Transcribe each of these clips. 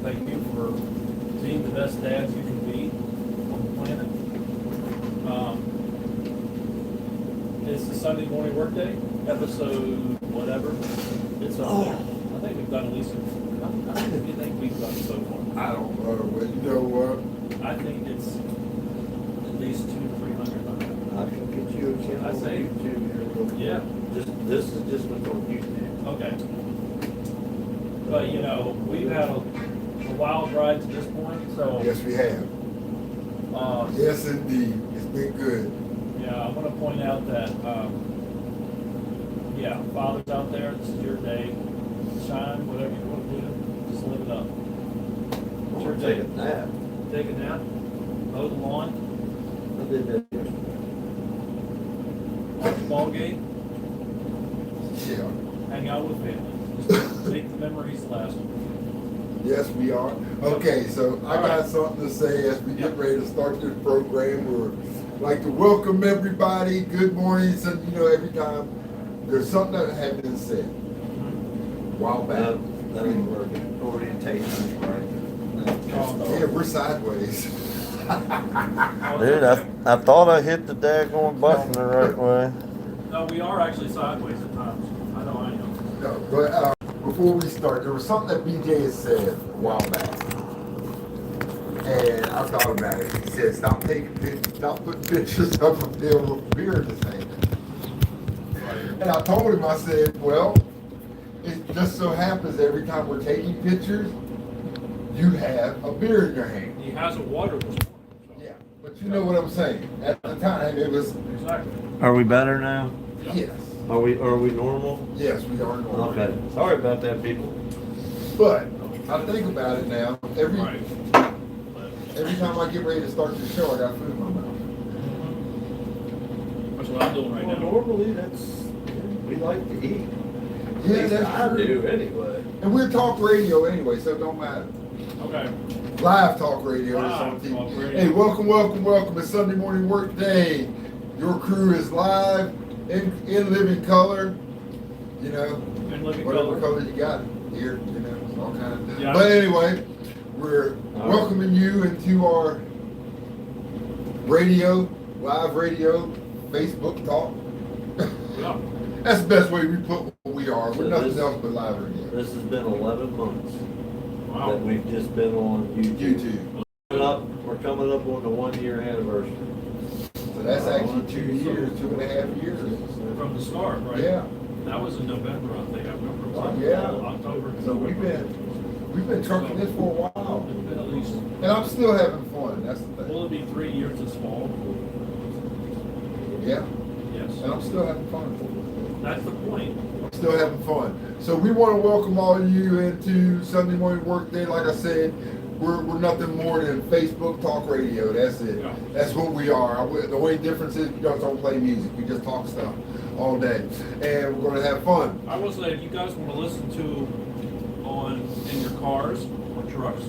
thank you for being the best dads you can be on the planet. It's the Sunday morning workday, episode whatever. It's up there. I think we've done at least, how many do you think we've done so far? I don't know, but you know what? I think it's at least 200 to 300. I can get you a channel I on say- YouTube here real quick. Yeah, This is just what's on YouTube. okay. But you know, we've had a wild ride to this point, so. Yes, we have. Yes, indeed. It's been good. Yeah, I want to point out that, yeah, fathers out there, this is your day. Shine, whatever you want to do, just live it up. It's your Take day. a nap. Take a nap, mow the lawn, I did that yesterday. watch the ball game, Yeah. hang out with family. Just make the memories last. Yes, we are. Okay, so I got something to say as we get ready to start this program. We'd like to welcome everybody. Good morning. So, you know, every time there's something that had been said a while back. That ain't working. Orientation, right? Yeah, we're sideways. Dude, I thought I hit the daggone button the right way. No, we are actually sideways at times. I know. No, but before we start, there was something that BJ had said a while back. And I thought about it. He said, stop taking pictures, stop putting pictures up of Bill with beer in his hand. And I told him, I said, well, it just so happens every time we're taking pictures, you have a beer in your hand. He has a water this morning. So. Yeah, but you know what I'm saying. At the time, it was, Exactly. Are we better now? yes. Are we normal? Yes, we are normal. Okay. Sorry about that, people. But I think about it now, every Right. time I get ready to start the show, I got food in my mouth. That's what I'm doing right Well, now. normally we like to eat. At Yeah, least that's I true. do anyway. And we're talk radio anyway, so it don't matter. Okay. Live talk radio is Live on TV. talk radio. Hey, welcome. It's Sunday morning work day. Your crew is live in living color. You know, In living whatever color. color you got here, you know, all kind of. Yeah. But anyway, we're welcoming you into our live radio, Facebook talk. Yeah. That's the best way we put what we are. We're So nothing this- else but live radio. This has been 11 months Wow. that we've just been on YouTube. YouTube. We're coming up on the 1-year anniversary. So that's actually 2 years, 2.5 years. From the start, right? Yeah. That was in November, I think. I remember. It was like Yeah. October. So we've been trucking this for a while. It's been at least. And I'm still having fun. That's the thing. Will it be 3 years this fall? Yeah. Yes. And I'm still having fun. That's the point. I'm still having fun. So we want to welcome all of you into Sunday morning work day. Like I said, we're nothing more than Facebook talk radio. That's it. Yeah. That's what we are. The only difference is we just don't play music. We just talk stuff all day. And we're going to have fun. I will say, if you guys want to listen to in your cars or trucks,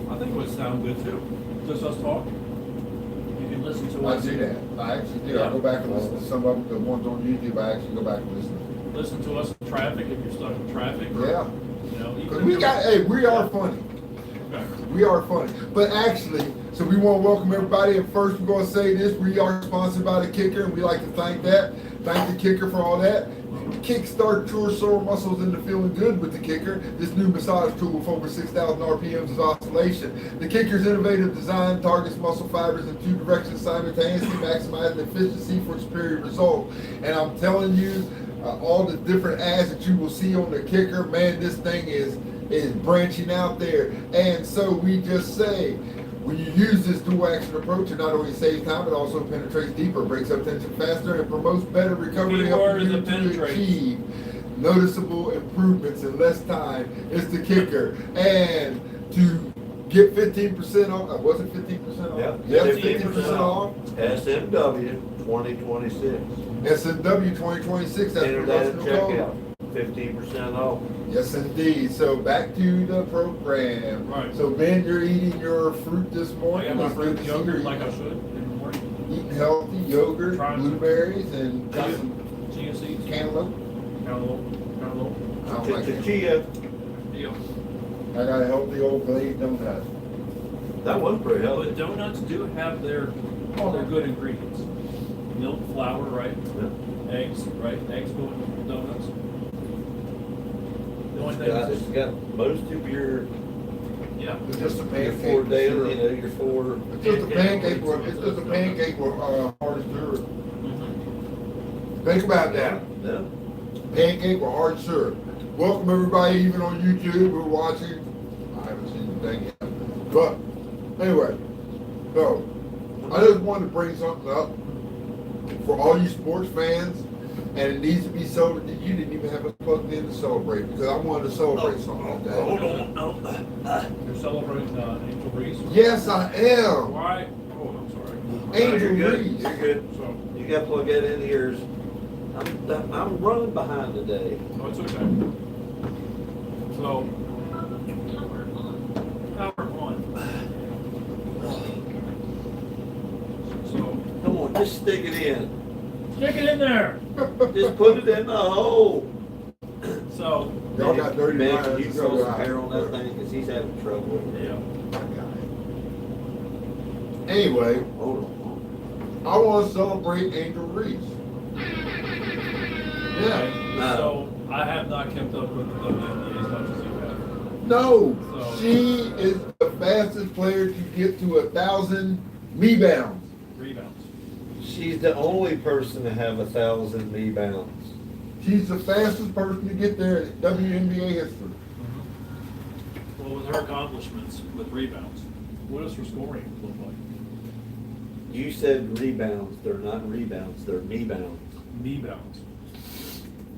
I think it would sound good too. Just us talk. You can listen to I us. do that. I actually do. Yeah. I go back and listen to some of the ones on YouTube. I actually go back and listen. Listen to us in traffic if you're stuck in traffic. Or, Yeah. You know, even Because if we you're- we are funny. Okay. We are funny. But actually, so we want to welcome everybody. And first, we're going to say this. We are sponsored by the Kicker, and we like to thank the Kicker for all that. Kickstart your sore muscles into feeling good with the Kicker. This new massage tool with over 6,000 RPMs of oscillation. The Kicker's innovative design targets muscle fibers in 2 directions simultaneously, maximizing efficiency for superior result. And I'm telling you, all the different ads that you will see on the Kicker, man, this thing is branching out there. And so we just say, when you use this dual action approach, it not only saves time, but also penetrates deeper, breaks up tension faster, and promotes better recovery, Keyword helping is you to penetrates. achieve noticeable improvements in less time. It's the Kicker. And to get 15% off, was it 15% off? Yep. Yeah, 15% 15% off. SMW 2026. SMW 2026, that's Internet promotional code. checkout. 15% off. Yes, indeed. So back to the program. Right. So Ben, you're eating your fruit this I morning. got my It's good fruit to see yogurt you like I should in the morning. eating healthy yogurt, Trying to. blueberries, and got Chia- some Chia seeds. cantaloupe. Cantaloupe. I don't like The cantaloupe. chia. Deal. I got a healthy old glazed donut. That was pretty healthy. But donuts do have their good ingredients. Milk, flour, right? Yeah. Eggs, right? Eggs go in donuts. The only thing It's is, got most of your It's yeah. just a your pancake. four with daily, syrup. your four. It's just a pancake with, it's just a pancake with, hard syrup. Mhm. Think about that. Yeah. Pancake with hard syrup. Welcome everybody, even on YouTube, we're watching. I haven't seen the thing yet. But, anyway, so, I just wanted to bring something up for all you sports fans, and it needs to be celebrated. You didn't even have us plugged in to celebrate, because I wanted to celebrate something today. Hold on. You're celebrating Angel Reese? Yes, I am. Why? Oh, I'm sorry. Angel You're good. Reese. You're good. So, You gotta plug that in here. I'm running behind today. no, it's okay. So, power on. So, Come on, just stick it in. stick it in there. Just put it in the hole. So, Y'all got dirty Man, minds. can you It's throw all some right. hair on that thing? Cause he's having trouble with it. yeah. Anyway, Hold on. I want to celebrate Angel Reese. Yeah. So, I have not kept up with the WNBA as much as you have. No, So- she is the fastest player to get to 1,000 rebounds. Rebounds. She's the only person to have 1,000 rebounds. She's the fastest person to get there in WNBA history. Well, with her accomplishments with rebounds, what does her scoring look like? You said rebounds. They're not rebounds. They're me-bounds. Rebounds.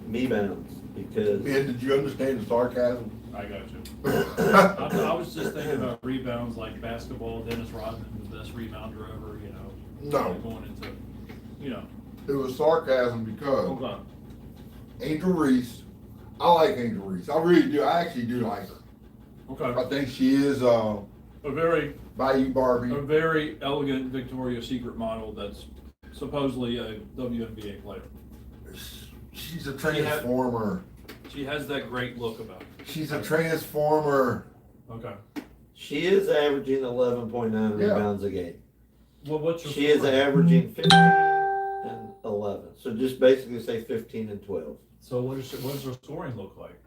Me-bounds. Because Man, did you understand the sarcasm? I got you. I was just thinking about rebounds like basketball. Dennis Rodman, the best rebounder ever. You know. No. Going into, you know. It was sarcasm because Hold on. Angel Reese, I like Angel Reese. I really do. I actually do like her. Okay. I think she is A very Bayou Barbie. a very elegant Victoria's Secret model that's supposedly a WNBA player. She's a transformer. She has that great look about her. She's a transformer. Okay. she is averaging 11.9 Yeah. rebounds a game. Well, what's your She is scoring? averaging 15 and 11. So just basically say 15 and 12. So what does her scoring look like?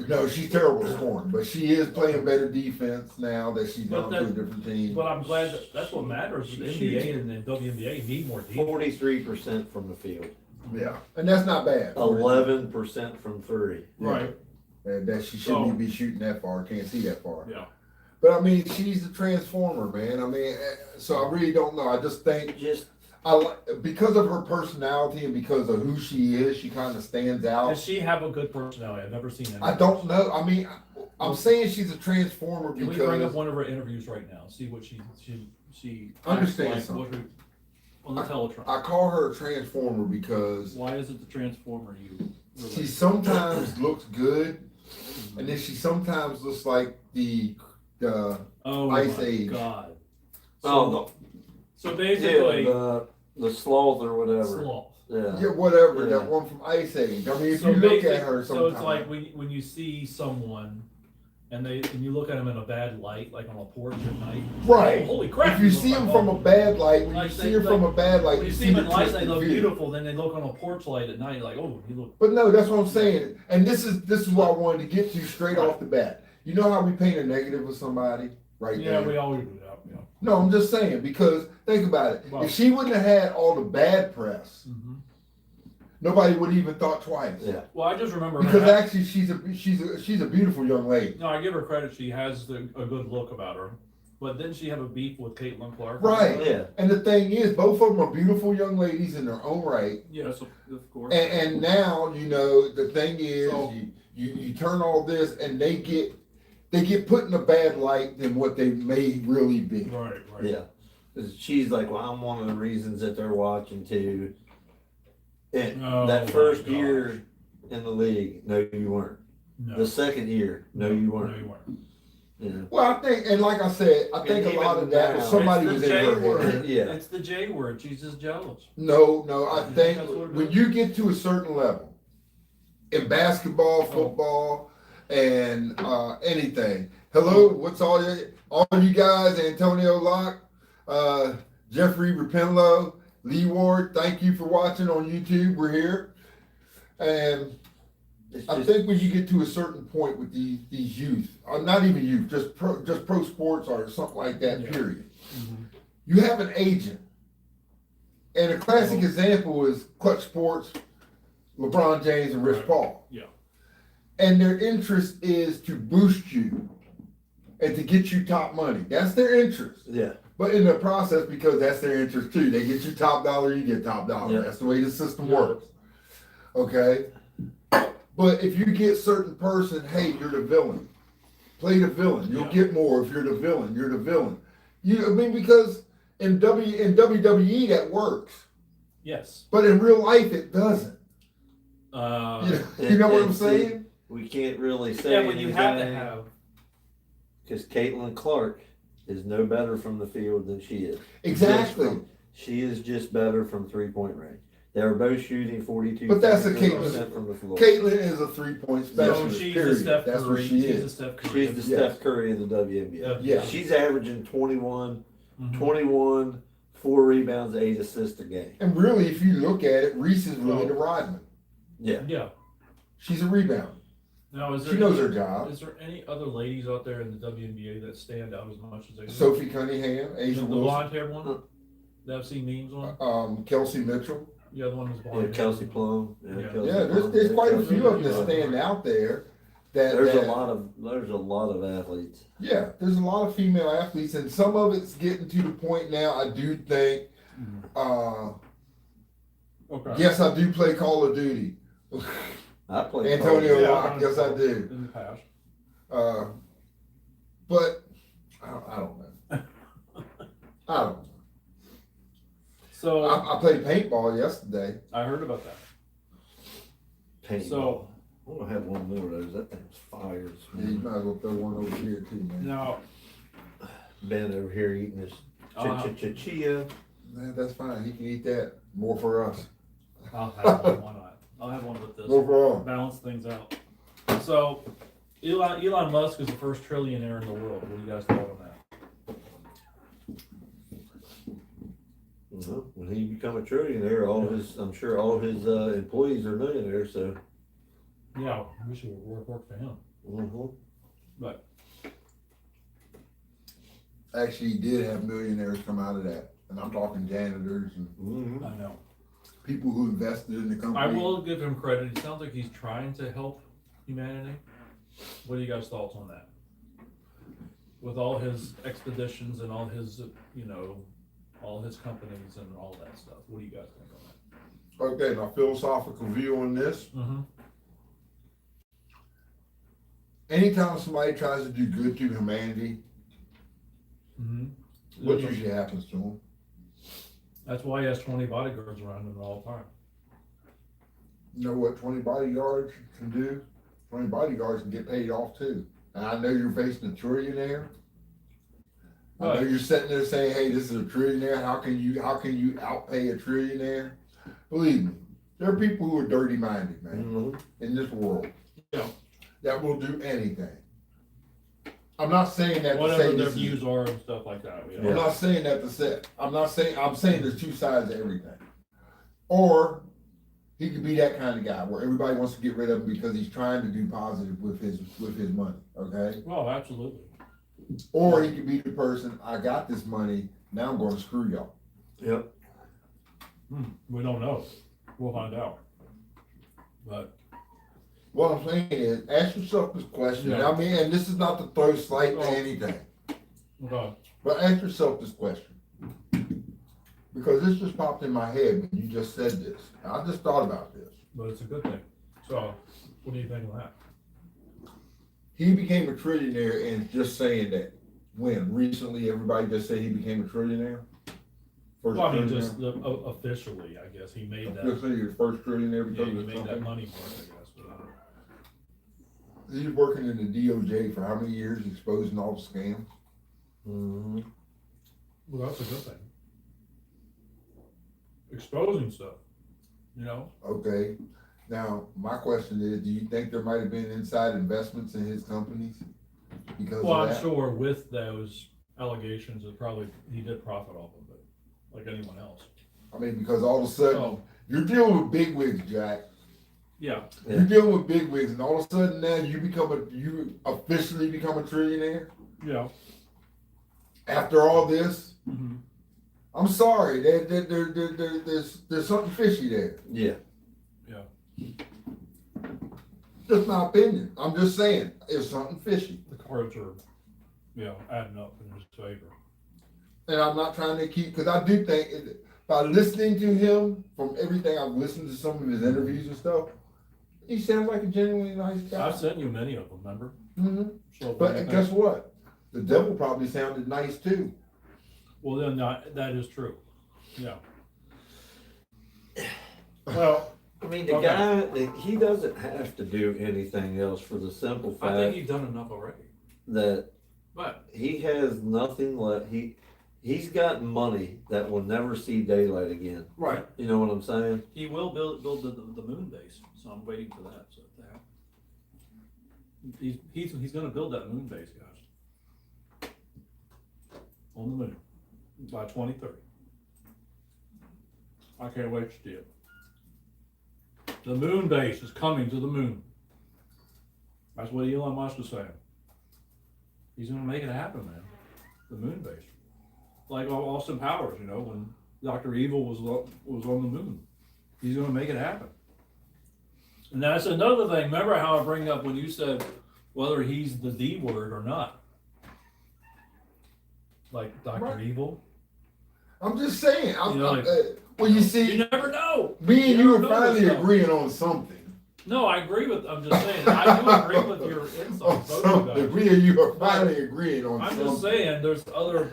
No, she's terrible scoring, but she is playing better defense now that she's But gone to a that- different team. But I'm glad that's what matters. The NBA and the WNBA need more defense. 43% from the field. Yeah, and that's not bad. 11% from three. Right. And that she shouldn't be shooting that far. Can't see that far. Yeah. But I mean, she's a transformer, man. I mean, so I really don't know. I just think Just because of her personality and because of who she is, she kind of stands out. Does she have a good personality? I've never seen that. I don't know. I mean, I'm saying she's a transformer Can we bring up because one of her interviews right now? See what she Understand acts like, something. on the Teletron. I call her a transformer because Why is it the transformer you relate? she sometimes looks good, and then she sometimes looks like the Oh Ice my Age. God. So yeah, basically, the sloth or whatever. sloth. yeah whatever Yeah. that one from Ice Age. I mean, if So you look basic- at her, so sometimes it's like when you see someone and you look at them in a bad light, like on a porch at night. right. Oh, holy crap! If you look see like them all- from a bad light, when Like you they- see her from a bad light, when you you see see the them in lights, they twisted look view. beautiful. Then they look on a porch light at night, you're like, oh, you look. But no, that's what I'm saying. And this is what I wanted to get to straight off the bat. You know how we paint a negative of somebody? Right Yeah, there. we always do that. Yeah. No, I'm just saying, because think about it. Well- If she wouldn't have had all the bad press, Mm-hmm. nobody would even thought twice. Yeah. Well, I just remember Because her. actually she's a beautiful young lady. No, I give her credit. She has a good look about her. But didn't she have a beef with Caitlin Clark? Right. Yeah. And the thing is, both of them are beautiful young ladies in their own right. Yes, of course. And now, you know, the thing is, So- you turn all this and they get put in a bad light than what they may really be. Right, right. Yeah. 'Cause she's like, well, I'm one of the reasons that they're watching too. And Oh, that my first gosh. year in the league, no, you weren't. No. The second year, no, you No, weren't. you weren't. Yeah. Well, I think, and like I said, I think a lot of that was somebody It's was the in J her word. head. Yeah. It's the J word. She's just jealous. No, I think That's what it when is. you get to a certain level in basketball, football, and anything, Hello, what's all you guys, Antonio Locke, Jeffrey Rapinlo, Lee Ward, thank you for watching on YouTube. We're here. And It's I just- think when you get to a certain point with these youth, or not even youth, just pro sports or something like that, Yeah. period. Mhm. You have an agent. And a classic example is Clutch Sports, LeBron James and Rich Right. Paul. Yeah. And their interest is to boost you and to get you top money. That's their interest. Yeah. But in the process, because that's their interest too, they get you top dollar, you get top dollar. Yeah. That's the way the system Yeah. works. Okay? But if you get certain person, hey, you're the villain. Play the villain. You'll Yeah. get more if you're the villain. You're the villain. Because in WWE that works. Yes. But in real life it doesn't. Uh, You know what I'm And see, saying? We can't really say yeah, but you have to anything, have. because Caitlin Clark is no better from the field than she is. Exactly. She is just better from 3-point range. They're both shooting 42% But that's a Caitlin. from the floor. Caitlin is a 3-point So specialist. she's period. the Steph That's Curry. what she She's the is. Steph Curry. She's the Yes. Steph Curry of the WNBA. Yeah. She's averaging 21, Mhm. 21, 4 rebounds, 8 assists a game. And really, if you look at it, Reese is really the Rodman. Yeah. Yeah. She's a rebound. Now, is there She knows any, her job. Is there any other ladies out there in the WNBA that stand out as much as they do? Sophie Cunningham, the Asia Wilson, blonde-haired one that I've seen memes on. Kelsey Mitchell. The other one was Yeah, blonde. Kelsey Plum. Yeah. Kelsey Yeah, Plum. there's quite a Kelsey few of them that Plum. stand out there. That There's that- a lot of athletes. Yeah, there's a lot of female athletes, and some of it's getting to the point now. I do think. Okay. Yes, I do play Call of Duty. I play Antonio Yeah, Locke, yes, I do. In the past. But I don't know. I don't know. So I played paintball yesterday. I heard about that. paintball. So- I'm gonna have one more of those. That thing's fire. Yeah, you might as well throw one over here too, man. Now, Ben over here eating his chia. Man, that's fine. He can eat that. More for us. I'll have one. Why not? I'll have one with this. More for all. Balance things out. So, Elon Musk is the first trillionaire in the world. What do you guys thought on that? Well, when he become a trillionaire, I'm sure all his employees are millionaires. So. Yeah, we should work for him. Mm-hmm. But Actually, he did have millionaires come out of that. And I'm talking janitors and Mm-hmm. I know. people who invested in the company. I will give him credit. It sounds like he's trying to help humanity. What are you guys' thoughts on that? With all his expeditions and all his, all his companies and all that stuff. What do you guys think on Okay, my philosophical view on this. that? Mm-hmm. Anytime somebody tries to do good to humanity, Mm-hmm. what usually happens to them? That's why he has 20 bodyguards around him all the time. You know what 20 bodyguards can do? 20 bodyguards can get paid off too. And I know you're facing a trillionaire. I know Right. you're sitting there saying, hey, this is a trillionaire. How can you outpay a trillionaire? Believe me, there are people who are dirty minded, man, Mm-hmm. in this world. Yeah. That will do anything. I'm not saying that to Whatever say their this is- views are and stuff like that. I'm not saying that to say. I'm saying there's two sides to everything. Or he could be that kind of guy where everybody wants to get rid of him because he's trying to do positive with his money. Okay. Well, absolutely. Or he could be the person, I got this money, now I'm going to screw y'all. Yep. We don't know. We'll find out. But What I'm saying is, ask yourself this question. Yeah. I mean, and this is not to throw slight to Oh. anything, okay. but ask yourself this question. Because this just popped in my head when you just said this. I just thought about this. But it's a good thing. So, what do you think of that? He became a trillionaire and just saying that. When? Recently, everybody just said he became a trillionaire? First Well, I mean, trillionaire? just officially, I guess he made that. Officially, the first trillionaire Yeah, because he of his made that company. money for it, I guess. He's working in the DOJ for how many years, exposing all the scams? Mm-hmm. Well, that's a good thing. Exposing stuff, Okay. Now, my question is, do you think there might have been inside investments in his companies because Well, of I'm that. sure with those allegations, it probably, he did profit off of it, like anyone else. I mean, because all of a sudden, So, you're dealing with bigwigs, Jack. yeah, Yeah. You're dealing with bigwigs, and all of a sudden now you officially become a trillionaire yeah. after all this. Mm-hmm. I'm sorry, there's something fishy there. Yeah. Just my opinion. I'm just saying, there's something fishy. The cards are, adding up in his favor. And I'm not trying to keep, because I do think, by listening to him, from everything I've listened to some of his interviews and stuff, he sounds like a genuinely nice guy. I've sent you many of them, remember? hmm So what do But you guess think? what? The devil probably sounded nice too. Well, then that is true. Yeah. Well, I mean, the Okay. guy, he doesn't have to do anything else for the simple I think fact he's done enough already. that But he has nothing left. He's got money that will never see daylight again. right, You know what I'm saying? he will build the moon base, so I'm waiting for that. So to happen. He's going to build that moon base, guys, on the moon by 2030. I can't wait to see it. The moon base is coming to the moon. That's what Elon Musk is saying. He's going to make it happen, man. The moon base, like Austin Powers, when Dr. Evil was on the moon. He's going to make it happen. And that's another thing. Remember how I bring up when you said whether he's the D word or not, like Dr. Right. Evil. I'm just saying. Well, you You see, never know. me and You you are never know finally this stuff. agreeing on something. No, I agree with. I'm just saying. I do agree with your insight. On Both of you something. guys. Me and you are finally agreeing on I'm something. just saying, there's other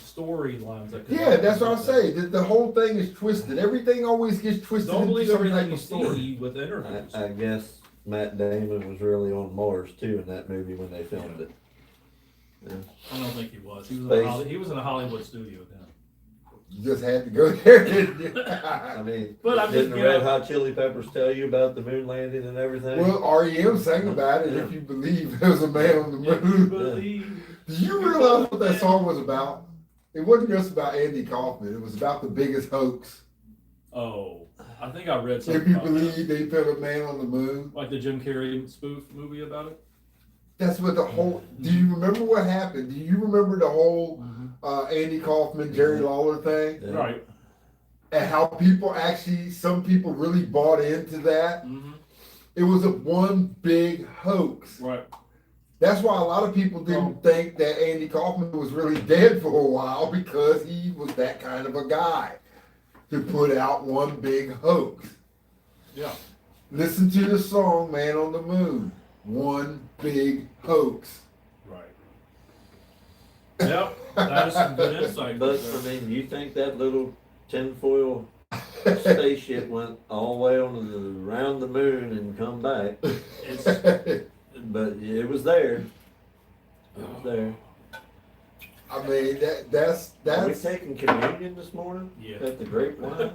storylines that. Could Yeah, that's what I say. The whole thing is twisted. Everything always gets twisted Don't into believe some everything type you of story. see with interviews. I guess Matt Damon was really on Mars too in that movie when they filmed it. I don't think he was. He was, Space. he was in a Hollywood studio then. You just had to go there, didn't you? I mean, But I'm didn't just, the Red Hot Chili Peppers tell you about the moon landing and everything? Well, REM sang about it. If you believe there was a man on the If you moon. believe. Did you realize what that song was about? It wasn't just about Andy Kaufman. It was about the biggest hoax. Oh, I think I read If something you about believe they put a man on the moon. that. Like the Jim Carrey spoof movie about it. That's what the whole. Do you remember what happened? Do you remember the whole Andy Kaufman, Jerry Lawler thing? Yeah. Right. And how people actually, some people really bought into that. Mm-hmm. It was one big hoax. Right. That's why a lot of people didn't think that Andy Kaufman was really dead for a while, because he was that kind of a guy to put out one big hoax. Yeah. Listen to the song Man on the Moon. One big hoax. Right. Yep. That is some good insight. But I mean, you think that little tinfoil spaceship went all the way around the moon and come back? But it was there. It was there. I mean, that's Are we taking communion this morning? Yeah. At the grapevine?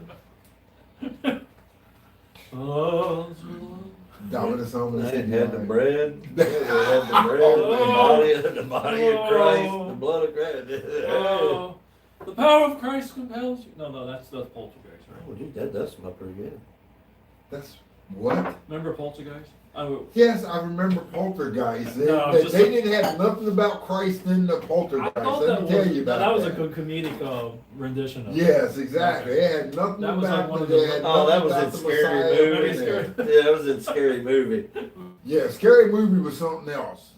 Oh, Dominus Omnis. They had the bread. They had the bread, the body of Christ, the blood of Christ. oh, the power of Christ compels you. No, that's Poltergeist, right? Oh, dude, that does smell pretty good. That's what? Remember Poltergeist? Yes, I remember Poltergeist. No, They just didn't have nothing about Christ in the I Poltergeist. thought Let me tell you about that was a that. good comedic rendition of it. Yes, exactly. It had nothing That was like about one of it. the- They had Oh, that nothing was about in the Scary Messiah Movie. in Very there. scary. Yeah, that was in Scary Movie. Yeah, Scary Movie was something else.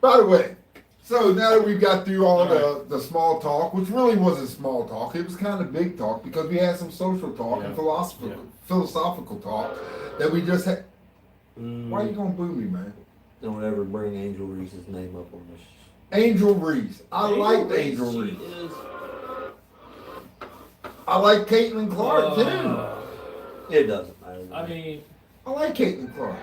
By the way, so now that we've got through all the small talk, which really wasn't small talk, it was kind of big talk because we had some social talk and philosophical talk that we just had. Why are you gonna boo me, man? Don't ever bring Angel Reese's name up on this. Angel Reese. I liked Angel She Reese. is. I like Caitlin Clark too. It doesn't matter. I mean, I like Caitlin Clark.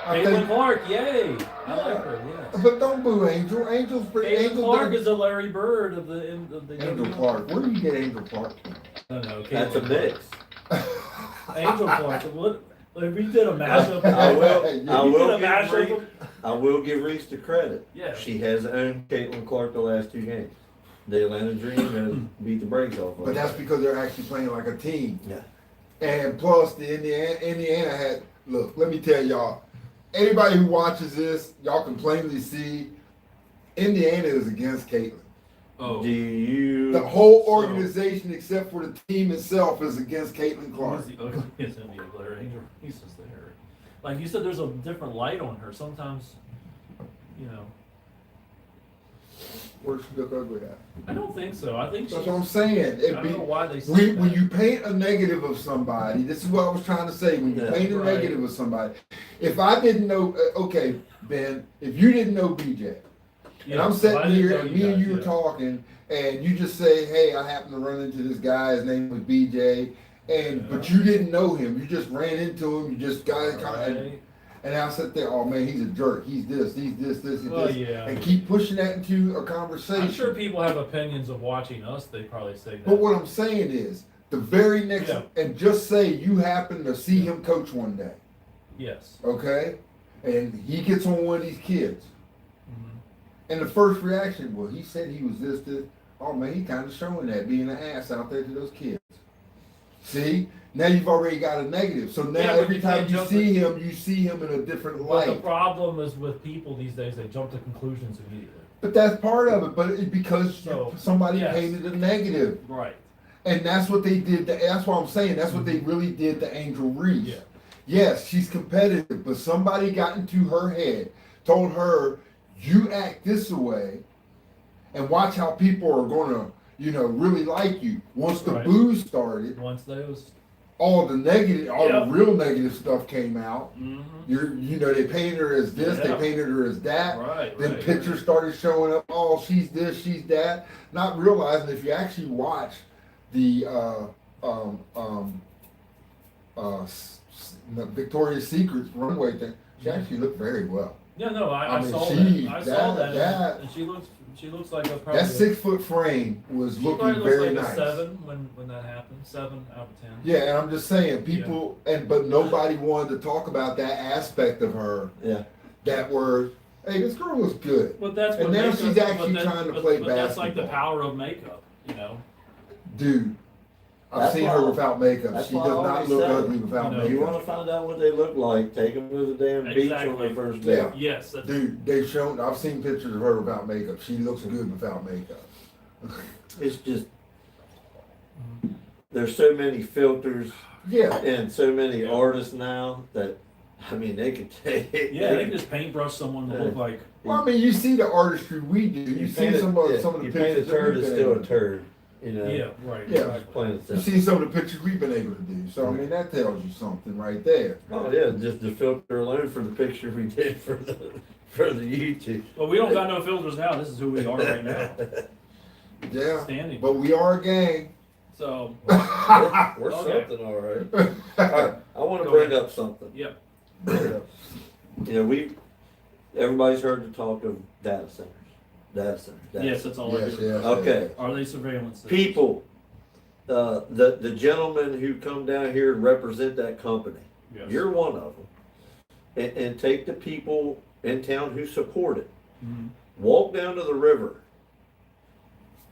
I Caitlin think, Clark, yay! I like her. Yes. but don't boo Angel. Angel's pretty. Caitlin Angel Clark does- is the Larry Bird of the Angel Clark. Where do you get Angel Clark from? I don't know. That's a Caitlin mix. Clark. Angel Clark. What? Like, we did a mashup. I will. We did a mashup. I will give Reese the credit. Yeah. She has owned Caitlin Clark the last 2 games. The Atlanta Dream has beat the brakes off of her. But that's because they're actually playing like a team. Yeah. And plus, the Indiana had, look, let me tell y'all, anybody who watches this, y'all can plainly see Indiana is against Caitlin. Oh. Do you? The whole organization, except for the team itself, is against Caitlin Clark. He's the ugliest NBA player. He's just there. Like you said, there's a different light on her. Sometimes, you know. Where'd she look ugly at? I don't think so. I think That's she's. what I'm saying. I don't know why they say When that. you paint a negative of somebody, this is what I was trying to say. When you Yeah, paint a right. negative of somebody, if I didn't know, okay, Ben, if you didn't know BJ, and I'm Yes, I sitting didn't here know and you me and guys, you are yeah. talking, and you just say, "Hey, I happened to run into this guy. His name was BJ," and but you didn't know him. You just ran into him. You just got Right. and I sit there. Oh man, he's a jerk. He's this, and Well, this, yeah. and keep pushing that into a conversation. I'm sure people have opinions of watching us. They probably say that. But what I'm saying is, the very next, Yeah. and just say you happen to see him coach one day, Yes. okay? And he gets on one of these kids. Mhm. And the first reaction, well, he said he was this. Oh man, he kind of showing that, being an ass out there to those kids. See? Now you've already got a negative. So now Yeah, but every you time can't you jump see him in a different But the light. problem is with people these days, they jump to conclusions immediately. But that's part of it. But it, because So, somebody yes. painted a negative. Right. And that's what they did. That's what I'm saying. That's what they really did to Angel Reese. Yeah. Yes, she's competitive, but somebody got into her head, told her, you act this way, and watch how people are gonna, really like you. Once the Right. booze started, Once those. all the Yep. real negative stuff came out. Mm-hmm. They painted her as this, Yeah. they painted her as that. Right. Then right. pictures started showing up. Oh, she's this, she's that. Not realizing if you actually watch the Victoria's Secret's runway thing, she actually looked very well. Yeah, no, I I mean, saw she- that. I saw that- that, and she looks like a probably. That 6-foot frame was she looking probably looks very like nice. a 7 when that happened. 7 out of 10. Yeah, and I'm just saying, people, but nobody wanted to talk about that aspect of her. Yeah. That were, hey, this girl looks good. But that's And what now makeup- she's but actually that- trying to but- play but that's like the basketball. power of makeup, you know. Dude, I've That's seen why her I- without makeup. that's She why does I not always look say, ugly without you know, You want makeup. to find out what they look like? Take them to the damn beach on Exactly. their first day. Yeah. Yes. That's, Dude, I've seen pictures of her without makeup. She looks good without makeup. It's just there's so many filters Yeah. and so many Yeah. artists now that they could take. yeah, they can just paintbrush someone to look like. Well, I mean, you see the artistry we do. You see paint some a- of yeah, some of the you paint a pictures that turd we've is been still able a to turd. You know. Yeah. Right. Yeah. Exactly. Plain and You simple. see some of the pictures we've been able to do. So I mean, that tells you something right there. Oh yeah, just the filter alone for the picture we did for the YouTube. Well, we don't got no filters now. This is who we are right now. Yeah. Standing. But we are a gang. So. We're Okay. something all right. All right, I want to Go bring ahead. up something. Yep. Everybody's heard the talk of data centers. Yes, that's all I Yes, do. yes. Okay. Are they surveillance? People, the gentlemen who come down here and represent that company, Yes. you're one of them. And take the people in town who support it. Mhm. Walk down to the river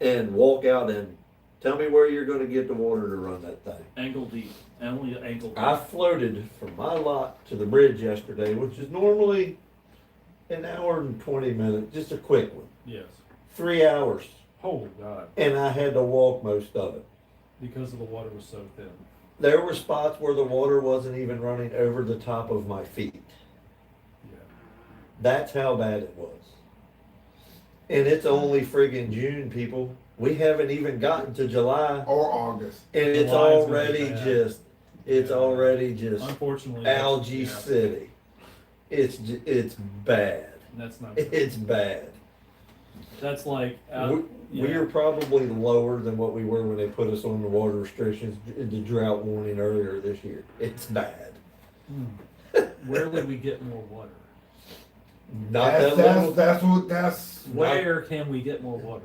and walk out and tell me where you're going to get the water to run that thing. Ankle deep. Only ankle deep. I floated from my lot to the bridge yesterday, which is normally an hour and 20 minutes, just a quick one. Yes. 3 hours. Oh God. And I had to walk most of it. Because of the water was so thin. There were spots where the water wasn't even running over the top of my feet. Yeah. That's how bad it was. And it's only friggin' June, people. We haven't even gotten to July. Or August. And it's July's gonna be already bad. it's Yeah. already just Unfortunately. algae yeah, city. It's bad. That's not. It's bad. That's like. We are probably lower than what we were when they put us on the water restrictions, the drought warning earlier this year. It's bad. Where would we get more water? Not that little. That's Where can we get more water?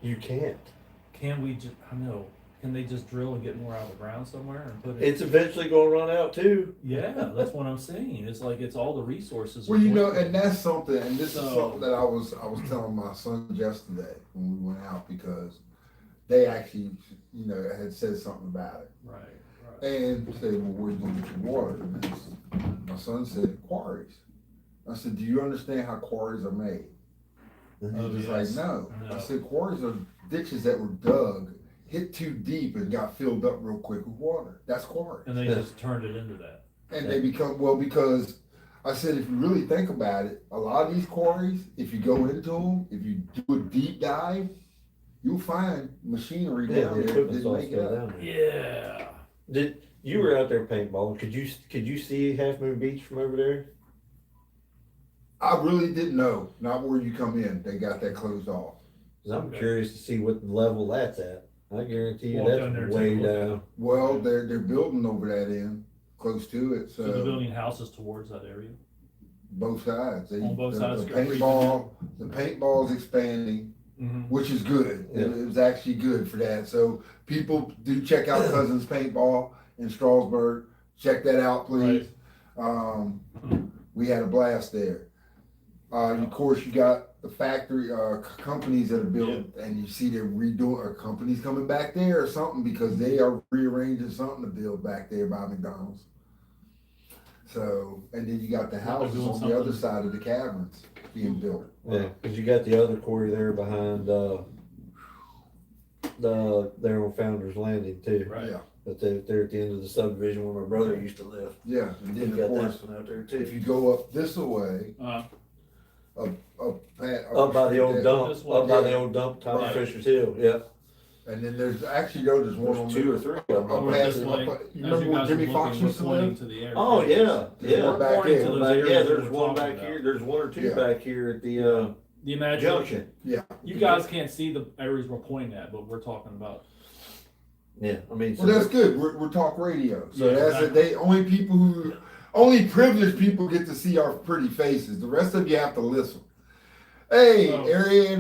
You can't. Can we just? I know. can they just drill and get more out of the ground somewhere and put it? It's eventually gonna run out too. Yeah, that's what I'm saying. It's like it's all the resources. Well, you know, and that's something, and this is So- something that I was telling my son yesterday when we went out, because they actually, you know, had said something about it. Right. And said, well, where you gonna get your water? And my son said, quarries. I said, do you understand how quarries are made? And he Oh, was yes. like, no. No. I said, quarries are ditches that were dug, hit too deep, and got filled up real quick with water. That's quarries. And they just turned it into that. And they become, well, because I said, if you really think about it, a lot of these quarries, if you go into them, if you do a deep dive, you'll find machinery Yeah, down the there that equipment's didn't all make it still up. down there. Yeah. Did you were out there paintballing? Could you see Half Moon Beach from over there? I really didn't know, not where you come in. They got that closed off. 'Cause I'm Okay. curious to see what level that's at. I guarantee you Walk down there that's and way take a look at down. it. Well, they're building over that end, close to it, So they're building houses towards that area. both sides. On both the, sides, The got pretty paintball's expanding, Mm-hmm. which is good. Yeah. It was actually good for that. So people do check out Cousins Paintball in Strasburg. Check that out, please. We had a blast there. And of course, you got the factory companies that are building, and you see they're redoing, or companies coming back there or something, because they are rearranging something to build back there by McDonald's. So, and then you got the they're houses doing on the other something. side of the caverns being built. Yeah, because you got the other quarry there behind there on Founder's Landing too. Right. Yeah, But they're at the end of the subdivision where my brother used to live. yeah. And You then got of course, that one out there if too. you go up this way, Up by the old dump, This one, up by the yeah. old dump, Tommy Right. Fisher's Hill. Yeah, and then there's actually there's one on there's two or three of them. Up Over past this it, way, up- as you you remember where guys are Jimmy Fox looking, we're used to pointing live? to the area. Oh yeah, There's one yeah. back Pointing there. to those Back, areas yeah, that there's we're one talking back about. here. There's one or two Yeah. back here at the The imagination. junction. You guys can't see the areas we're pointing at, but we're talking about. Yeah, I mean, so Well, that's good. We're talk radio, so Yeah, that's it. exactly. They only privileged people get to see our pretty faces. The rest of you have to listen. Hey, Oh. Area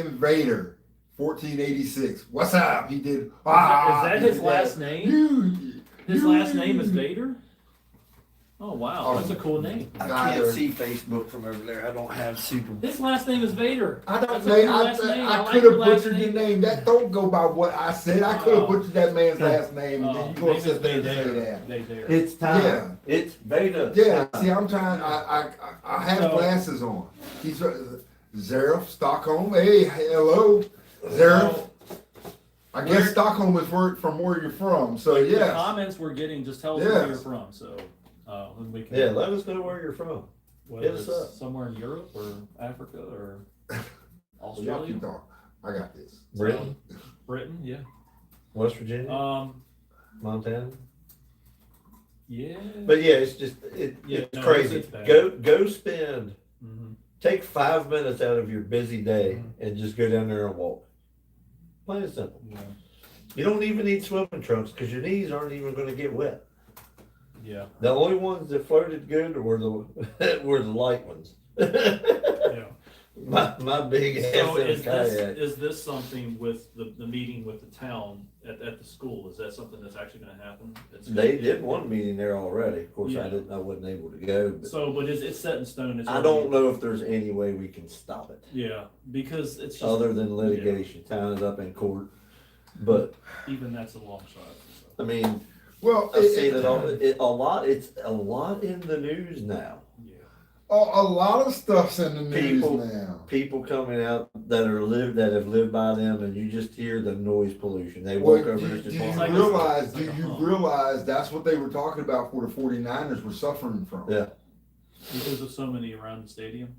Invader, 1486. What's up? He did. Is that he his did last that. name? His last name is Vader? Oh wow, Oh. that's a cool name. I Vader. can't see Facebook from over there. I don't have super. His last name is Vader. I don't That's a know. cool last name. I like could your have last butchered your name. name. That don't go by what I said. I could have Oh. butchered that man's last name, and then you gonna Name sit is there and say Vader. that. Vader. It's time. Yeah. It's Veda. Yeah, see, I'm trying. I have So- glasses on. He's Zaref, Stockholm. Hey, hello, Zaref. I guess Stockholm is from where you're from. So The yes, comments we're getting, just tell us where you're Yes. from, so then we can. Yeah, let us know where you're from. Whether hit us it's up. somewhere in Europe or Africa or y'all Australia, keep talking. I got this. Britain, Britain, yeah. West Virginia, Montana. Yeah. But yeah, it's just Yeah, it's no, crazy. it's bad. Go spend. Mhm. Take 5 minutes out of your busy day Mhm. and just go down there and walk. Plain and simple. Yeah. You don't even need swimming trunks because your knees aren't even going to get wet. Yeah. The only ones that floated good were the were the light ones. Yeah. my big ass So in a is this, kayak. is this something with the meeting with the town at the school? Is that something that's actually gonna happen? They did one meeting there already. Of course, Yeah. I wasn't able to go. But So, but it's set in stone? It's I already- don't know if there's any way we can stop it Yeah, because it's just, other than litigation, tying it up in court. But even that's a long shot. So. I mean, Well, I've seen it a lot. It's a lot in the news now. Yeah. a lot of stuff's in the news People- now. People coming out that have lived by them, and you just hear the noise pollution. They Well, walk over do, this do you department. realize? It's like Do a you hump. realize that's what they were talking about for the 49ers were suffering from? Yeah. Because of so many around the stadium.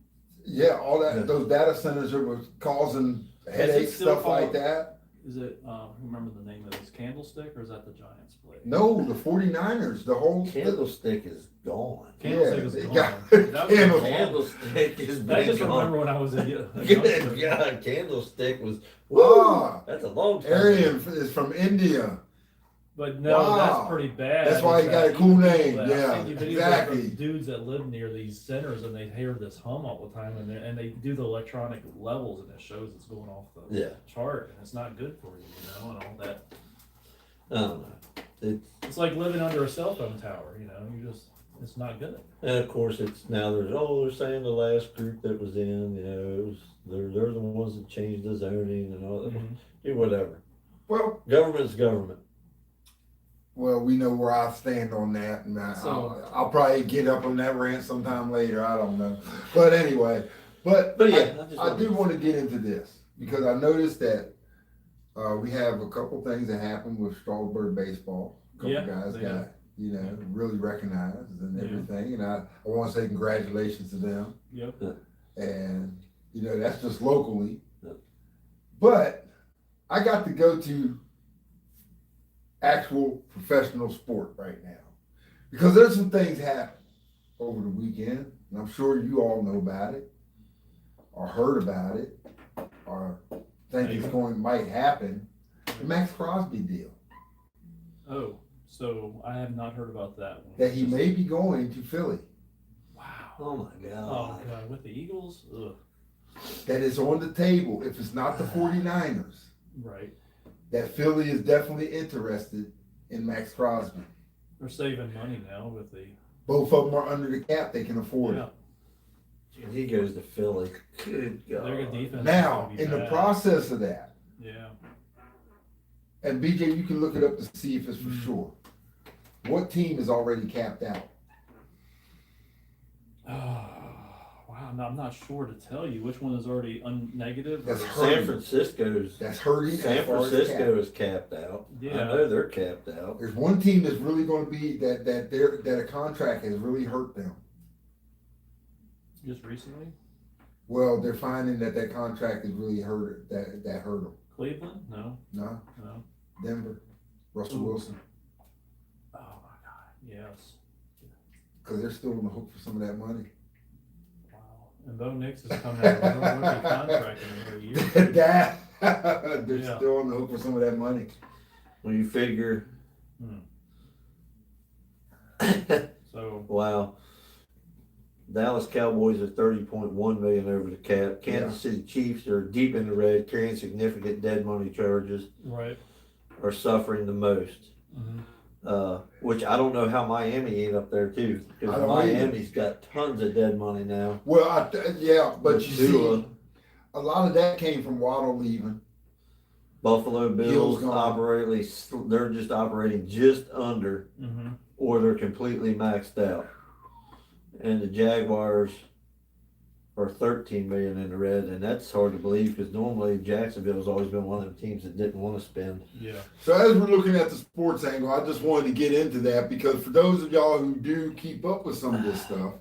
Yeah, all that Yeah. those data centers that were causing headaches, still stuff like called- that. Is it? Remember the name of this Candlestick, or is that the Giants play? No, the 49ers, the whole Candlestick is gone. Candlestick Yeah, is they gone. got- That was Candle- gone. Candlestick is I been just remember gone. when I was a Good youngster. God, Candlestick was. Ah, That's a long time. Aryan is from India. But no, Wow. that's pretty bad. That's why is he got a that cool even name. people that- Yeah, I've seen videos exactly. of dudes that live near these centers and they hear this hum all the time, and they do the electronic levels and it shows it's going off the Yeah. chart, and it's not good for you, you know, and all that. I don't know. It's like living under a cell phone tower, it's not good. And of course, it's now they're saying the last group that was in, they're the ones that changed the zoning and all that. Mhm. Yeah, whatever. Well, Government's government. well, we know where I stand on that, and So- I'll probably get up on that rant sometime later. I don't know, but anyway, but yeah, I do want to get into this because I noticed that we have a couple things that happened with Strasburg baseball. A couple Yeah, guys they got have. really recognized and Yeah. everything, and I want to say congratulations to them. Yep. And that's just locally. Yep. But I got to go to actual professional sport right now because there's some things happen over the weekend, and I'm sure you all know about it or heard about it or think might happen. The Max Crosby deal Oh, so I have not heard about that one. that he may be going to Philly. Wow. Oh my Oh God. god, with the Eagles? Ugh. That is on the table. If it's not the 49ers, Right. that Philly is definitely interested in Max Crosby. They're saving money now with the Both of them are under the cap. They can afford yeah. it. If he goes to Philly, good God. Their defense. is Now, gonna be in the bad. process of that, Yeah. and BJ, you can look it up to see if it's for Mm. sure. What team is already capped out? Wow, no, I'm not sure to tell you which one is already negative. That's or- San Francisco's. That's hurting. San as far as Francisco cap. is capped out. Yeah. I know they're capped out. There's one team that's really going to be that a contract has really hurt them. Just recently? Well, they're finding that contract is really hurt that hurt them. Cleveland? No. No, No. Denver, Russell Ooh. Wilson, Oh my god. Yes. because they're still on the hook for some of that money. Wow. And Bo Nix is coming out with a rookie contract in another year. They're Yeah. still on the hook for some of that money. When you figure, So wow, Dallas Cowboys are 30.1 million over the cap. Kansas City Chiefs are deep in the red, carrying significant dead money charges, right. are suffering the most. Mm-hmm. Which I don't know how Miami ain't up there too, I because don't Miami's got tons of dead money now. Well, but With you Tua. see, a lot of that came from Waddle leaving. Buffalo Bills gone. they're just operating just under, Mm-hmm. or they're completely maxed out. And the Jaguars are 13 million in the red, and that's hard to believe because normally Jacksonville's always been one of the teams that didn't want to spend. Yeah. So as we're looking at the sports angle, I just wanted to get into that because for those of y'all who do keep up with some of this stuff,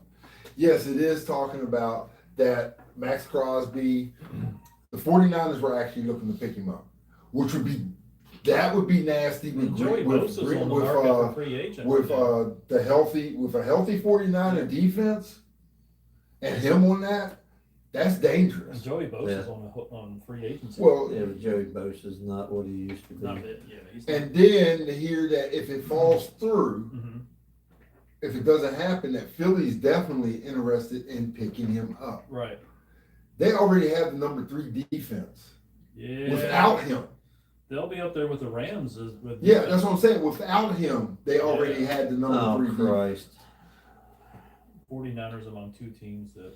yes, it is talking about that Max Crosby, the 49ers were actually looking to pick him up, which would be nasty with Joey Bosa's on the market for free agent. with a healthy 49er defense and him on that's And dangerous. Joey Bosa's Yeah. on free agency. Well, Yeah, but Joey Bosa's not what he used to be. not that. Yeah. He's and then to hear that if it falls through, Mm-hmm. if it doesn't happen, that Philly's definitely interested in picking him up. Right. They already have the number 3 defense Yeah. without him. They'll be up there with the Rams. Yeah, that's what I'm saying. Without him, they already had the number Oh 3 defense. Christ! 49ers among two teams that,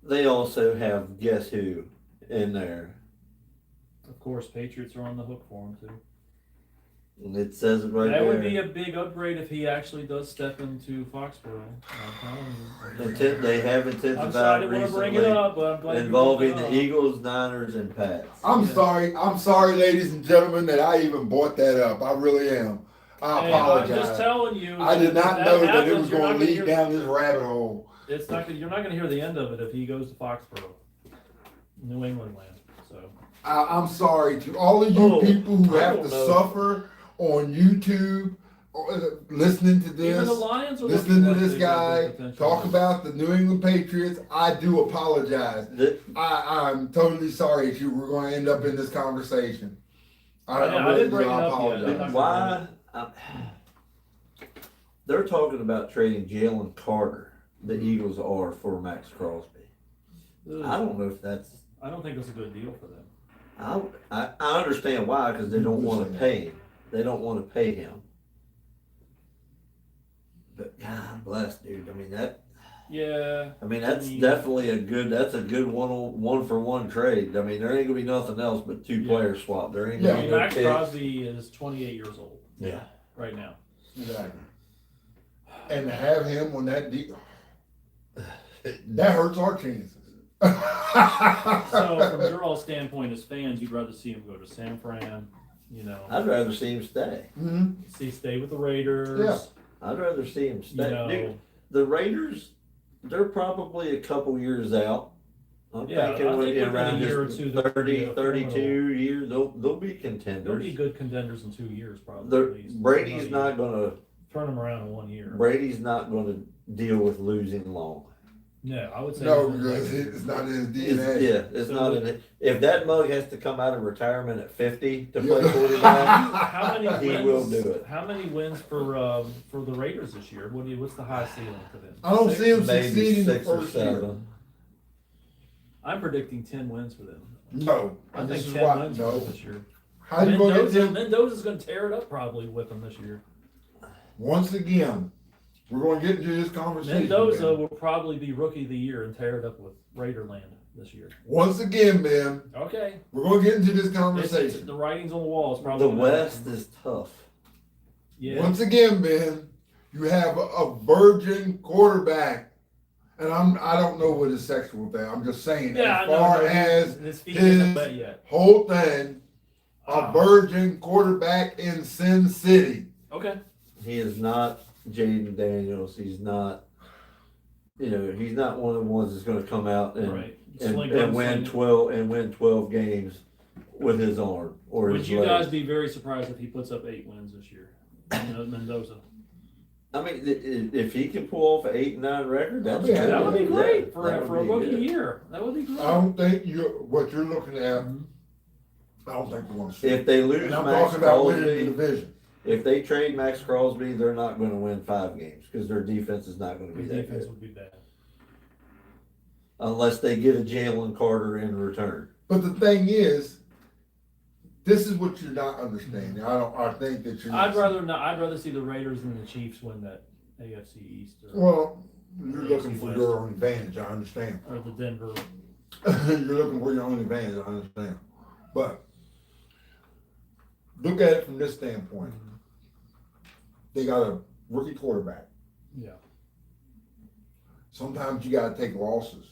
They also have guess who in there, of course, Patriots are on the hook for him too. and it says it right That there. would be a big upgrade if he actually does step into Foxborough. I'm telling you. They have I'm intensified sorry, I didn't want to bring it recently up, but I'm glad involving you brought the it up. Eagles, Niners, and Pats. I'm Yeah. sorry, ladies and gentlemen, that I even brought that up. I really am. I Hey, apologize. I'm just telling you. I did not know that it happens, was you're going not to lead hear- down this rabbit hole. It's not. You're not going to hear the end of it if he goes to Foxborough, New England land. So I'm sorry to all of you Oh, people who I have don't to know. suffer on YouTube, listening to even this, the Lions are listening to looking like this they got guy good potential. talk about the New England Patriots. I do apologize. I'm totally sorry that you were going to end up in this conversation. I I really didn't do. bring it I up yet. apologize. I'm not- Why? they're talking about trading Jalen Carter, the Eagles are, for Max Crosby. I don't know if that's. I don't think it's a good deal for them. I understand why, because they don't want to pay him. They don't want to pay him. But God bless, dude. I mean that. Yeah. I mean that's definitely a good. That's a good one for one trade. I mean there ain't gonna be nothing else but two players swap. There ain't gonna be no Max picks. Crosby is 28 years old. Yeah. Right now. Exactly. And to have him on that deal, that hurts our chances. So from your all standpoint as fans, you'd rather see him go to San Fran, you know. I'd rather see him stay. Mm-hmm. Stay with the Raiders. Yeah. I'd rather see him stay. You know, Dude, the Raiders, they're probably a couple years out. I'm Yeah, thinking I think within within around a year or just two, they'll be 30, a 32 years, they'll be contenders. they'll be good contenders in 2 years, probably. At least. Brady's not gonna. Turn them around in 1 year. Brady's not gonna deal with losing long. No, I would say No, because it's not in his DNA. It's So not with- in it. If that mug has to come out of retirement at 50 to play quarterback, How many he wins, will do it. How many wins for the Raiders this year? What's the high ceiling for them? I don't see him maybe succeeding the 6 or first year. 7. I'm predicting 10 wins for them. No, I this think is 10 why. wins for No. them this year. How you gonna get them? Mendoza's going to tear it up probably with them this year. Once again, we're going to get into this conversation. Mendoza man. will probably be rookie of the year and tear it up with Raiderland this year. Once again, man, Okay. we're going to get into this It's conversation. the writing's on the wall. It's probably The gonna West happen. is tough. Yeah. Once again, man, you have a virgin quarterback, and I don't know what his sexual thing. I'm just saying, Yeah, as far as his feet isn't his wet yet. whole thing, a virgin quarterback in Sin City. Okay. He is not Jaden Daniels. He's not, he's not one of the ones that's going to come out and Right. and win 12 games with his arm or Would his you leg. guys be very surprised if he puts up 8 wins this year? Mendoza. I mean, if he can pull off an 8-9 record, that's Yeah, That would be great That for would a be rookie good. year. That would be great. I don't think what you're looking at. I don't think we're going to see. If they lose And I'm Max talking about winning the Crosby, division. if they trade Max Crosby, they're not going to win 5 games because their defense is not going to The be that defense good would be bad. unless they get a Jalen Carter in return. But the thing is, this is what you're not understanding. I think that you're. I'd rather see the Raiders than the Chiefs win that AFC East Well, you're looking for your own advantage. I understand. or the Denver. You're looking for your own advantage. I understand. But look at it from this standpoint. They got a rookie quarterback. Yeah. Sometimes you got to take losses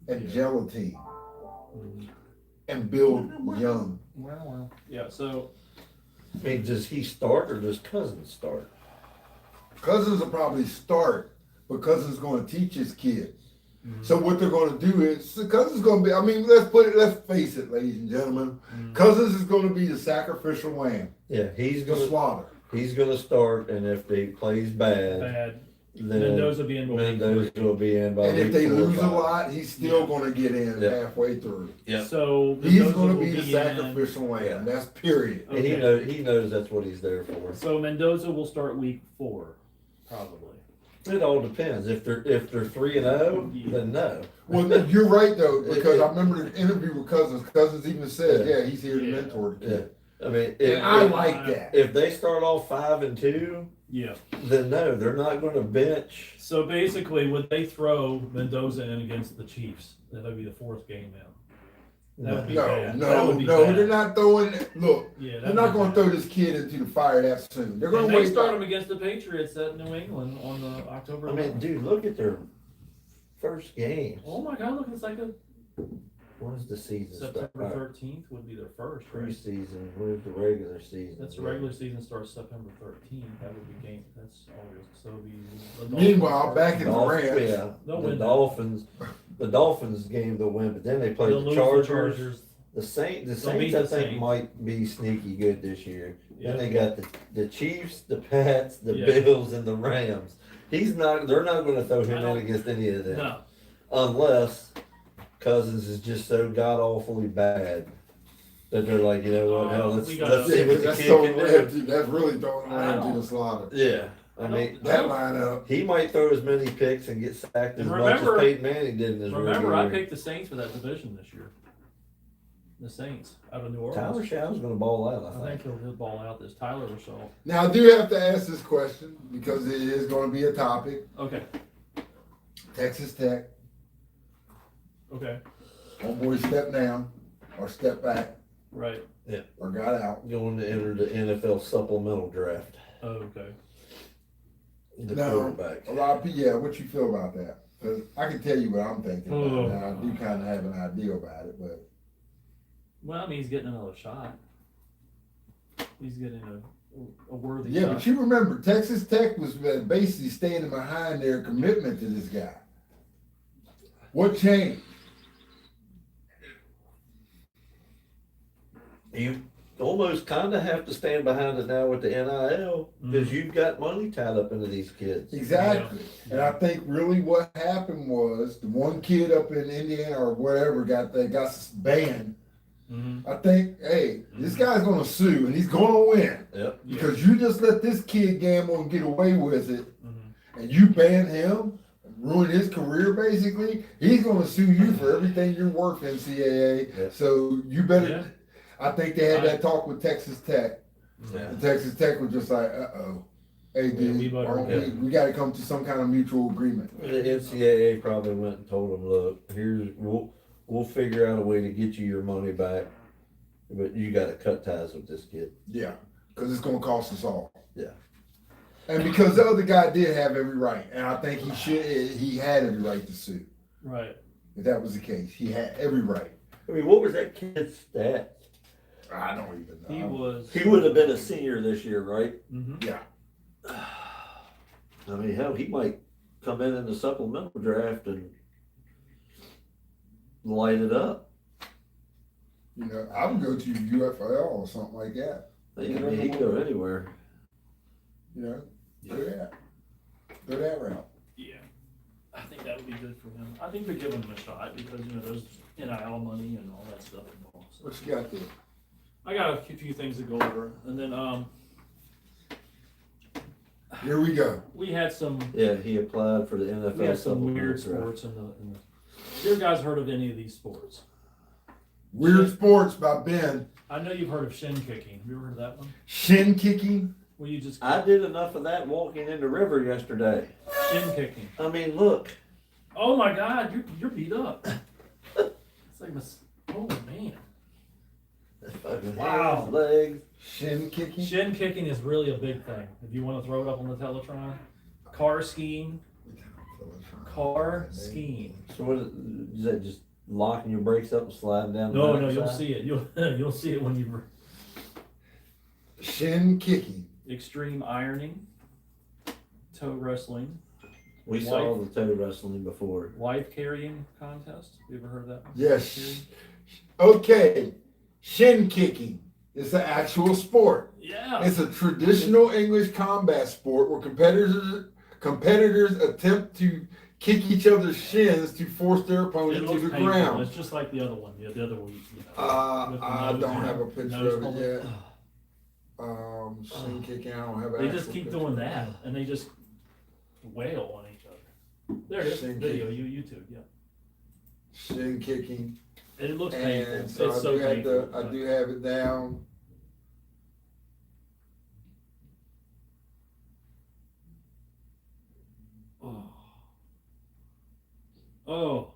and Yeah. gel a team and build young. Well. Yeah. So I mean, does he start or does Cousins start? Cousins will probably start, but Cousins is going to teach his kid. So what they're going to do is Cousins is going to be. I mean, let's face it, ladies and gentlemen. Cousins is going to be the sacrificial lamb. Yeah, he's The gonna slaughter. start, and if they plays bad, then Mendoza will be in. Mendoza will be in by And if week they 4 or lose a 5. lot, he's still going to get in Yeah. halfway through. Yeah. So He's Mendoza going to will be the in. sacrificial lamb. Yeah. That's period. And Okay. he knows that's what he's there for. So Mendoza will start week 4, probably. It all depends. If they're 3-0, then no. Well, you're right though, because I remember the interview with Cousins. Cousins even said, Yeah. "Yeah, he's here to Yeah. mentor the Yeah. kid." I mean, And I like that. if they start off 5-2, Yeah. then no, they're not going to bench. So basically, would they throw Mendoza in against the Chiefs? That would be the 4th game now. That would be No, bad. That no, would be no, bad. they're not throwing. Look, Yeah, they're that'd not be going to bad. throw this kid into the fire that soon. They're going And to they wait. start them against the Patriots at New England on the October. I mean, 11th. dude, look at their first games. Oh my God! Look, it's like a When does the season September start? 13th would be their first, right? Preseason. Where's the regular season? That's the regular season starts September 13th. That would be game. That's August. So it would be. the Meanwhile, Dolphins back in the Dolphins, Rams, yeah, They'll the win that. Dolphins game they'll win, but then they play They'll the lose Chargers. The They'll Saints beat I the think Saints. might be sneaky good this year. Yeah. Then they got the Chiefs, the Pats, the Yeah. Bills, and the Rams. They're not going to throw him in against any of them. No. Unless Cousins is just so god awfully bad That they're like, you know what, hell, let's we gotta- see what the That's kid throwing can them do. empty. That's really throwing them I empty don't- to slaughter. Yeah, I mean, That lineup. he might throw as many picks and get sacked as And much as remember- Peyton Manning did in his Remember, rookie I year. picked the Saints for that division this year. The Saints out of New Orleans. Tyler Show's gonna ball out, I I think think. he'll ball out this Tyler or so. Now I do have to ask this question because it is going to be a topic. Okay. Texas Tech, Okay. homeboy step down or step back Right. or got out. Going to enter the NFL supplemental draft. Oh, okay. The No. quarterback. A lot of people, yeah, what you feel about that? Because I can tell you what I'm thinking about Oh. it. Now, I do kind of have an idea about it, but Well, I mean, he's getting another shot. He's getting a worthy yeah, shot. but you remember Texas Tech was basically standing behind their commitment to this guy. What changed? You almost kind of have to stand behind it now with the NIL because you've got money tied up into these kids. Exactly. And I think really what happened was the one kid up in Indiana or wherever got banned. Mm-hmm. I think, hey, this guy's gonna sue and he's gonna win Yep. because you just let this kid gamble and get away with it, Mm-hmm. and you ban him, ruin his career basically. He's gonna sue you for everything you're worth NCAA. Yeah. So you better. Yeah. I think they had that talk with Texas Tech. Yeah. And Texas Tech was just like, hey, dude, we better- we got to come to some kind of mutual agreement. The NCAA probably went and told them, look, we'll figure out a way to get you your money back, but you got to cut ties with this kid. Yeah, because it's going to cost us all. Yeah. And because the other guy did have every right, and I think he had every right to sue. Right. If that was the case, he had every right. I mean, what was that kid's stat? I don't even know. He was. He would have been a senior this year, right? Mm-hmm. Yeah. I mean, hell, he might come in the supplemental draft and light it up. You know, I would go to UFL or something like that. I mean, he can go anywhere. You know, go that route. Yeah. I think that would be good for him. I think we give him a shot because, you know, there's NIL money and all that stuff involved. So. What you got there? I got a few things to go over. And then Here we go. we had some Yeah, he applied for the NFL we had some supplemental weird draft. sports in the you guys heard of any of these sports? Weird Sports by Ben. I know you've heard of shin kicking. Have you ever heard of that one? Shin kicking. Where you just I did enough of that walking in the river yesterday. shin kicking. I mean, look. Oh my God, you're beat up. It's like oh man. Fucking Wow. hands, legs. Shin kicking. Shin kicking is really a big thing. If you want to throw it up on the Teletron, car skiing, car skiing. So what is that? Just locking your brakes up and sliding down? the No, you'll backside? see it. You'll see it when you Shin kicking. extreme ironing, toe wrestling, We saw the toe wrestling before. wife carrying contest. You ever heard of that one? Yes. Okay. Shin kicking is an actual sport. Yeah. It's a traditional English combat sport where competitors attempt to kick each other's shins to force their It opponent to looks the painful. ground. It's just like the other one. The other one. You know, with the I nose don't and have a picture nose of it pulley. yet. Shin kicking, I don't have an They just actual keep picture. doing that, and they just wail on each other. There it is. Shin Video, kicking. YouTube. Yeah. Shin kicking. And it looks painful. And so It's I so do have painful. I do have it down. Oh. Oh.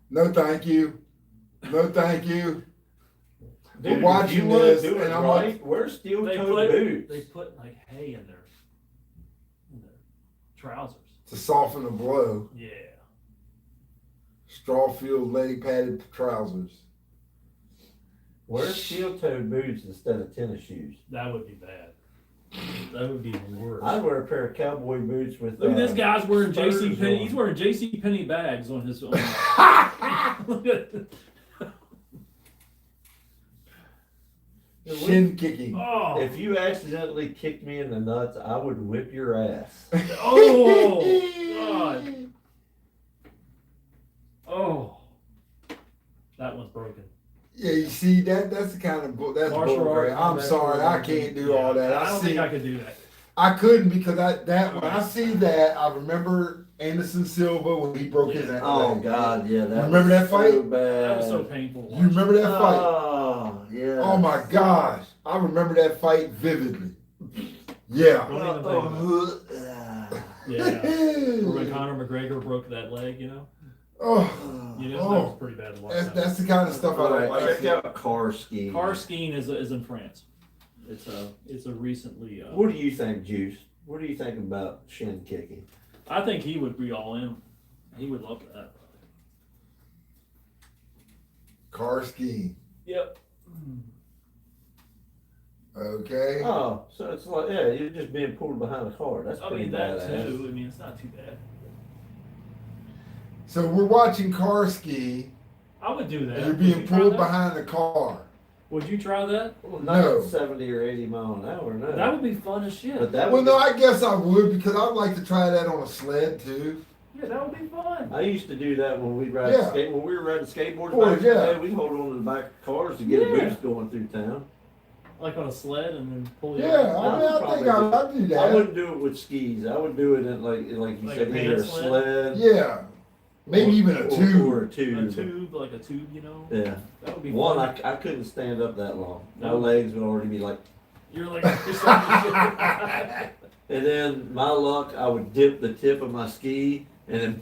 No thank you. No thank you. Dude, We're watching You wanna this do it and I'm right? like, Wear steel They toe boots. put like hay in their trousers. to soften the blow, Yeah. straw-filled leg padded trousers. Wear steel toe boots instead of tennis shoes. That would be bad. That would be worse. I'd wear a pair of cowboy boots with. Look at this guy's wearing Spurs JC Penney. on. He's wearing JC Penney bags on his. Look at Shin kicking. Oh. If you accidentally kicked me in the nuts, I would whip your ass. Oh. God. Oh. That one's broken. Yeah, you see that's the kind of that's Martial bull crap. art, I'm combat sorry, I sports. can't do Yeah, all that. I don't see, think I could do that. I couldn't because when I see that, I remember Anderson Silva when he broke his ankle. Oh God, yeah, that Remember was that fight? so bad. That was so painful. You remember that fight? Oh yeah. Oh my gosh, I remember that fight vividly. Yeah. Don't even think about it. Yeah. When Conor McGregor broke that leg, you know? Oh, You know, that was pretty bad to watch. that's the kind of stuff I don't like. Check out car skiing. Car skiing is in France. It's a recently. What do you think, Juice? What do you think about shin kicking? I think he would be all in. He would love that. Car skiing. Yep. Okay. Oh, so it's like, yeah, you're just being pulled behind a car. That's I pretty mean that badass. too. I mean it's not too bad. So we're watching car ski, I would do that. and you're Would being you try pulled that? behind a car. Would you try that? Well, not No. at 70 or 80 mile an hour, no. That would be fun as shit. But that Well, would no, I guess I would because I'd like to try that on a sled too. Yeah, that would be fun. I used to do that when we ride Yeah. when we were riding skateboards Boy, back in the yeah. day. We'd hold on to the back of cars to get a Yeah. boost going through town. Like on a sled and then pull you Yeah, out. I think I'd do I that. wouldn't do it with skis. I would do it in like you Like said, a either a pan sled? sled, Yeah, maybe even a tube. or a tube. A tube, like a tube, you know? Yeah. That would be One, fun. I couldn't stand up that long. My No. legs would already be like. You're like, you're something And then my luck, I would dip the tip of my ski and then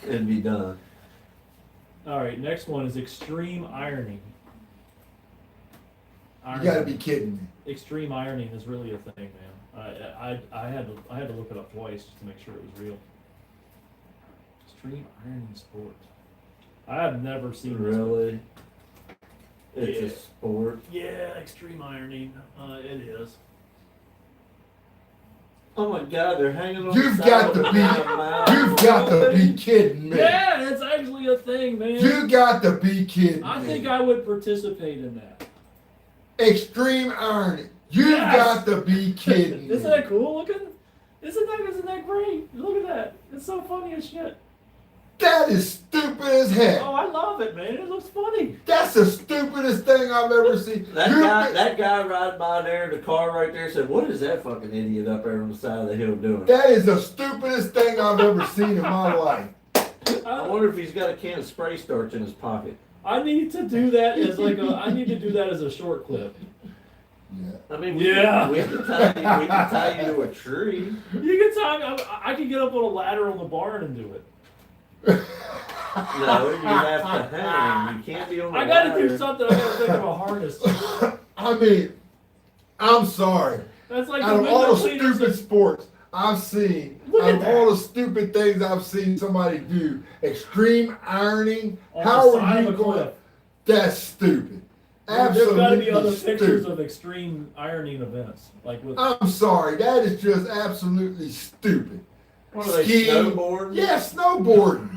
it'd be done. All right, next one is extreme ironing. You gotta be kidding me. Extreme ironing is really a thing, man. I had to look it up twice just to make sure it was real. Extreme ironing sport. I have never seen this. Really? It's Yeah. a sport. Yeah, extreme ironing. It is. Oh my God, they're hanging on You've the got side to of the be, mountain. you've got to be kidding me. Yeah, it's actually a thing, man. You got to be kidding I me. think I would participate in that. Extreme ironing. You've Yes. got to be kidding me. Isn't that cool looking? Isn't that great? Look at that. It's so funny as shit. That is stupid as heck. Oh, I love it, man. It looks funny. That's the stupidest thing I've ever seen. That guy riding by there in the car right there said, "What is that fucking idiot up there on the side of the hill doing?" That is the stupidest thing I've ever seen in my life. I wonder if he's got a can of spray starch in his pocket. I need to do that as I need to do that as a short clip. Yeah. I mean, Yeah. we can tie you to a tree. You can talk. I can get up on a ladder on the barn and do it. No, you have to hang. You can't be on the I got to ladder. do something. I got to think of a harness. I mean, I'm sorry. That's like Out the of all window the cleaners. stupid sports I've seen, Look out at of that. all the stupid things I've seen somebody do, extreme ironing, On how the are side you of a going? cliff. That's stupid. There's Absolutely got to be other stupid. pictures of extreme ironing events, like with. I'm sorry, that is just absolutely stupid. What are they, Skiing. snowboarding? Yeah, snowboarding.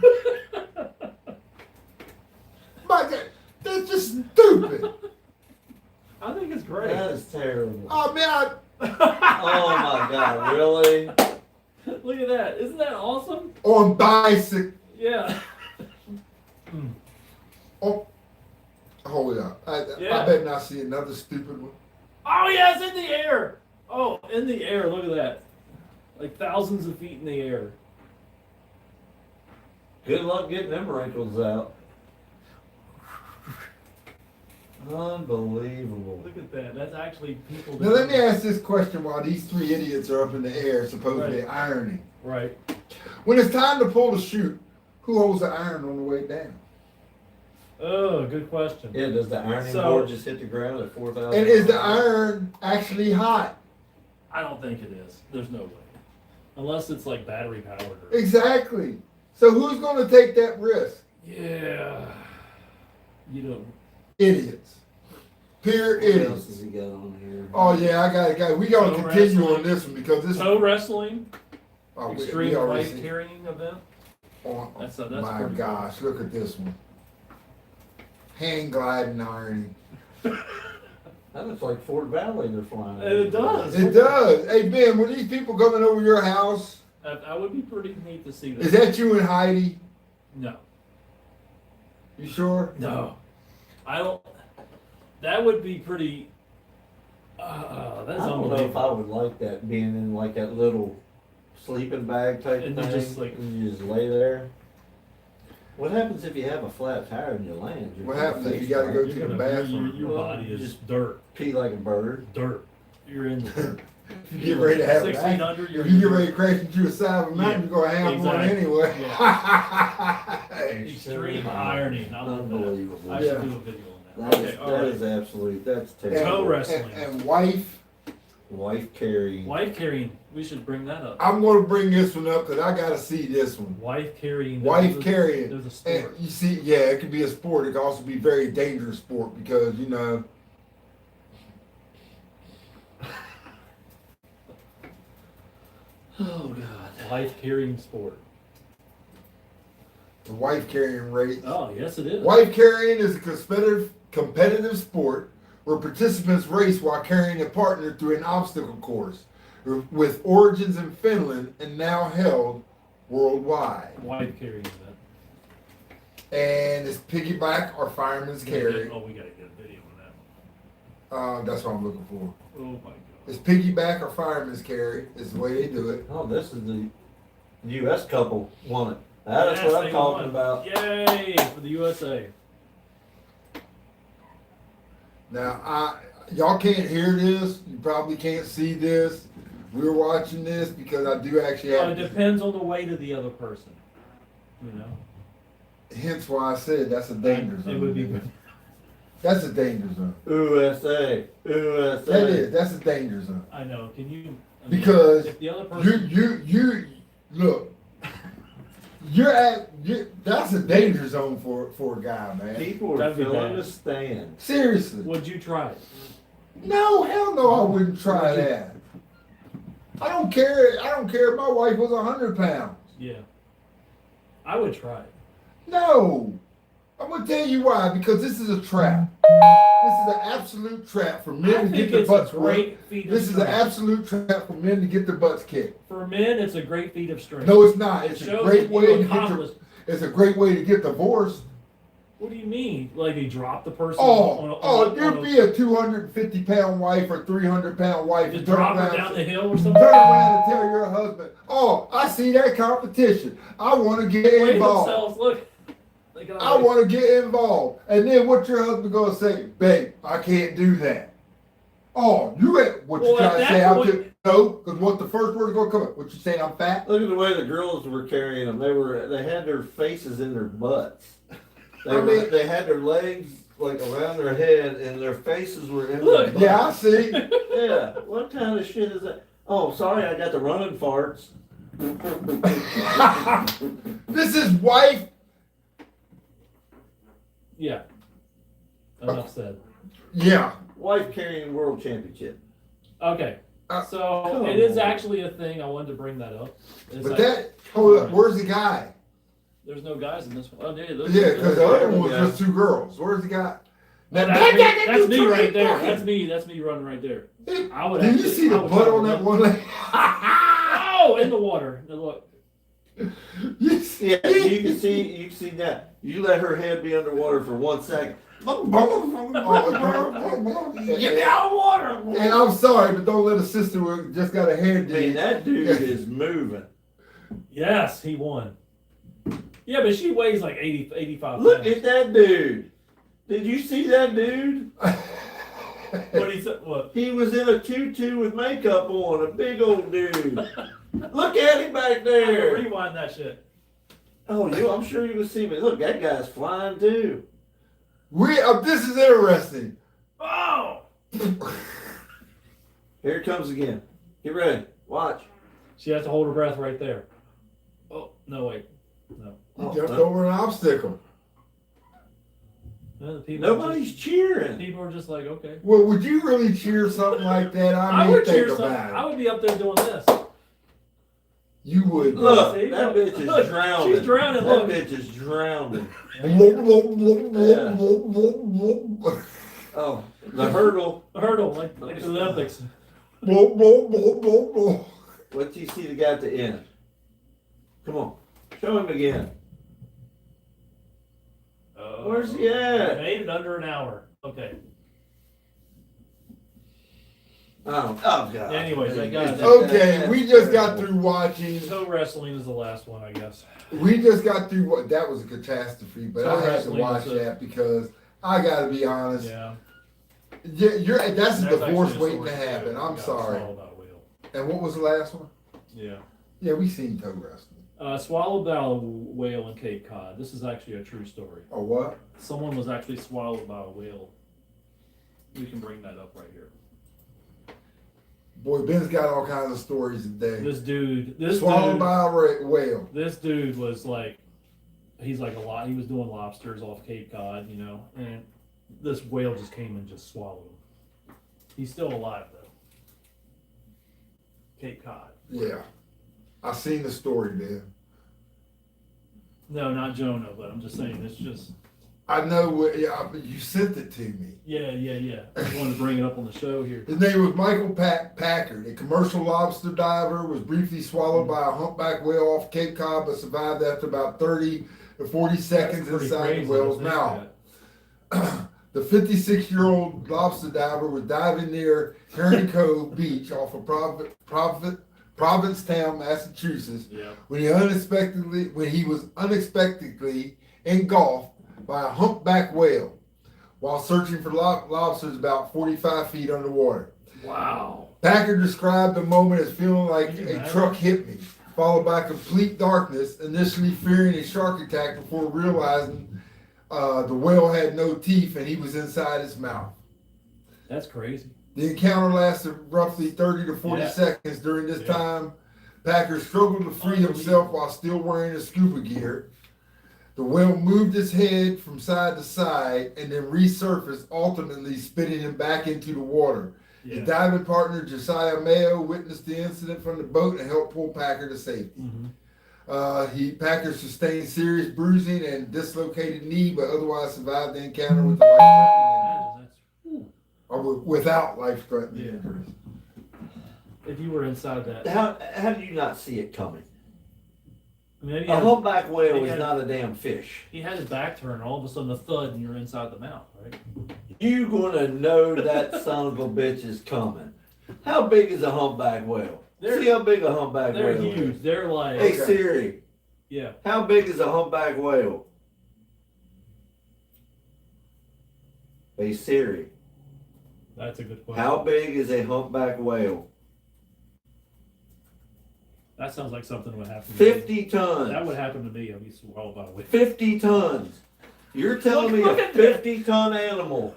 My God, that's just stupid. I think it's great. That is terrible. Oh man, Oh my God, really? Look at that! Isn't that awesome? on bicycle. Yeah. Oh, hold up. I Yeah. bet not see another stupid one. Oh yeah, it's in the air. Oh, in the air. Look at that. Like thousands of feet in the air. Good luck getting them wrinkles out. Unbelievable. Look at that. That's actually people. Now let me ask this question while these three idiots are up in the air supposedly Right. ironing. Right. When it's time to pull the chute, who holds the iron on the way down? Oh, good question. Yeah, does the ironing So- board just hit the ground at 4,000? And is the iron actually hot? I don't think it is. There's no way. Unless it's like battery powered. Or... Exactly. So who's going to take that risk? Yeah. You don't. Idiots. Pure What else idiots. has he got on here? Oh yeah, I got it. We got to Toe continue wrestling. on this one because this. Toe wrestling, Oh, extreme already life seen- carrying event. Oh, That's my pretty gosh, look at this one. Hang gliding ironing. That looks like Fort Valley they're flying. It does. It does. Hey Ben, were these people coming over your house? I would be pretty neat to see that. Is that you and Heidi? No. You sure? No. I don't. That would be pretty. That's I don't know if I would like that being in like that little sleeping bag type And thing. you just, like- and you just lay there. What happens if you have a flat tire and you land? You're What gonna happens if face you gotta go plant. to You're the gonna, bathroom? your Well, body is just- dirt. Pee like a bird. Dirt. You're in the dirt. You get ready to have 6 an feet accident. under. If you get ready to crash into the side of a mountain, Yeah, you're gonna have one exactly. anyway. Extreme irony. I love that. Unbelievable. I Yeah. should do a video on That that. is, Okay, all that right. is absolute. That's Toe terrible. wrestling. And wife, Wife carrying. Wife carrying. We should bring that up. I'm gonna bring this one up because I gotta see this one. Wife carrying. Wife There's a- carrying. There's a And sport. you see, yeah, it could be a sport. It could also be a very dangerous sport because, you know, Oh God. Wife carrying sport. the wife carrying race. Oh yes, it is. Wife carrying is a competitive sport where participants race while carrying a partner through an obstacle course with origins in Finland and now held worldwide. Wife carrying event. And it's piggyback or fireman's carry. Oh, we gotta get a video on that one. That's what I'm looking for. Oh my god. It's piggyback or fireman's carry is the way they do it. Oh, this is the U.S. couple won it. That's Yes, what I'm they talking won. about. Yay for the USA. Now, y'all can't hear this. You probably can't see this. We're watching this because I do actually Well, it have. depends on the weight of the other person. You know. Hence why I said that's a danger zone. It would be. That's a danger zone. USA. USA. That is. That's a danger zone. I know. Can you? I mean, Because if the other person. you look. That's a danger zone for a guy, man. People are That'd be filling bad. the stand. Seriously. Would you try it? No, hell no, I wouldn't try that. I don't care. I don't care if my wife was 100 pounds. Yeah. I would try it. No. I'm gonna tell you why. Because this is a trap. This is an absolute trap for I men to think get their it's a butts whipped. great feat of This is an strength. absolute trap for men to get their butts kicked. For men, it's a great feat of strength. No, it's not. It It's a shows great that way you to get accomplished. it's a great way to get divorced. What do you mean? Like they drop the person? You'd be a 250-pound wife or 300-pound wife. Just and turn drop her around- down the hill or something? Turn around and tell your husband, "Oh, I see that competition. I want to get Weigh involved. themselves. Look. They got I want to get involved." And then what your husband gonna say? "Babe, I can't do that." Oh, you ain't what you Well, at trying to that say? I'm point- too, no, because what the first word is gonna come up? What you saying? I'm fat? Look at the way the girls were carrying them. They had their faces in their butts. They had their legs like around their head, and their faces were in Look. their Yeah, I butts. see. Yeah. What kind of shit is that? Oh, sorry, I got the running farts. This is wife. Yeah. Enough said. Yeah. Wife carrying world championship. Okay. So Come it is on. actually a thing. I wanted to bring that up. It's But like, that, hold up, where's the guy? there's no guys in this one. Oh, Yeah, because the other one was Yeah. just two girls. Where's the guy? Now, That's me right there. That's me. That's me running right there. I would. Did you actually- see the I would butt try on to that run- one leg? Oh, in the water. Now look. You see? Yeah, you can see that. You let her head be underwater for 1 second. Get out of water! And I'm sorry, but don't let a sister who just got a hair I mean, dig. that dude is moving. Yes, he won. Yeah, but she weighs like 80, 85 Look pounds. at that dude. Did you see that dude? What he said? What? He was in a tutu with makeup on, a big old dude. Look at him back there. Rewind that shit. Oh, I'm sure you will see me. Look, that guy's flying too. This is interesting. Oh! Here it comes again. Get ready. Watch. She has to hold her breath right there. Oh, no, wait. No. You jumped over an obstacle. The people are Nobody's just, cheering. people are just like, okay. Well, would you really cheer something like that? I mean, would think cheer something. about it. I would be up there doing this. You would. Look, See? that bitch is Look, drowning. she's drowning, That look. bitch is drowning. Yeah. Oh, the hurdle. A hurdle, like the Olympics. What do you see the guy at the end? Come on. Show him again. Where's he at? Made it under an hour. Okay. Oh God. Anyways, I got it. Okay, we just got through watching. Toe wrestling is the last one, I guess. We just got through what that was a catastrophe, but Toe I had to wrestling watch is a- that because I got to be honest. Yeah. That's a There's divorce actually a waiting to story, happen. too. I'm Got sorry. swallowed by a whale. And what was the last one? Yeah. Yeah, we seen toe wrestling. Swallowed by a whale in Cape Cod. This is actually a true story. Or what? Someone was actually swallowed by a whale. We can bring that up right here. Boy, Ben's got all kinds of stories today. Swallowed by a whale. This dude was like, he was doing lobsters off Cape Cod, you know, and this whale just came and just swallowed him. He's still alive though. Cape Cod. Yeah. I seen the story, Ben. No, not Jonah, but I'm just saying it's just. I know, you sent it to me. Yeah. I just wanted to bring it up on the show here. His name was Michael Packard, a commercial lobster diver, was briefly swallowed by a humpback whale off Cape Cod, but survived after about 30 to 40 seconds inside the whale's mouth. The 56-year-old lobster diver was diving near Herring Cove Beach off of Provincetown, Massachusetts, when he was unexpectedly engulfed by a humpback whale while searching for lobsters about 45 feet underwater. Wow. Packard described the moment as feeling like a truck hit me, followed by complete darkness, initially fearing a shark attack before realizing the whale had no teeth and he was inside its mouth. That's crazy. The encounter lasted roughly 30 to 40 seconds. During this time, Packard struggled to free himself while still wearing his scuba gear. The whale moved its head from side to side and then resurfaced, ultimately spitting him back into the water. Yeah. His diving partner, Josiah Mayo, witnessed the incident from the boat and helped pull Packard to safety. Packard sustained serious bruising and dislocated knee, but otherwise survived the encounter with the life-threatening or without life-threatening injuries. If you were inside that, How do you not see it coming? I mean, A humpback whale is not a damn fish. he had his back turned, all of a sudden a thud, and you're inside the mouth, right? You gonna know that son of a bitch is coming. How big is a humpback whale? See how big a humpback They're whale huge. is. They're like, Hey Siri, yeah. how big is a humpback whale? Hey Siri, That's a good question. how big is a humpback whale? That sounds like something would happen. To me. 50 tons. That would happen to me. I'd be swallowed by a whale. 50 tons. You're telling me a 50-ton animal,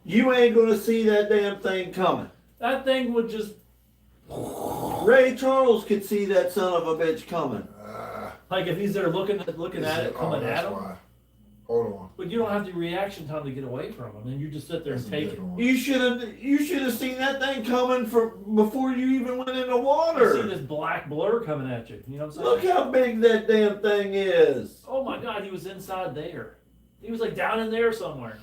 you ain't gonna see that damn thing coming. That thing would just Ray Charles could see that son of a bitch coming. like if he's there looking at it coming at him. Why. Hold on. But you don't have the reaction time to get away from him, and you just sit there and take it. You should have seen that thing coming from before you even went in the You water. see this black blur coming at you. You know what I'm saying? Look how big that damn thing is. Oh my God, he was inside there. He was like down in there somewhere.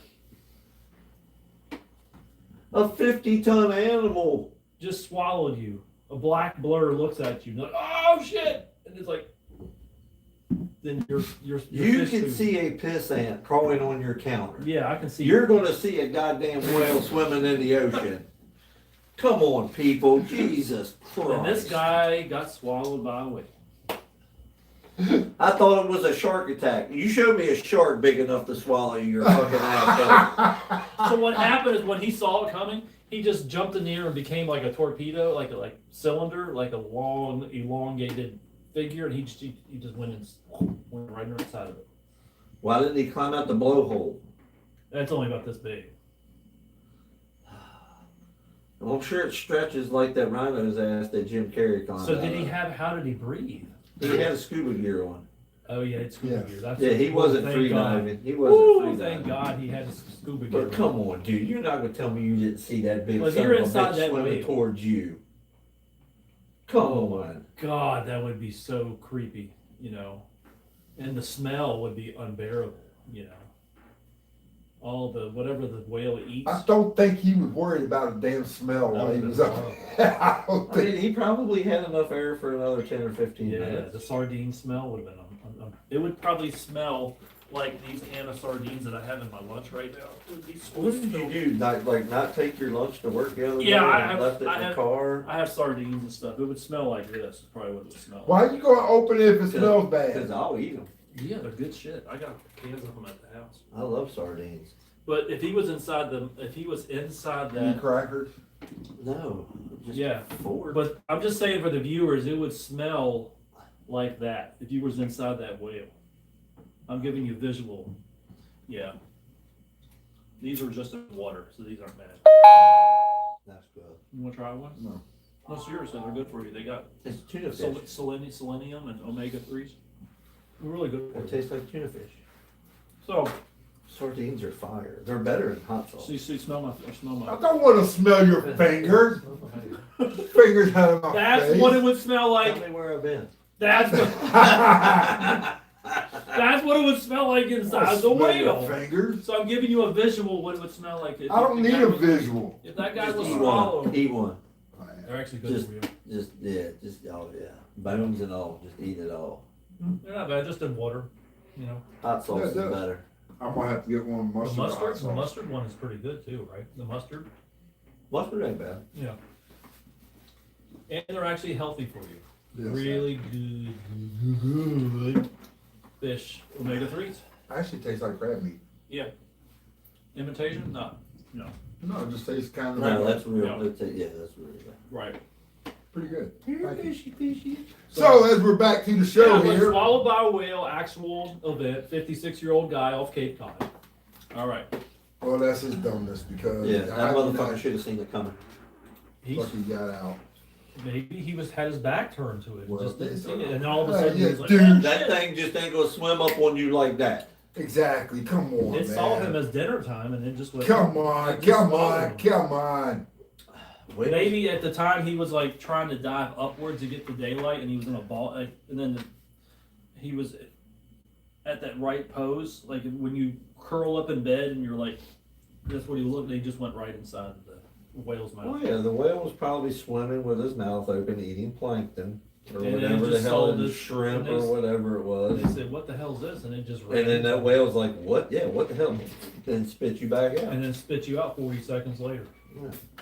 A 50-ton animal. Just swallowed you. A black blur looks at you. Like, oh shit! And it's like, then you're You fish can food. see a piss ant crawling on your counter. Yeah, I can see. You're gonna see a goddamn whale swimming in the ocean. Come on, people. Jesus Christ. And this guy got swallowed by a whale. I thought it was a shark attack. You showed me a shark big enough to swallow your fucking ass. So what happened is when he saw it coming, he just jumped in the air and became like a torpedo, like a cylinder, like a long, elongated figure, and he just went right inside of it. Why didn't he climb out the blowhole? That's only about this big. Well, I'm sure it stretches like that rhino's ass that Jim Carrey climbed So out did he of. have? How did he breathe? He had a scuba gear on. Oh yeah, it's scuba Yes. gear. That's Yeah, he wasn't thank free God. diving. He wasn't Woo, free thank diving. God he had his scuba gear. But come on, dude, you're not gonna tell me you didn't see that big Well, if son you're of a inside bitch that swimming whale. towards you. Come Oh on. God, that would be so creepy, you know, and the smell would be unbearable, you know. All the whatever the whale eats. I don't think he was worried about a damn smell while he was up. I don't I mean, think. he probably had enough air for another 10 or 15 Yeah, minutes. the sardine smell would have been. It would probably smell like these can of sardines that I have in my lunch right now. These What did you do? Not take your lunch to work the other day? Yeah, I and have- left it I in the have- car? I have sardines and stuff. It would smell like this. Is probably what it would smell. Why you gonna open it if it smells Because bad? I'll eat them. Yeah, they're good shit. I got cans of them at the house. I love sardines. But if he was inside Eat that, crackers. No. Just Yeah. fork. but I'm just saying for the viewers, it would smell like that if you was inside that whale. I'm giving you visual. Yeah. These are just in water, so these aren't bad. That's good. You want to try one? No. No, seriously, they're good for you. They got It's tuna fish. selenium and omega-3s. They're really good for It you. tastes like tuna fish. So, Sardines are fire. They're better in hot sauce. see, smell my. I don't want to smell your fingers. Fingers out of my That's face. what it would smell Tell like. me where I've been. That's what. That's what it would smell like inside the Smell your whale. fingers. So I'm giving you a visual what it would smell like. If I don't if need that a was- visual. If that guy Just was eat swallowed, one. Eat one. they're actually good Just- for you. Oh yeah. Bones and all. Just eat it all. They're not bad, just in water. You know, Hot sauce is Yeah, it does. better. I'm gonna have to get one the mustard. mustard, hot the sauce. mustard one is pretty good too, right? The mustard, Mustard ain't bad. yeah. And they're actually healthy for you. Yes. Really good fish, omega-3s. Actually tastes like crab meat. Imitation? No. No, it just tastes kind of No, that's real. Yeah. That's really bad. Right. pretty good. Here, Thank you. fishy. So as we're back to the show yeah, here. swallowed by a whale, actual event, 56-year-old guy off Cape Cod. All right. Well, that's his dumbness because Yeah, that I did motherfucker not- should have seen it coming. He's, lucky he got out. maybe he had his back turned to it. Well, Just didn't it's- see it. And all of a Yeah, sudden, yeah, he was like, dude. oh, That shit. thing just ain't gonna swim up on you like that. Exactly. Come on, It man. saw him as dinner time and it just went. Come on, it just come swallowed on, him. come on. Wait, Maybe at the time he was like trying to dive upwards to get the daylight, and he was in a ball, and then he was at that right pose, like when you curl up in bed and you're like, that's what he looked. He just went right inside the whale's Oh mouth. yeah, the whale was probably swimming with his mouth open, eating plankton or And then whatever he the just hell, saw it is, this- shrimp and or they- whatever it was. They said, "What the hell's this?" And it just ran And then that inside. whale's like, "What? Yeah, what the hell?" Then spit you back out. and then spit you out 40 seconds later,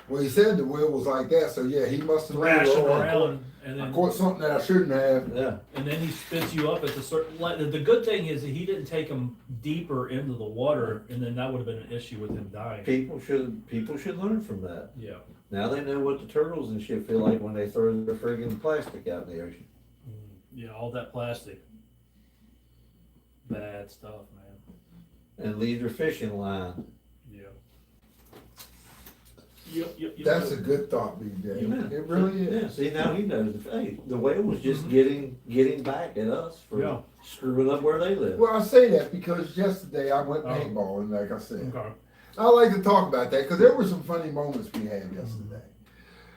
Well, he said the whale was like that, so yeah, he must have thrashing known. around, and I then caught something that I shouldn't have. Yeah, he spits you up at the certain. Like, the good thing is that he didn't take him deeper into the water, and then that would have been an issue with him dying. people should learn from that. Yeah. Now they know what the turtles and shit feel like when they throw their friggin' plastic out in the ocean. Yeah, all that plastic. Bad stuff, man. And leave their fishing line. Yeah. Yep. That's a good thought, BJ. Yeah. It really Yeah, is. see now he knows. Hey, the whale was just getting back at us for Yeah. screwing up where they live. Well, I say that because yesterday I went Oh. paintballing, like I said. Okay. I like to talk about that because there were some funny moments we had yesterday.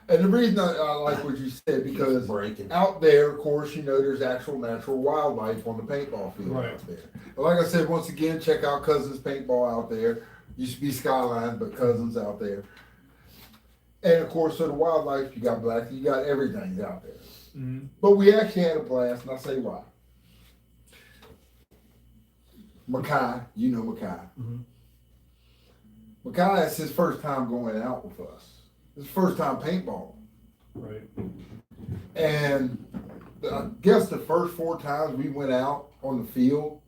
And the reason I like what you said, because breaking. out there, of course, you know, there's actual natural wildlife on the paintball field Right. out there. And like I said, once again, check out Cousins Paintball out there. Used to be Skyline, but Cousins out there. And of course, so the wildlife, you got black, you got everything out there. Mm-hmm. But we actually had a blast, and I'll say why. Makai, you know Makai. Mhm. Makai, it's his first time going out with us. His first time paintball. Right. And I guess the first 4 times we went out on the field,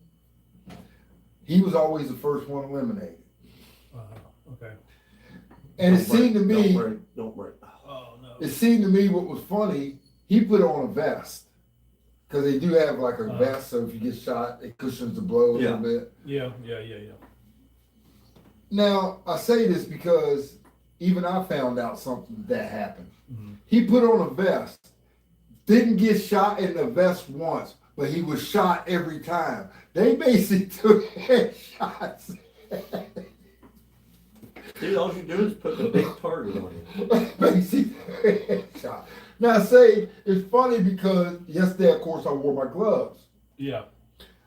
he was always the first one eliminated. Okay. And it Don't seemed to break, me, Don't break. Oh no. it seemed to me what was funny, he put on a vest. Because they do have like a vest, so if you get shot, it cushions the blow a little bit. Yeah. Now, I say this because even I found out something that happened. Mhm. He put on a vest, didn't get shot in the vest once, but he was shot every time. They basically took headshots. Dude, all you do is put a big target on you. Basically headshot. Now, say, it's funny because yesterday, of course, I wore my gloves. Yeah.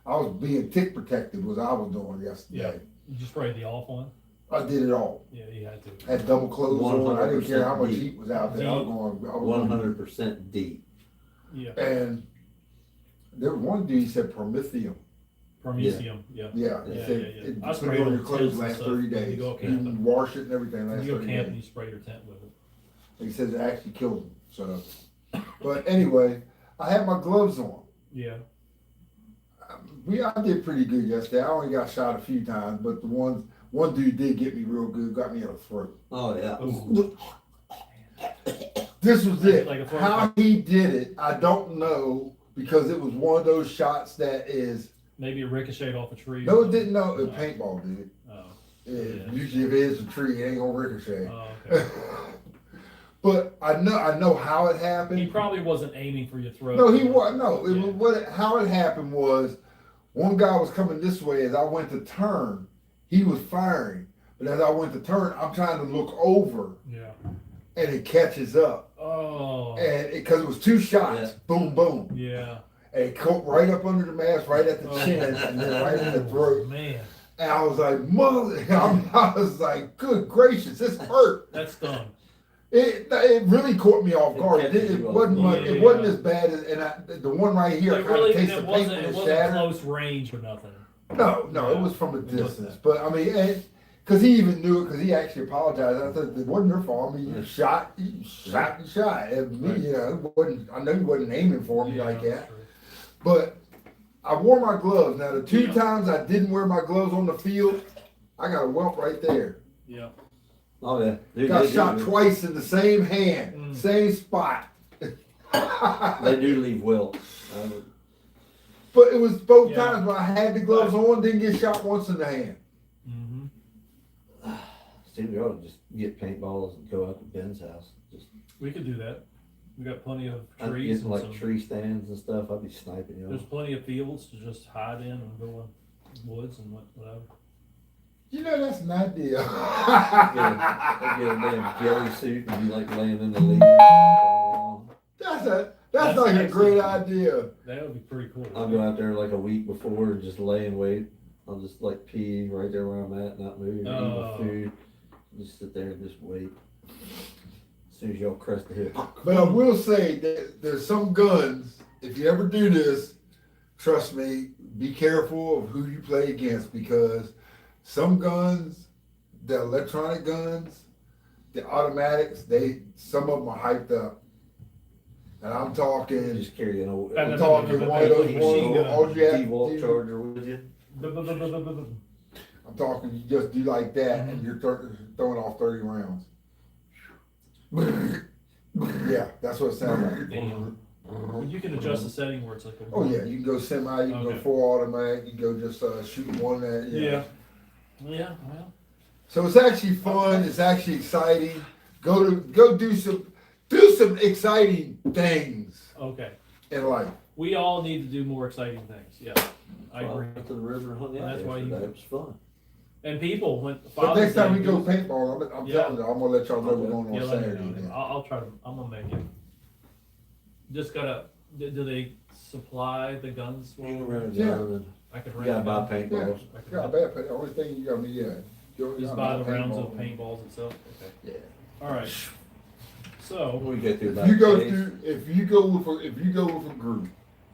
I was being tick protected, was I was doing yesterday. Yeah. You just sprayed the off one. I did it all. Yeah, you had to. Had double clothes on. I didn't care how much 100% heat was out there. I was going. I was 100% deep. Yeah. And there was one dude, he said Prometheum. Prometheum, yeah. Yeah, Yeah, it said, yeah, yeah. it I put sprayed it on on your clothes tents and last stuff 30 when you days. go You camping. can wash it and everything When last you go 30 camping, days. you spray your tent with it. He says it actually killed them. So, but anyway, I had my gloves on. Yeah. I did pretty good yesterday. I only got shot a few times, but one dude did get me real good, got me in the throat. Oh yeah. Ooh. This was it. Like a throat How he did it, I don't know, because it was one of those shots that is. Maybe it ricocheted off a tree. No, it didn't know. It paintball, dude. Oh. Yeah, Yeah. usually if it is a tree, it ain't gonna ricochet. Oh, okay. But I know how it happened. He probably wasn't aiming for your throat. No, he was no. It Yeah. was how it happened was one guy was coming this way. As I went to turn, he was firing. But as I went to turn, I'm trying to look over, Yeah. and it catches up. Oh. And because it was two shots, Yeah. boom, boom, Yeah. and it caught right up under the mask, right at the chin, and then right in the throat. Man, And I was like, mother! I was like, good gracious, this hurt. that's done. It really caught me off guard. It wasn't much. It wasn't Yeah. as bad as the one right here. I It kind really of taste the it paint wasn't, when it it wasn't shattered. close range or nothing. No, it was from a distance. But I mean, because he even knew it, because he actually apologized. I thought it wasn't your fault. I mean, you shot. And me, you know, it wasn't. I know you wasn't aiming for me like that. that's true. But I wore my gloves. Now the two times I didn't wear my gloves on the field, I got a welt right there. Yeah. Oh yeah. Dude, Got they shot do, twice in the same hand, same spot. They do leave welts. But it was both Yeah. times when I had the gloves on, didn't get shot once in the hand. Mm-hmm. Steve, we ought to just get paintballs and go out to Ben's house. Just We could do that. We got plenty of I'd trees get and like some, tree stands and stuff. I'd be sniping you. there's plenty of fields to just hide in and go in woods and whatever. You know, that's an idea. I'd get a damn jelly suit and be like laying in the leaves. That's like a excellent. great idea. That would be pretty cool. I'll go out there like a week before and just lay and wait. I'll just like pee right there where I'm at, not move, eat my food, just sit there and just wait. As soon as y'all crest the hill. But I will say that there's some guns, if you ever do this, trust me, be careful of who you play against, because some guns, the electronic guns, the automatics, some of them are hyped up. And I'm talking, Just carry an old I'm talking one of those Machine gun. ones, all you have to D-Walt do, charger with you. I'm talking, you just do like that and you're throwing off 30 rounds. Yeah, that's what it sounds like. Damn. You can adjust the setting where it's like a Oh yeah, you can go semi, you can go Okay. full automatic, you can go just shoot one at, Yeah. Yeah, well. So it's actually fun, it's actually exciting. Go do some exciting things Okay. in life. We all need to do more exciting things. Yeah. I Well, agree. went to the river and hung out That's why yesterday. you- It was fun. And people went. But next time we go Father's Day, paintball, I'm Yeah. telling you, I'm gonna let y'all know we're going yeah, on let me Saturday. know. then. I'll try to. I'm gonna make it. Just gotta. Do they supply the guns? You can run Yeah. down and I could you rent gotta them buy out. paintballs. I could Yeah, rent- bad, but the only thing you got me, Just buy the rounds of paintballs itself. Okay. Yeah. All right. So We go through If about you go days. through, if you go with a group,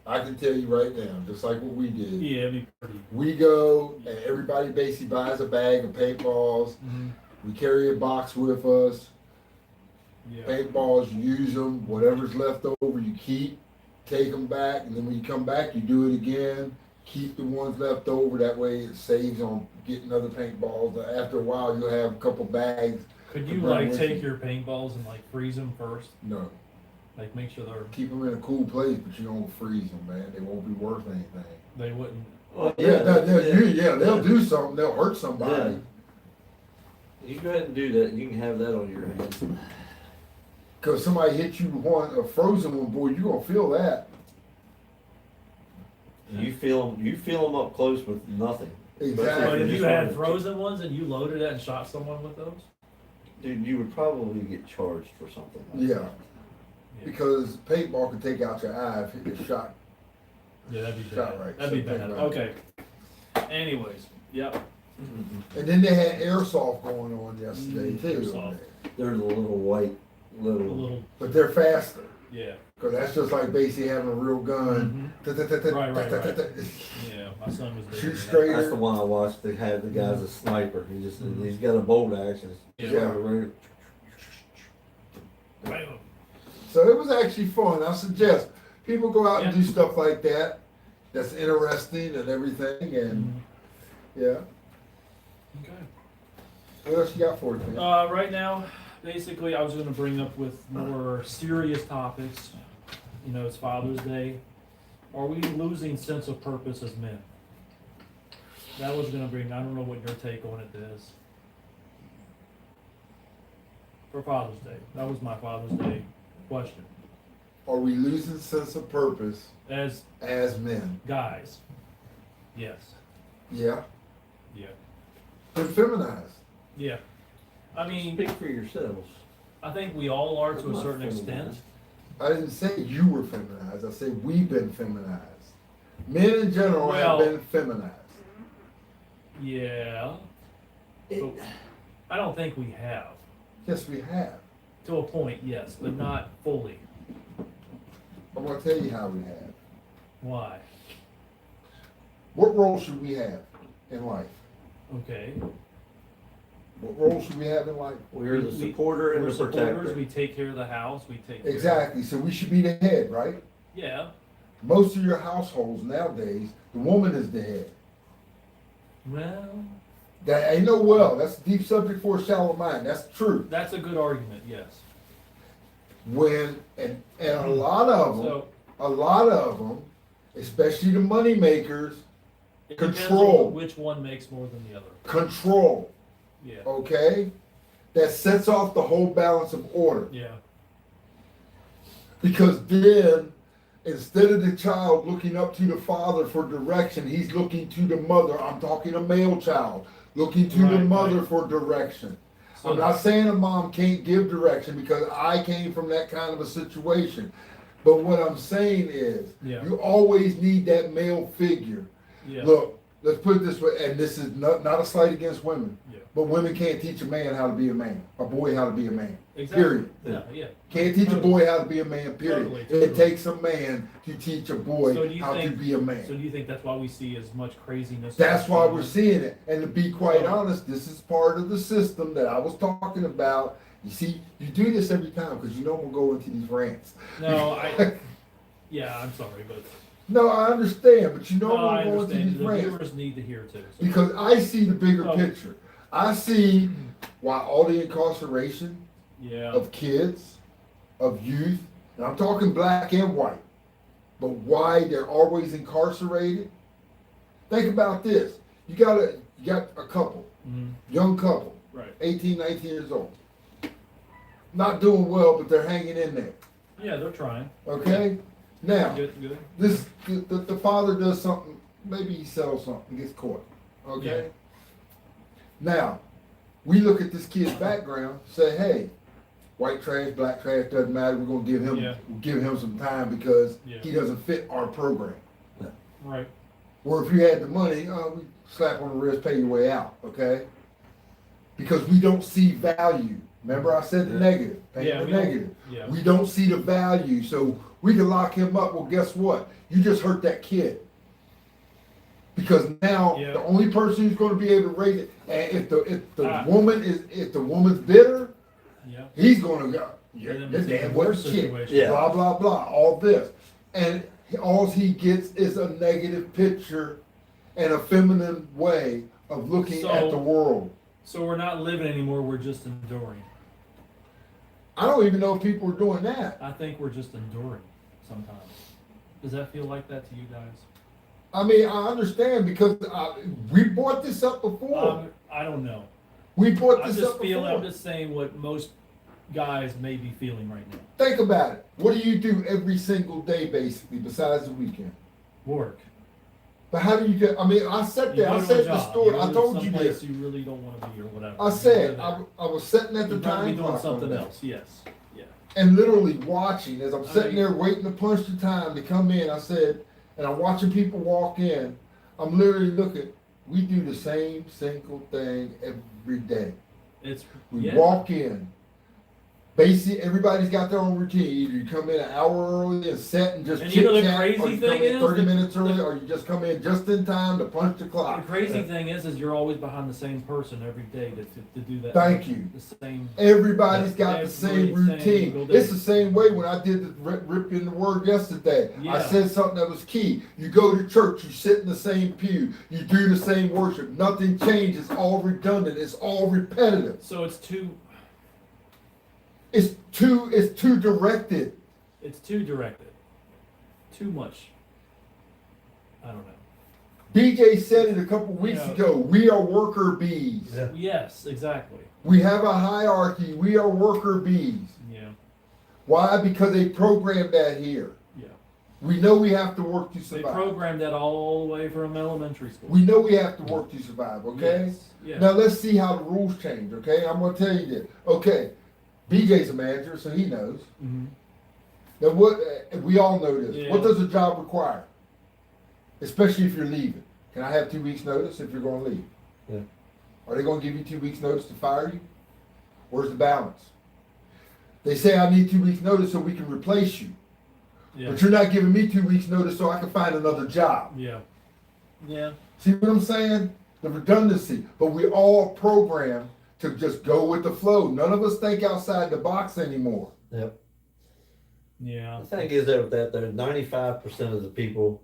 I can tell you right now, just like what we did. yeah, it'd be pretty. We go and everybody basically buys a bag of paintballs. Mhm. We carry a box with us. Yeah. Paintballs, use them. Whatever's left over, you keep. Take them back, and then when you come back, you do it again. Keep the ones left over. That way, it saves on getting other paintballs. After a while, you'll have a couple bags. Could you Bring like with take you. your paintballs and like freeze them first? No, Like make sure keep them in a cool place, but you don't freeze them, man. They won't be worth anything. they wouldn't. Well, They'll do something. They'll hurt somebody. You go ahead and do that. You can have that on your hands. Cause somebody hit you with a frozen one, boy, you gonna feel that. You feel them up close with nothing. Exactly. But But if just you had wanted- frozen ones and you loaded it and shot someone with those, Dude, you would probably get charged for something. Like Yeah. that. Because paintball can take out your eye if it gets shot. yeah, that'd be Shot bad. right, That'd be so think bad. about Okay. Anyways, yep. And then they had airsoft going on yesterday too. Airsoft. They're the little white, A little. little. But they're faster. Yeah. Because that's just like basically having a real gun. Right. Yeah, my son was Shoot big. straight. That's the one I watched. They had the guy's a sniper. He's got a bolt action. Yeah. Bam. So it was actually fun. I suggest people go out and Yeah. do stuff like that. That's interesting and everything. And yeah. Okay. What else you got for us, man? Right now, basically, I was going to bring up with more serious topics. You know, it's Father's Day. Are we losing sense of purpose as men? That was going to bring, I don't know what your take on it is. For Father's Day. That was my Father's Day question. Are we losing sense of purpose As men? guys, yes. Yeah. Yeah. Been feminized. Yeah. I mean, Speak for yourselves. I think we all are to I'm a not certain extent. feminized. I didn't say you were feminized. I said we've been feminized. Men in general Well- have been feminized. Yeah. But I don't think we have. Yes, we have. To a point, yes, but not fully. I'm going to tell you how we have. Why? What role should we have in life? Okay. What role should we have in life? We're the supporter and We're the supporters, protector. we take care of the house, we take care Exactly. So we should be the head, right? Yeah. Most of your households nowadays, the woman is the head. Well, That ain't no well. That's a deep subject for a shallow mind. That's true. that's a good argument, yes. And a lot of them, especially the money makers, It depends Control. on which one makes more than the other. control. Yeah. Okay, that sets off the whole balance of order. Yeah. Because then, instead of the child looking up to the father for direction, he's looking to the mother. I'm talking a male child, looking to the Right, mother right. for direction. So I'm not saying a mom can't give direction because I came from that kind of a situation. But what I'm saying is, Yeah. you always need that male figure. Yeah. Look, let's put it this way, and this is not a slight against women, Yeah. but women can't teach a man how to be a man, a boy how to be a man. Exactly. Period. Yeah. Can't teach a boy how to be a man, period. Totally. It takes a man to teach a boy So do you how to think- be a man. So do you think that's why we see as much craziness? That's why we're seeing it. And to be quite So- honest, this is part of the system that I was talking about. You see, you do this every time because you know I'm going to go into these rants. No, yeah, I'm sorry, but No, I understand, but you know no, I I'm going to go into understand. these The rants. viewers need to hear too. So. Because I see the bigger Oh. picture. I see why all the incarceration Yeah. of kids, of youth, and I'm talking black and white, but why they're always incarcerated. Think about this. You got a couple, Mhm. young couple, Right. 18, 19 years old. Not doing well, but they're hanging in there. Yeah, they're trying. Okay? Now, Good. the father does something, maybe he sells something, gets caught. Okay? Now, we look at this kid's background, say, hey, white trash, black trash, doesn't matter. We're gonna give him some time because Yeah. he doesn't fit our program. Right. Or if you had the money, we slap on the wrist, pay your way out, okay? Because we don't see value. Remember I said the negative, pay Yeah, the we don't- negative. yeah. We don't see the value, so we can lock him up. Well, guess what? You just hurt that kid. Because now Yeah. the only person who's going to be able to raise it, and if the Ah. woman's bitter, Yeah. he's going to go. You're And then it's damn even what worse shit. situation. Yeah. Blah blah blah. All this, and all he gets is a negative picture and a feminine way of looking at the world. So we're not living anymore. We're just enduring. I don't even know if people are doing that. I think we're just enduring sometimes. Does that feel like that to you guys? I mean, I understand because we brought this up before. I don't know. We brought I'm this just up feeling. before. I'm just saying what most guys may be feeling right now. Think about it. What do you do every single day, basically, besides the weekend? Work. But how do you get? I mean, I sat You there. go I to a said the job. story. You I live told you someplace this. you really don't want to be or whatever. I You said go there. I was sitting at the You'd rather time be doing clock something on that. else. Yes. Yeah. And literally watching as I'm I sitting mean- there waiting to punch the time to come in. I said, and I'm watching people walk in. I'm literally looking. We do the same single thing every day. It's We yeah. walk in. Basic, everybody's got their own routine. Either you come in an hour early and set and just And chit you know the chat, or crazy you thing come in is 30 that- minutes early, or you just come in just in time to punch the The clock. crazy thing is you're always behind the same person every day to do that. Thank you. The same. Everybody's got the Every same single routine. day. It's the same way when I did the rip in the word yesterday. I Yeah. said something that was key. You go to church, you sit in the same pew, you do the same worship. Nothing changes. It's all redundant. It's all repetitive. So it's too It's too directed. directed. Too much. I don't know. BJ said it a couple weeks Yeah. ago. We are worker bees. Yeah. Yes, exactly. We have a hierarchy. We are worker bees. Yeah. Why? Because they programmed that here. Yeah. We know we have to work to They survive. programmed that all the way from elementary school. We know we have to work to survive, okay? Yes. Yeah. Now let's see how the rules change, okay? I'm gonna tell you this. Okay, BJ's a manager, so he knows. Mhm. Now what, we all know this. Yeah. What does a job require? Especially if you're leaving. Can I have 2 weeks notice if you're gonna leave? Yeah. Are they gonna give you 2 weeks notice to fire you? Where's the balance? They say I need 2 weeks notice so we can replace you. Yeah. But you're not giving me 2 weeks notice so I can find another job. Yeah. Yeah. See what I'm saying? The redundancy. But we all programmed to just go with the flow. None of us think outside the box anymore. Yep. Yeah. The thing is that there's 95% of the people,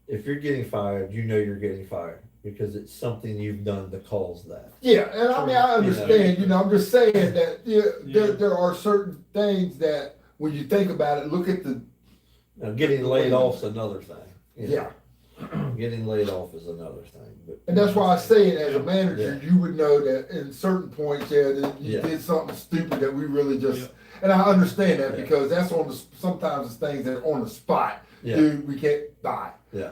if you're getting fired, you know you're getting fired because it's something you've done to cause that. Yeah, and I mean, I understand, I'm just saying that Yeah. there are certain things that when you think about it, look at the, Now, getting laid off's another thing. you know. yeah. Getting laid off is another thing. But And that's why I say it as a manager, Yeah. you would know that in certain points, that you Yeah. did something stupid that we really just, Yeah. and I understand that Yeah. because that's on the, sometimes it's things that are on the spot. Yeah. Dude, we can't die. Yeah.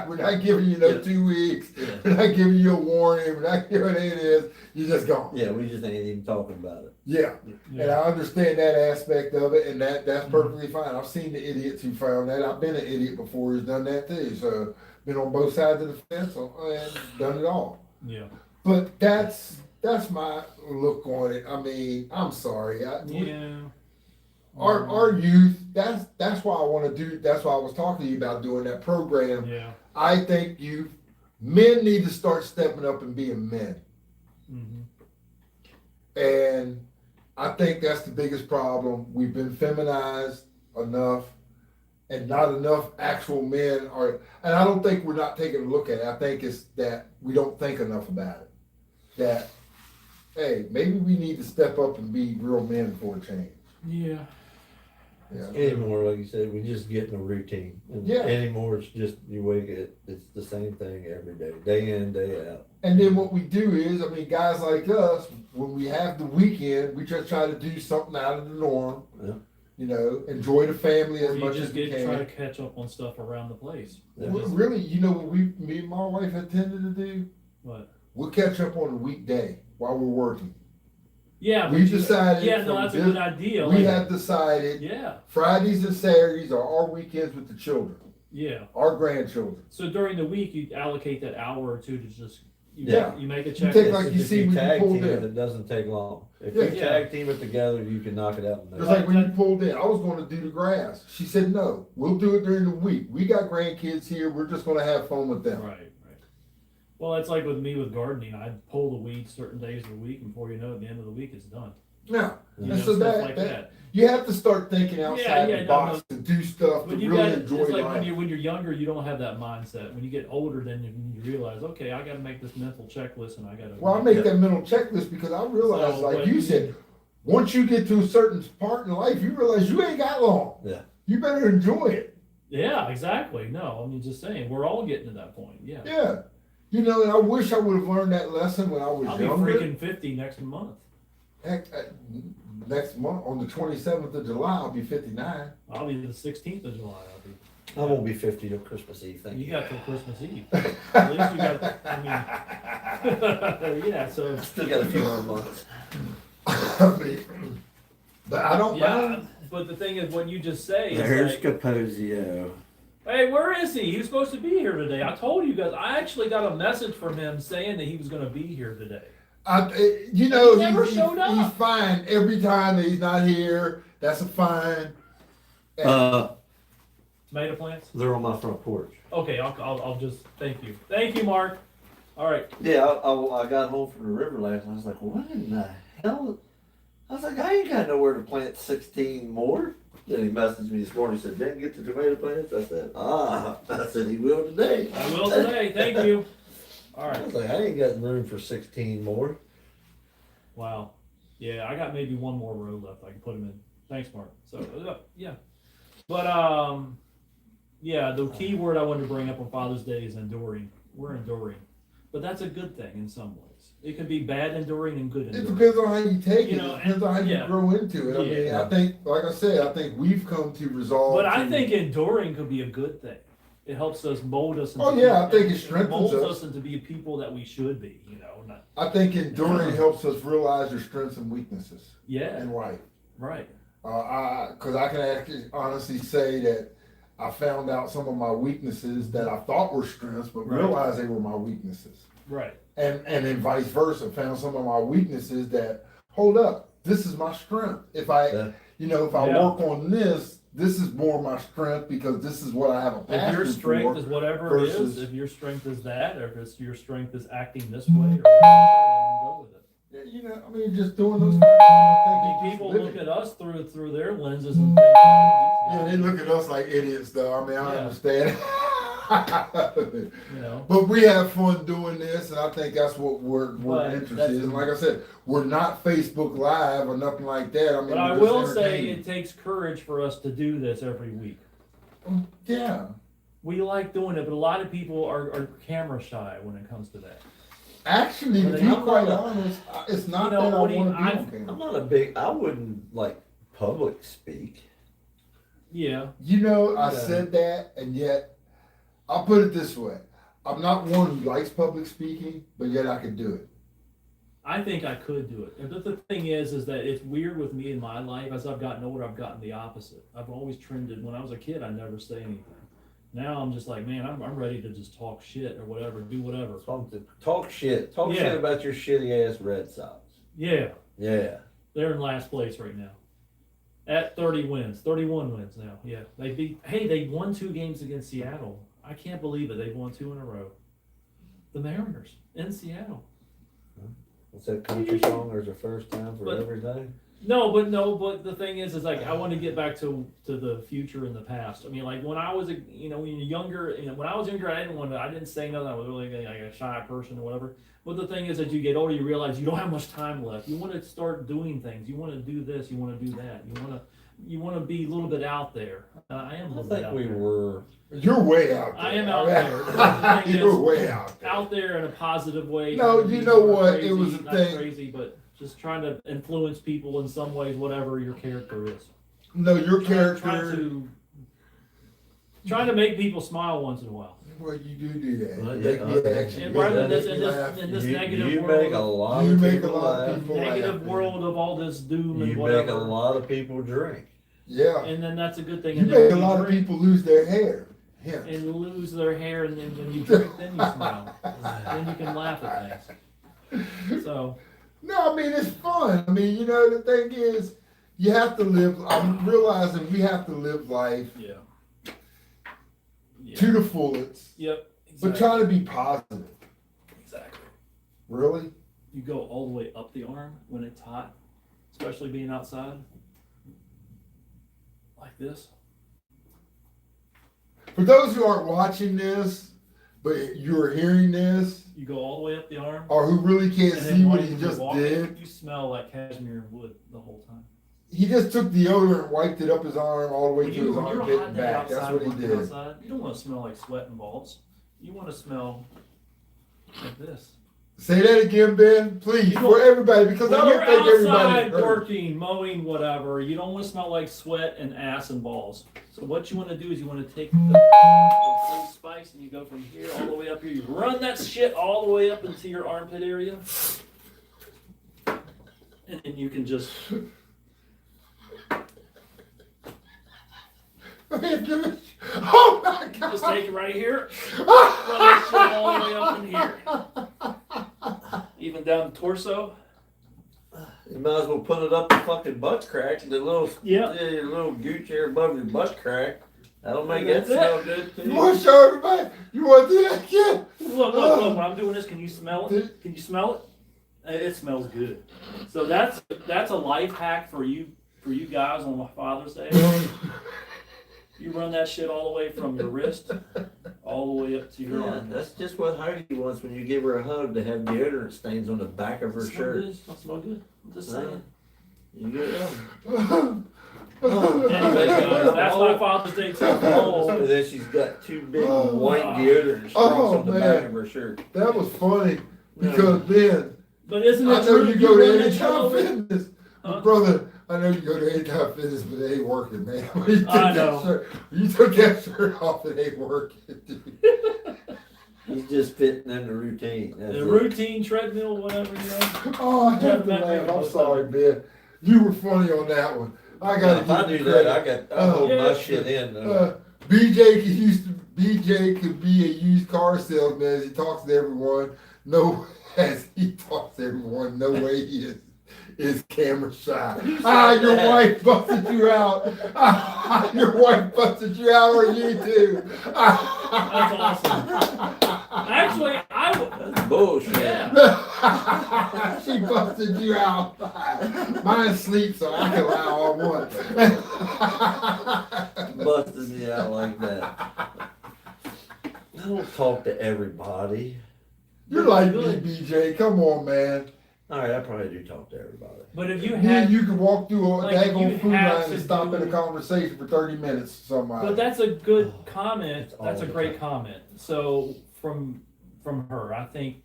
We're not giving you no Yeah. 2 weeks. Yeah. We're not giving you a warning. We're not giving it is. You're just gone. Yeah, we just ain't even talking about it. Yeah. Yeah. And I understand that aspect of it, and that's Mm-hmm. perfectly fine. I've seen the idiots who found that. I've been an idiot before who's done that too. So been on both sides of the fence and done it all. Yeah. But that's my look on it. I mean, I'm sorry. Yeah. Our youth. That's why I want to do. That's why I was talking to you about doing that program. Yeah. I think men need to start stepping up and being men. Mhm. And I think that's the biggest problem. We've been feminized enough, and not enough actual men are. And I don't think we're not taking a look at it. I think it's that we don't think enough about it. That, hey, maybe we need to step up and be real men for a change. Yeah. Yeah. Anymore, like you said, we just get in a routine. And Yeah. Anymore, it's just you wake up, it's the same thing every day, day in, day out. And then what we do is, I mean, guys like us, when we have the weekend, we just try to do something out of the norm. Yeah. Enjoy the family as Or you much just as we try to can. catch up on stuff around the place. Yeah. Well, Just- really, what me and my wife have tended to do? What? We'll catch up on a weekday while we're working. Yeah. We but decided Yeah, no, from that's a this- good idea. We like- have decided Yeah. Fridays and Saturdays are our weekends with the children, Yeah. our grandchildren. So during the week, you allocate that hour or two to just Yeah. you make a You checklist. take like you If see when you tag pulled team in. it doesn't take long. If Yeah. you tag team it together, you can knock it out in It's there. like when you pulled in. I was going to do the grass. She said, no, we'll do it during the week. We got grandkids here. We're just going to have fun with them. Right. Right. Well, it's like with me with gardening. I pull the weeds certain days of the week, and before you know it, at the end of the week, it's done. Yeah. You And know, so stuff that, like that, that. you have to start thinking outside Yeah, the no, box to do stuff to When you really got, enjoy it's like life. when you're younger, you don't have that mindset. When you get older, then you realize, okay, I got to make this mental checklist, and I got to. Well, I make that mental checklist because I realize, So, like but- you said, once you get to a certain part in life, you realize you ain't got long. Yeah. You better enjoy it. Yeah, exactly. No, I mean, just saying, we're all getting to that point. Yeah. Yeah. And I wish I would have learned that lesson when I was I'll be younger. freaking 50 next month. Heck, next month, on the 27th of July, I'll be 59. I'll be the 16th of July. I'll be. I won't be 50 till Christmas Eve, thank You you. got till Christmas Eve. At least you got. I mean, yeah. So. Still got a few more months. I mean, but I don't Yeah, mind. but the thing is, what you just say There's is like, Capozio. hey, where is he? He was supposed to be here today. I told you guys. I actually got a message from him saying that he was going to be here today. You know, He never showed up. He's fine every time that he's not here. That's a fine. Tomato plants? They're on my front porch. Okay, I'll just, thank you. Thank you, Mark. All right. Yeah, I got home from the river last night. I was like, what in the hell? I was like, I ain't got nowhere to plant 16 more. Then he messaged me this morning. He said, didn't get the tomato plants? I said, I said, he will today. I will today. Thank you. All I right. was like, I ain't got room for 16 more. Wow. Yeah, I got maybe one more row left. I can put them in. Thanks, Mark. So, yeah. But, yeah, the key word I wanted to bring up on Father's Day is enduring. We're enduring. But that's a good thing in some ways. It can be bad enduring and good enduring. It depends on how you take it. You know, It depends on how you yeah. grow into it. I mean, I think, like I said, I think we've come to resolve. But I think enduring could be a good thing. It helps us mold us. Into I think it strengthens molds us. us into be people that we should be. You know, not. I think enduring helps us realize our strengths and weaknesses Yeah. in life. Right. Because I can actually honestly say that I found out some of my weaknesses that I thought were strengths, but Right. realized they were my weaknesses. Right. And then vice versa, found some of my weaknesses that, hold up, this is my strength. If I Yeah. work on this is more my strength because this is what I have a passion If your strength for. is whatever versus- it is, if your strength is that, or if it's your strength is acting this way, or whatever, then go with it. Yeah, I mean, just doing those. I mean, people look at us through their lenses and think, Yeah, they look at us like idiots, though. I mean, I Yeah. understand. you know. But we have fun doing this, and I think that's what we're But interested that's- in. And like I said, we're not Facebook Live or nothing like that. I mean, But I we're just will say entertaining. it takes courage for us to do this every week. Yeah. We like doing it, but a lot of people are camera shy when it comes to that. Actually, to But be I'm quite not- honest, it's not You know, that I what do you- want to be I've- on camera. I'm not a big, I wouldn't like public speak. Yeah. You know, I Yeah. said that, and yet, I'll put it this way. I'm not one who likes public speaking, but yet I could do it. I think I could do it. But the thing is that it's weird with me in my life. As I've gotten older, I've gotten the opposite. I've always trended. When I was a kid, I never say anything. Now I'm just like, man, I'm ready to just talk shit or whatever, do whatever. Talk shit. Talk Yeah. shit about your shitty ass Red Sox. Yeah, Yeah. they're in last place right now. At 31 wins now. Yeah, they won 2 games against Seattle. I can't believe it. They've won 2 in a row. The Mariners in Seattle. What's that country song? There's a first time for But- everything. No, but the thing is like I want to get back to the future and the past. I mean, like when I was when you're younger, when I was younger, I didn't say nothing. I was really like a shy person or whatever. But the thing is, as you get older, you realize you don't have much time left. You want to start doing things. You want to do this. You want to do that. You want to be a little bit out there. I am a I little bit think out we there. were. You're way out there. I am out there. You're way out there. Out there in a positive way. No, trying to you be know more what? crazy, It was a not thing. crazy, but just trying to influence people in some ways, whatever your character is. No, your character. Trying to make people smile once in a while. Well, you do that. Well, You yeah, make me okay. actually And make rather me than laugh. this You negative make a world, lot You of make a people lot of laugh. people negative laugh. world of all this doom and You whatever. make a lot of people drink. Yeah. And then that's a good thing. You And then make a when lot you of drink people lose their hair. Yeah. and lose their hair, and then when you drink, then you smile. Then you can laugh at things. So No, I mean, it's fun. I mean, the thing is, you have to live. I'm realizing we have to live life yeah. to the fullest, Yep. but try to be positive. Exactly. Really? You go all the way up the arm when it's hot, especially being outside. Like this. For those who aren't watching this, but you're hearing this, You go all the way up the arm. or who really can't And see then what when he you just walk, did, you smell like cashmere wood the whole time. he just took deodorant and wiped it up his arm all the way When to you, his when you're armpit hot and day back. That's outside, what he working did. outside, you don't want to smell like sweat and balls. You want to smell like this. Say that again, Ben, please, You for don't- everybody, because When I you're don't think everybody outside heard. working, mowing, whatever, you don't want to smell like sweat and ass and balls. So what you want to do is you want to take the full spice and you go from here all the way up here. You run that shit all the way up into your armpit area. And then you can just Oh my God! take it right here. Run that shit all the way up in here. even down the torso. You might as well put it up the fucking butt crack, the little, Yeah. your little gooch here above your butt crack. That'll make that That's it. smell good too. You want to show everybody? You want to do that, kid? Look, when I'm doing this, can you smell it? Can you smell it? It smells good. So that's a life hack for you guys on Father's Day. You run that shit all the way from your wrist all the way up to your Yeah, arm. that's just what Heidi wants when you give her a hug, to have deodorant stains on the back of her shirt. It smells good. I'm just saying. You get it. Anyway, guys, that's my Father's Day tip. And then she's got two big white deodorant streaks on the back of her shirt. That was funny because then But isn't it I know true? you go run to that Anytime shit all over- Fitness, Huh? brother. I know you go to Anytime Fitness, but it ain't working, man. When you took I that know. shirt- you took that shirt off, it ain't working, dude. He's just fitting in the routine. That's The it. routine treadmill, whatever, Oh, I have to Yeah, laugh. I'm man. sorry, man. You were funny on that one. I Now, gotta if I give you do that, credit. I hold Yeah. my shit in. BJ could be a used car salesman as he talks to everyone. No, as he talks to everyone, no way he is camera shy. Your wife busted you out. Your wife busted you out on YouTube. That's awesome. Actually, That's bullshit. yeah. She busted you out. Mine sleeps, so I can lie all I want. Busted me out like that. I don't talk to everybody. You're like me, BJ. Come on, man. Alright, I probably do talk to everybody. But if you Me and had, you could walk through a like, you daggone food have line to and stop in a do- conversation for 30 minutes with somebody. but that's a good comment. all That's a the great time. comment. So from her, I think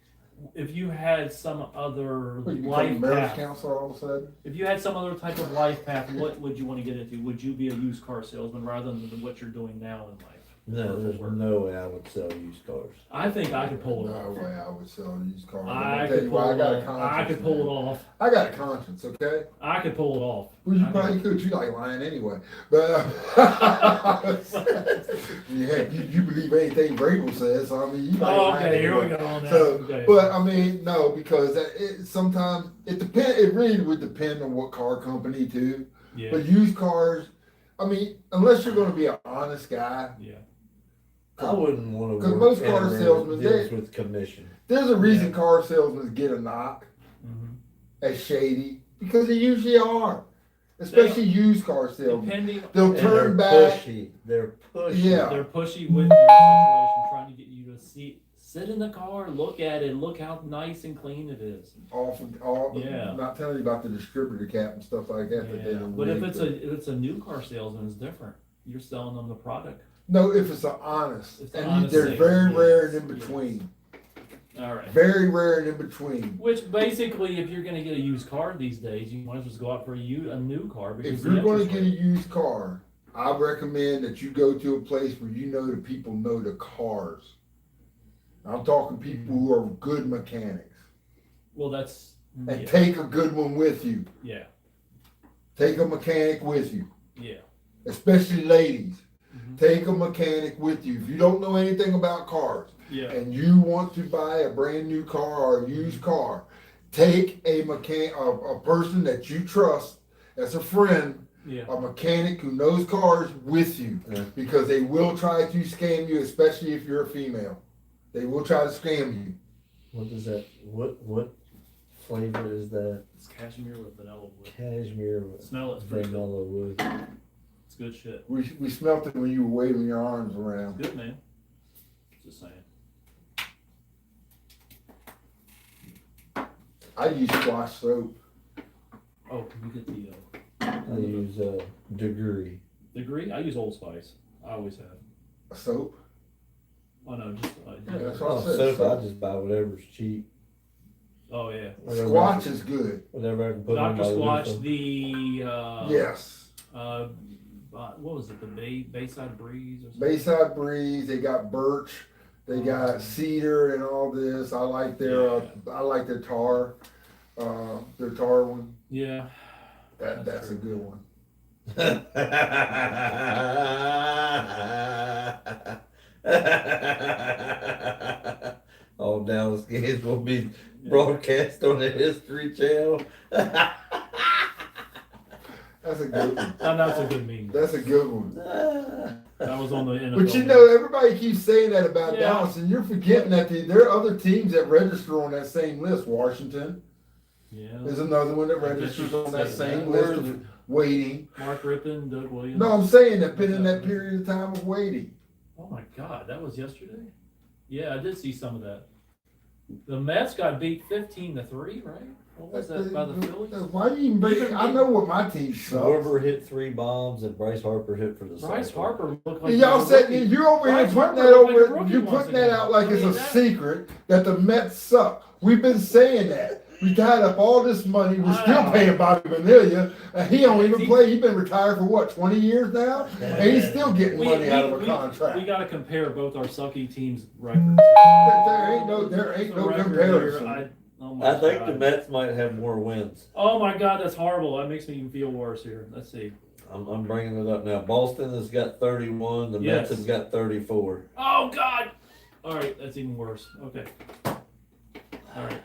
if you had some other What, you become a life marriage path, counselor all of a sudden? if you had some other type of life path, what would you want to get into? Would you be a used car salesman rather than what you're doing now in life? No, there's no way I would sell used cars. I think I could pull it No off. way I would sell used cars. I'm I gonna tell could you pull why, it I got a off. conscience. I could pull it man. off. I got a conscience, okay? I could pull it off. Well, you I probably could. You like lying anyway. But yeah, you believe anything Vrabel says. So, I mean, you like Oh, lying okay, here we anyway. go on that. So, Okay. but I mean, no, because sometimes it depend. It really would depend on what car company too. Yeah, But used cars, I mean, unless you're going to be an honest guy, yeah. I wouldn't want to 'Cause work most car anywhere that salesmen, deals they- with commission. there's a reason Yeah. car salesmen get a knock Mhm. as shady because they usually are, especially used car salesmen. Depending, They'll And turn they're back. pushy. They're pushy. Yeah. they're pushy with your situation, trying to get you to sit in the car, look at it, look how nice and clean it is. Yeah. Not telling you about the distributor cap and stuff like that. That they Yeah. don't But if really it's do. if it's a new car salesman, it's different. You're selling them the product. No, if it's an honest, It's an and honest they're sale, very yes, rare and in yes. between. All right. Very rare and in between. Which basically, if you're going to get a used car these days, you might as well just go out for a new car because If the you're going to interest get a rate- used car, I recommend that you go to a place where you know the people know the cars. I'm talking people who are good mechanics. well, that's And yeah, take a good one with you. yeah, Take a mechanic with you. yeah. Especially ladies. Mhm. Take a mechanic with you. If you don't know anything about cars Yeah. and you want to buy a brand new car or a used car, take a person that you trust as a friend, Yeah. a mechanic who knows cars with you, Yeah. because they will try to scam you, especially if you're a female. They will try to scam you. What is that? What flavor is that? It's cashmere with vanilla wood. Cashmere Smell it. It's pretty good. vanilla wood. It's good shit. We smelt it when you were waving your arms around. Good, man. Just saying. I use squash soap. Oh, can you get the I use Degree. degree? I use Old Spice. I always have. Soap? Oh no, just Yeah, that's what Oh, I said. soap, I Soap. just buy whatever's cheap. oh yeah. Whatever I Squash can- is good. Whatever I can put on Dr. my Squatch, loofah. the Yes. what was it? The Bayside Breeze or something? Bayside Breeze. They got birch. They got cedar and all this. I like their tar. Their tar one. Yeah. That's a good one. All Dallas games will be broadcast on the History Channel. That's a good one. That's a good meme. That's a good one. That was on the NFL. But you know, everybody keeps saying that about Yeah. Dallas, and you're forgetting that there are other teams that register on that same list. Washington Yeah. is another one that I guess registers you on could that say same that. list of waiting. Mark Rippon, Doug Williams. No, I'm saying that been in that period of time of waiting. Oh my God, that was yesterday? Yeah, I did see some of that. The Mets got beat 15-3, right? What was that, by the Phillies? Why do you even bring? I know what my team sucks. Schwarber hit 3 bombs and Bryce Harper hit for the Bryce second. Harper looked like Y'all a said rookie. you're over here Bryce putting Harper that looked like a over. rookie You're once putting that again. out like I it's mean, a that- secret that the Mets suck. We've been saying that. We tied up all this money. We're still Wow. paying Bobby Vanilla, and he don't even He- play. He's been retired for what, 20 years now, and he's still getting money out of a we contract. got to compare both our sucky teams' records. There ain't no The record comparison. here, oh my I think God. the Mets might have more wins. Oh my God, that's horrible. That makes me even feel worse here. Let's see. I'm bringing it up now. Boston has got 31. The Yes. Mets have got 34. Oh God. All right, that's even worse. Okay. All right.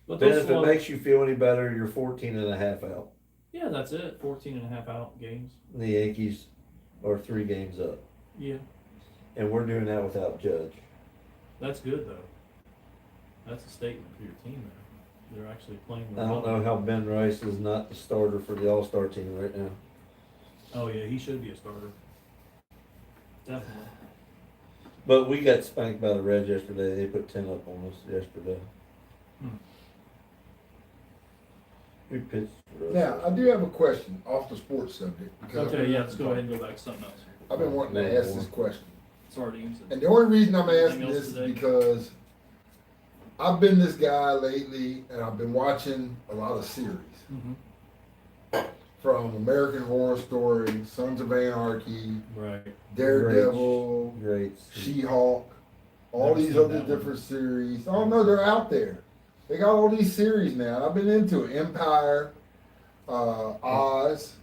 But Ben, those if it slow- makes you feel any better, you're 14 and a half out. yeah, that's it. 14 and a half out games. The Yankees are 3 games up. Yeah, And we're doing that without Judge. that's good though. That's a statement for your team there. They're actually playing. I don't know how Ben Rice is not the starter for the All-Star team right now. Oh yeah, he should be a starter. Definitely. But we got spanked by the Reds yesterday. They put 10 up on us yesterday. Hmm. We pitched for us. Now, I do have a question off the sports subject. because I've Okay, been yeah, wanting let's to go talk- ahead and go back to something else. I've been wanting to ask this question. Sardines. And the only reason I'm asking Anything else this is today? because I've been this guy lately, and I've been watching a lot of series. Mm-hmm. From American Horror Story, Sons of Anarchy, Right. Daredevil, Great. She-Hulk, all Never these seen other that one. different series. Oh no, they're out there. They got all these series now. I've been into it. Empire, Oz,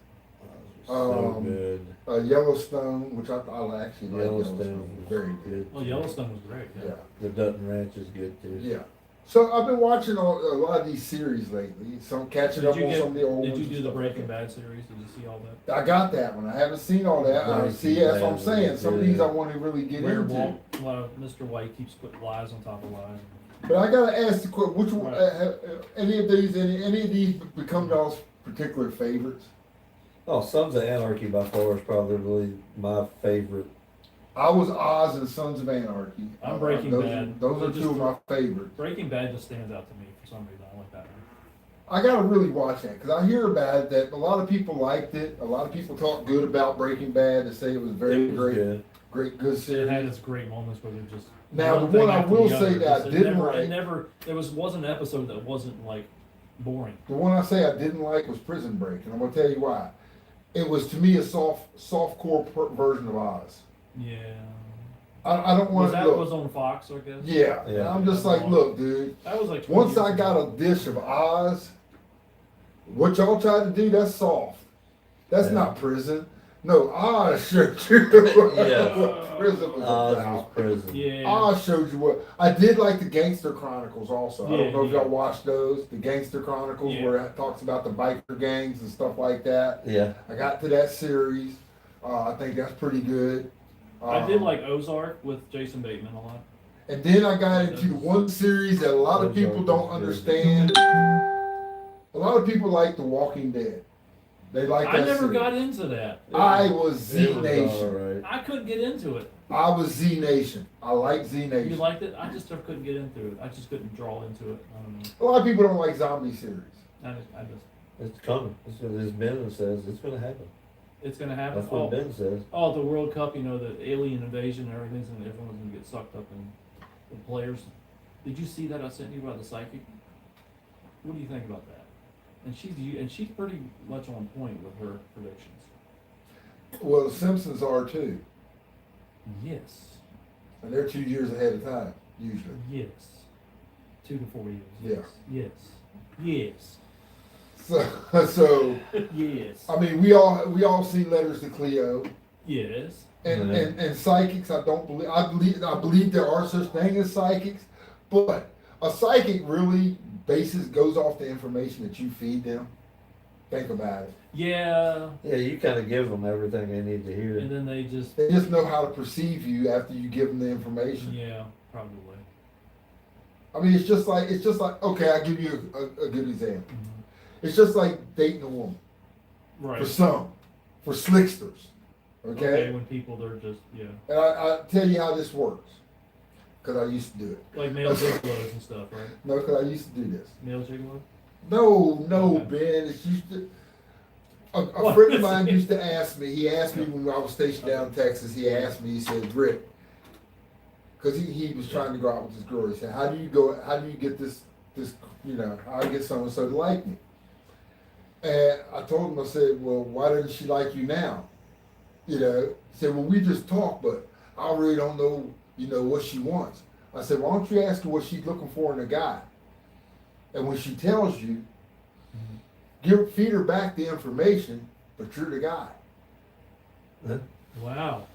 So Um, good. Yellowstone, which I actually like Yellowstone Yellowstone. was Very good. good. Oh, Yellowstone was great. Yeah, The Dutton Ranch is good too. yeah. So I've been watching a lot of these series lately. Some catching up on some of the old Did ones. you and do the stuff Breaking like Bad series? Did you see all that? that. I got that one. I haven't seen all that. Breaking See, that's what I'm Bad saying. was Some of good. these I want to really get Where into. Mr. White keeps putting lies on top of lies. But I gotta ask the question: which one? Right. Any of these become y'all's particular favorites? Oh, Sons of Anarchy by far is probably my favorite. I was Oz and Sons of Anarchy. I'm Breaking those, Bad. Those are Just two of my favorites. Breaking Bad just stands out to me for some reason. I like that one. I gotta really watch that because I hear about it that a lot of people liked it. A lot of people talk good about Breaking Bad and say it was very It was great, good. good It series. had its great moments where they just. Now, the thing one I after will the say other. that I Just- didn't It like- never. There wasn't an episode that wasn't like boring. The one I say I didn't like was Prison Break, and I'm gonna tell you why. It was to me a softcore version of Oz. Yeah. I don't want Was to that look. was on Fox, I guess? Yeah, Yeah. and I'm just like, look, dude. That was like 20 Once I years got ago. a dish of Oz, what y'all tried to do, that's soft. That's Yeah. not prison. No, Oz showed you Yeah. what prison was Oz was about. prison. Yeah. Oz showed you what. I did like the Gangster Chronicles also. I Yeah, don't know if yeah. y'all watched those. The Gangster Chronicles Yeah. where it talks about the biker gangs and stuff like that. Yeah. I got to that series. I think that's pretty good. I did Um, like Ozark with Jason Bateman a lot. And then I got into one series that a lot of people don't understand. A lot of people like The Walking Dead. They like I that never series. got into that. I was Z It was Nation. alright. I couldn't get into it. I was Z Nation. I like Z You Nation. liked it? I just couldn't get into it. I just couldn't draw into it. I don't know. A lot of people don't like zombie series. I just It's coming. It's what this Ben says. It's going to happen. it's gonna happen. That's what Ben says. Oh, the World Cup, you know, the alien invasion and everything's and everyone's gonna get sucked up in the players. Did you see that I sent you about the psychic? What do you think about that? And she's pretty much on point with her predictions. Well, the Simpsons are too. Yes. And they're 2 years ahead of time, usually. Yes. 2 to 4 years. Yeah. Yes. Yes. So Yes. I mean, we all see Letters to Cleo. Yes. And, Yeah. and psychics, I don't believe. I believe there are such thing as psychics, But a psychic really goes off the information that you feed them. Think about it. Yeah, Yeah, you kind of give them everything they need to hear. and then they just, They just know how to perceive you after you give them the information. yeah, probably. I mean, it's just like okay, I'll give you a good example. Mhm. It's just like dating a woman. Right. For some, for slicksters. Okay? When people, they're just, yeah. And I tell you how this works. Because I used to do it. Like male gigolos and stuff, right? No, because I used to do this. Male gigolo? No, Okay. Ben. It's used to. A What? friend of mine used to ask me. He asked me when I was stationed down in Texas. He asked me. He said, "Rick," because he was trying to go out with this girl. He said, "How do you go? How do you get this? How I get so and so to like me?" And I told him. I said, "Well, why doesn't she like you now?" He said, "Well, we just talk, but I really don't know. What she wants." I said, "Why don't you ask her what she's looking for in a guy? And when she tells you, feed her back the information, but you're the guy." Wow.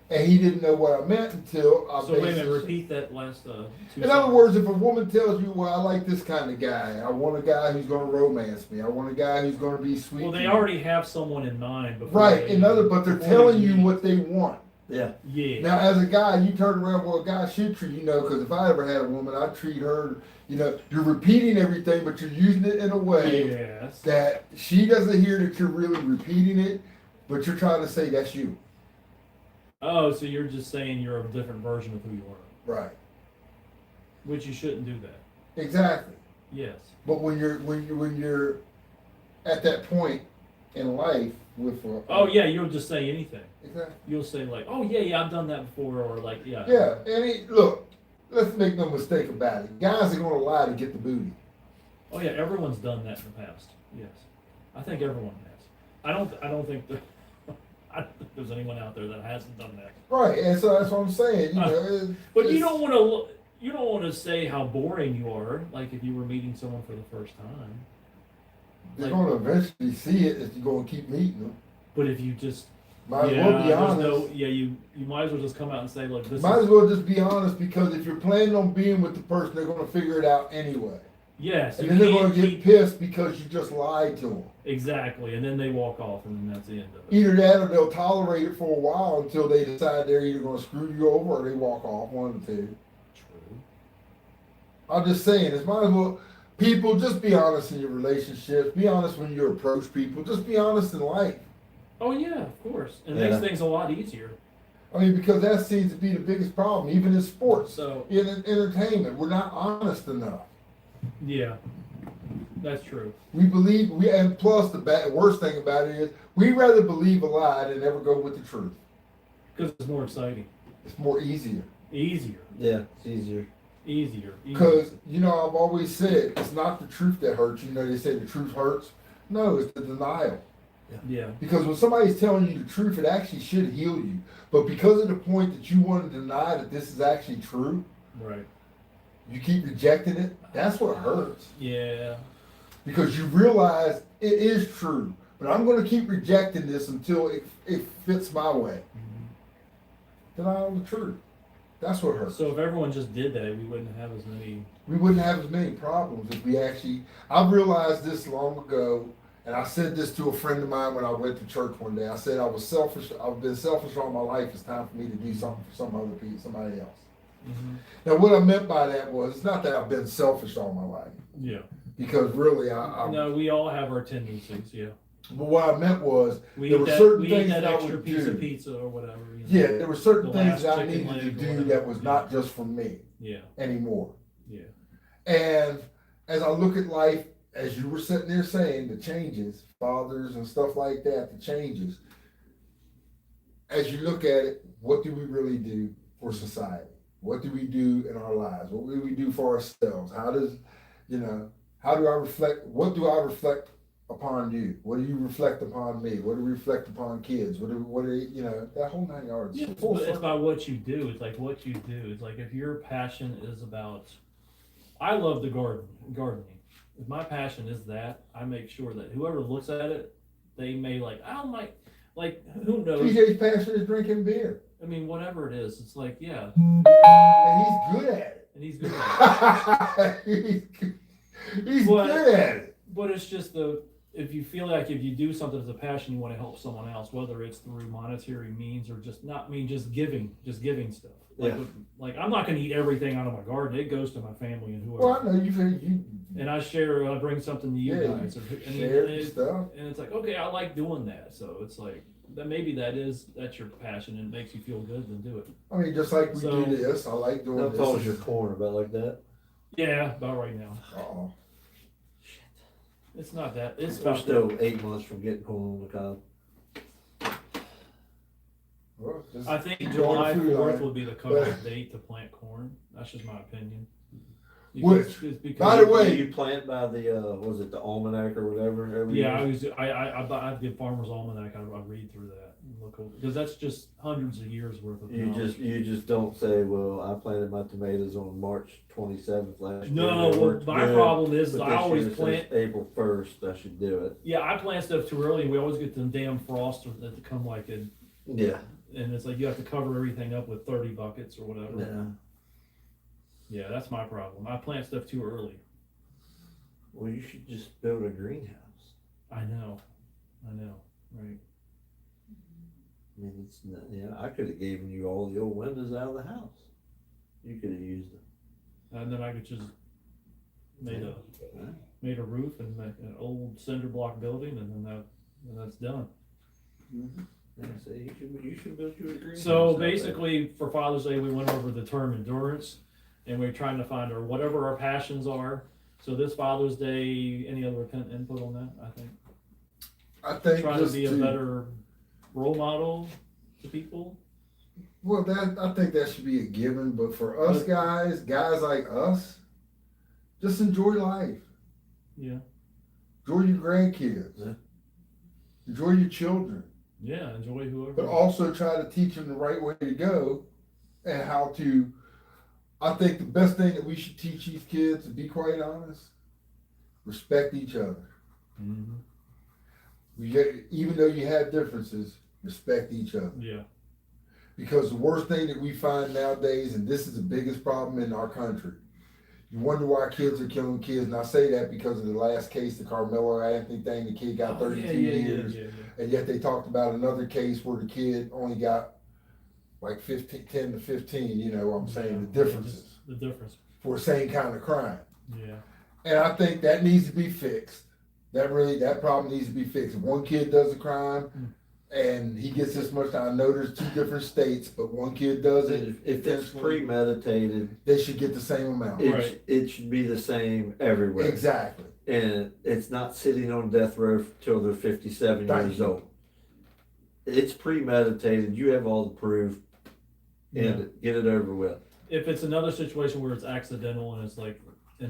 And he didn't know what I meant until I So wait a minute, repeat that last, two In other words, if a woman tells you, "Well, I like this kind of guy. I want a guy who's going to romance me. I want a guy who's going to be sweet." Well, to they me." already have someone in mind before. Right. But they're telling you meet. what they want. Yeah. Yeah. Now, as a guy, you turn around, well, a guy should treat because if I ever had a woman, I'd treat her. You're repeating everything, but you're using it in a way Yes. that she doesn't hear that you're really repeating it, but you're trying to say that's you. Oh, so you're just saying you're a different version of who you are, Right. which you shouldn't do that. Exactly. Yes. But when you're at that point in life with Oh yeah, you'll just say anything. Exactly. You'll say like, oh yeah, I've done that before, or like, yeah. Yeah, and look, let's make no mistake about it. Guys are going to lie to get the booty. Oh yeah, everyone's done that in the past. Yes, I think everyone has. I don't think that. I don't think there's anyone out there that hasn't done that. Right, and so that's what I'm saying. But you don't want to say how boring you are. Like if you were meeting someone for the first time. They're going to eventually see it if you're going to keep meeting them. But if you just Might as well be honest. you might as well just come out and say, look, this Might is, as well just be honest, because if you're planning on being with the person, they're going to figure it out anyway. yes, And you then they're can't going to get keep- pissed because you just lied to them. exactly, and then they walk off, and then that's the end of it. Either that or they'll tolerate it for a while until they decide they're either going to screw you over or they walk off, one of the two. True. I'm just saying, it's might as well, people, just be honest in your relationships. Be honest when you approach people. Just be honest in life. Oh yeah, of course. It Yeah. makes things a lot easier. I mean, because that seems to be the biggest problem, even in sports, So in entertainment. We're not honest enough. yeah, that's true. We believe, and plus the worst thing about it is, we rather believe a lie than ever go with the truth. Because it's more exciting, It's more easier. easier. Yeah, it's easier. Because, I've always said, it's not the truth that hurts. They say the truth hurts. No, it's the denial. Yeah. Because when somebody's telling you the truth, it actually should heal you. But because of the point that you want to deny that this is actually true, Right. you keep rejecting it, that's what hurts. Yeah. Because you realize it is true. But I'm going to keep rejecting this until it fits my way. Denial of the truth. That's what hurts. So if everyone just did that, we wouldn't have as many. We wouldn't have as many problems if we actually. I realized this long ago, and I said this to a friend of mine when I went to church one day. I said I was selfish. I've been selfish all my life. It's time for me to do something for some other people, somebody else. Mm-hmm. Now, what I meant by that was, it's not that I've been selfish all my life, Yeah. because really, I No, we all have our tendencies. Yeah. but what I meant was, We there eat were that. certain We things eat that that I extra would piece do. of pizza or whatever. Yeah, there were certain The things last that I chicken needed to leg or do whatever. that was not just for me Yeah. anymore. Yeah. And as I look at life, as you were sitting there saying, the changes, fathers and stuff like that, the changes. As you look at it, what do we really do for society? What do we do in our lives? What do we do for ourselves? How do I reflect? What do I reflect upon you? What do you reflect upon me? What do we reflect upon kids? What do that whole 9 yards? Yeah, Full it's circle. about what you do. It's like what you do. It's like if your passion is about, I love the gardening. If my passion is that, I make sure that whoever looks at it, they may I don't like who knows? TJ's passion is drinking beer, I mean, whatever it is, it's like, yeah, and he's good at it. and he's good at it. He's But- good at it. But it's just if you feel like if you do something as a passion, you want to help someone else, whether it's through monetary means or just just giving stuff. Like, Yeah. like I'm not going to eat everything out of my garden. It goes to my family and whoever. Well, I know you And I share, I bring something to you Yeah, guys. And share it- stuff. And it's like, okay, I like doing that. So it's like, that maybe that's your passion and it makes you feel good, then do it. I mean, just like we So- do this, I like doing How this. tall is your corn? About like that? Yeah, about right now. Uh-oh. It's not that. It's We're about still 8 months from getting corn on the cob. Well, just I think enjoy July the food 4th line. would be the cutoff date to plant corn. That's just my opinion. Which, Because- by the way- you plant by the was it the almanac or whatever every yeah, year? I get Farmer's Almanac. I read through that and look over because that's just hundreds of years worth of You knowledge. just don't say, well, I planted my tomatoes on March 27th last year. No, They well, worked my good, problem is but I this always year it plant. says April 1st. I should do it. Yeah, I plant stuff too early, and we always get them damn frosts that come like in, Yeah. and it's like you have to cover everything up with 30 buckets or whatever. Yeah. Yeah, that's my problem. I plant stuff too early. Well, you should just build a greenhouse. I know, right? I mean, it's not, I could have given you all the old windows out of the house. You could have used them. And then I could just made a Yeah. made a roof and make an old cinder block building, and then that's done. Yeah, so you should build you a greenhouse. So out there. basically, for Father's Day, we went over the term endurance, and we're trying to find whatever our passions are. So this Father's Day, any other input on that? I think Trying to just be a better role model to people. well, I think that should be a given. But for us guys like us, just enjoy life. Yeah, Enjoy your grandkids. Yeah. Enjoy your children. yeah. Enjoy whoever. But also try to teach them the right way to go and how to. I think the best thing that we should teach these kids, to be quite honest, respect each other. Mhm. Even though you have differences, respect each other. Yeah, Because the worst thing that we find nowadays, and this is the biggest problem in our country, you wonder why kids are killing kids. And I say that because of the last case, the Carmelo Anthony thing, the kid got 32 years. Yeah. And yet they talked about another case where the kid only got like 10 to 15, you know what I'm saying, the differences The difference. for the same kind of crime. Yeah. And I think that needs to be fixed. That problem needs to be fixed. If one kid does a crime and he gets this much time, I know there's 2 different states, but one kid does it. If it's premeditated, they should get the same amount. it should be the same everywhere. Exactly. And it's not sitting on death row till they're 57 Thank years you. old. It's premeditated. You have all the proof. And get it over with. If it's another situation where it's accidental and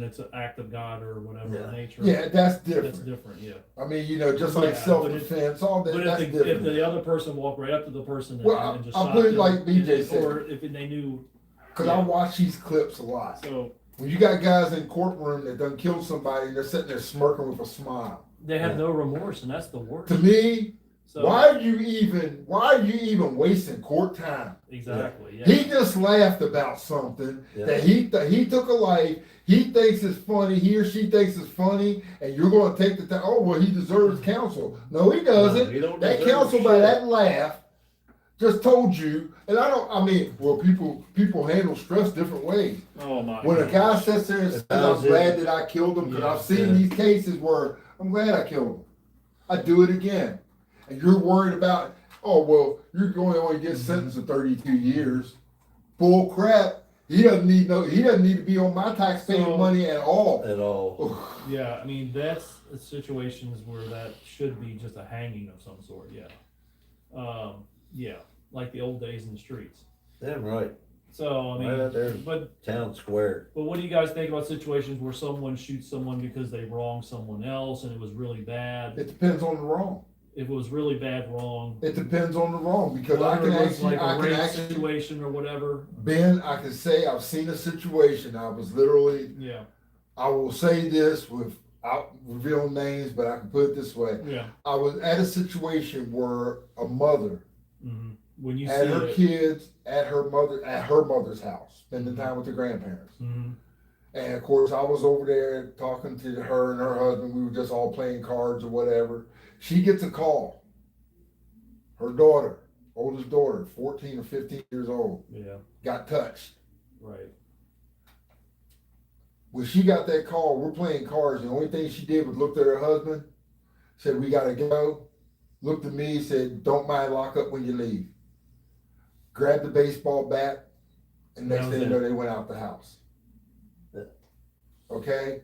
it's an act of God or whatever Yeah. nature. Yeah, that's different. That's different. Yeah. I mean, just Yeah, like but self-defense, all that, But that's if different. the other person walked right up to the person and, Well, and just I'll shot put it them, like BJ said. or if they knew, Because I watch these clips a lot. so When you got guys in courtroom that done killed somebody and they're sitting there smirking with a smile. they have no remorse, and that's the worst. To me, So why are you even wasting court time? exactly, yeah. He just laughed about something Yeah. that he took a life. He thinks it's funny. He or she thinks it's funny, and you're going to take the time. Oh well, he deserves counsel. No, he doesn't. No, he don't That deserve counsel by shit. that laugh just told you. And well, people handle stress different ways. Oh my. When a God. guy sits there and says, That "I'm was it. glad that I killed him," because Yeah, I've seen yeah. these cases where I'm glad I killed him. I do it again, and you're worried about, oh well, you're going to only get sentenced to 32 years. Bull crap. He doesn't need to be on my taxpayer So- money at all. At all. Yeah, I mean that's situations where that should be just a hanging of some sort. Yeah. Yeah, like the old days in the streets. Damn right. So I mean, Right there. but Town square. what do you guys think about situations where someone shoots someone because they wronged someone else and it was really bad? It depends on the wrong. If it was really bad wrong, It depends on the wrong because whether it was like a I can rape actually, situation or whatever. Ben, I can say I've seen a situation. I was literally, Yeah, I will say this without revealing names, but I can put it this way. yeah. I was at a situation where a mother Mm-hmm. when you had see her it, kids at her mother's house, spending time with the grandparents. Mhm. And of course, I was over there talking to her and her husband. We were just all playing cards or whatever. She gets a call. Her daughter, oldest daughter, 14 or 15 years old, yeah, got touched. right. When she got that call, we're playing cards. The only thing she did was looked at her husband, said, "We gotta go." Looked at me, said, "Don't mind, lock up when you leave." Grabbed the baseball bat, and next That was thing you it. know, they went out the house. Yeah. Okay?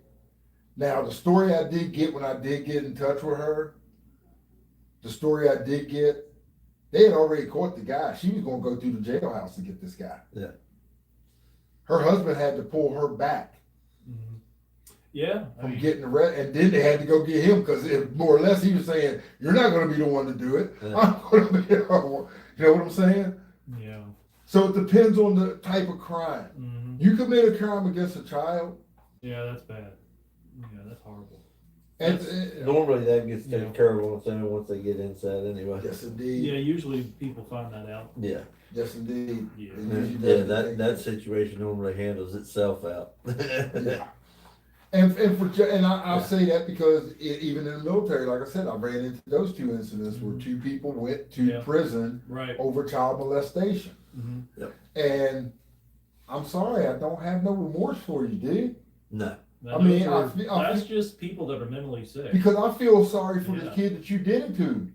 Now, the story I did get when I did get in touch with her, they had already caught the guy. She was going to go through the jailhouse to get this guy. Yeah. Her husband had to pull her back Mhm. Yeah, I from mean, getting arrested, and then they had to go get him because more or less he was saying, "You're not going to be the one to do it. Yeah. I'm going to be the one." You know what I'm saying? yeah. So it depends on the type of crime. Mhm. You commit a crime against a child, Yeah, that's bad. Yeah, that's horrible. and Normally that gets Yeah. taken care of on its own once they get inside anyway. yes, indeed. Yeah, usually people find that out. Yeah. Yes, indeed. Yeah. It usually Yeah, does that take- situation normally handles itself out. Yeah. And I'll Yeah. say that because even in the military, like I said, I ran into those two incidents where Mhm. two people went to Yeah. prison Right. over child molestation. Mm-hmm. And I'm sorry, I don't have no remorse for you, dude. No. I mean, I feel- that's just people that are mentally sick, Because I feel sorry for the Yeah. kid that you did it to.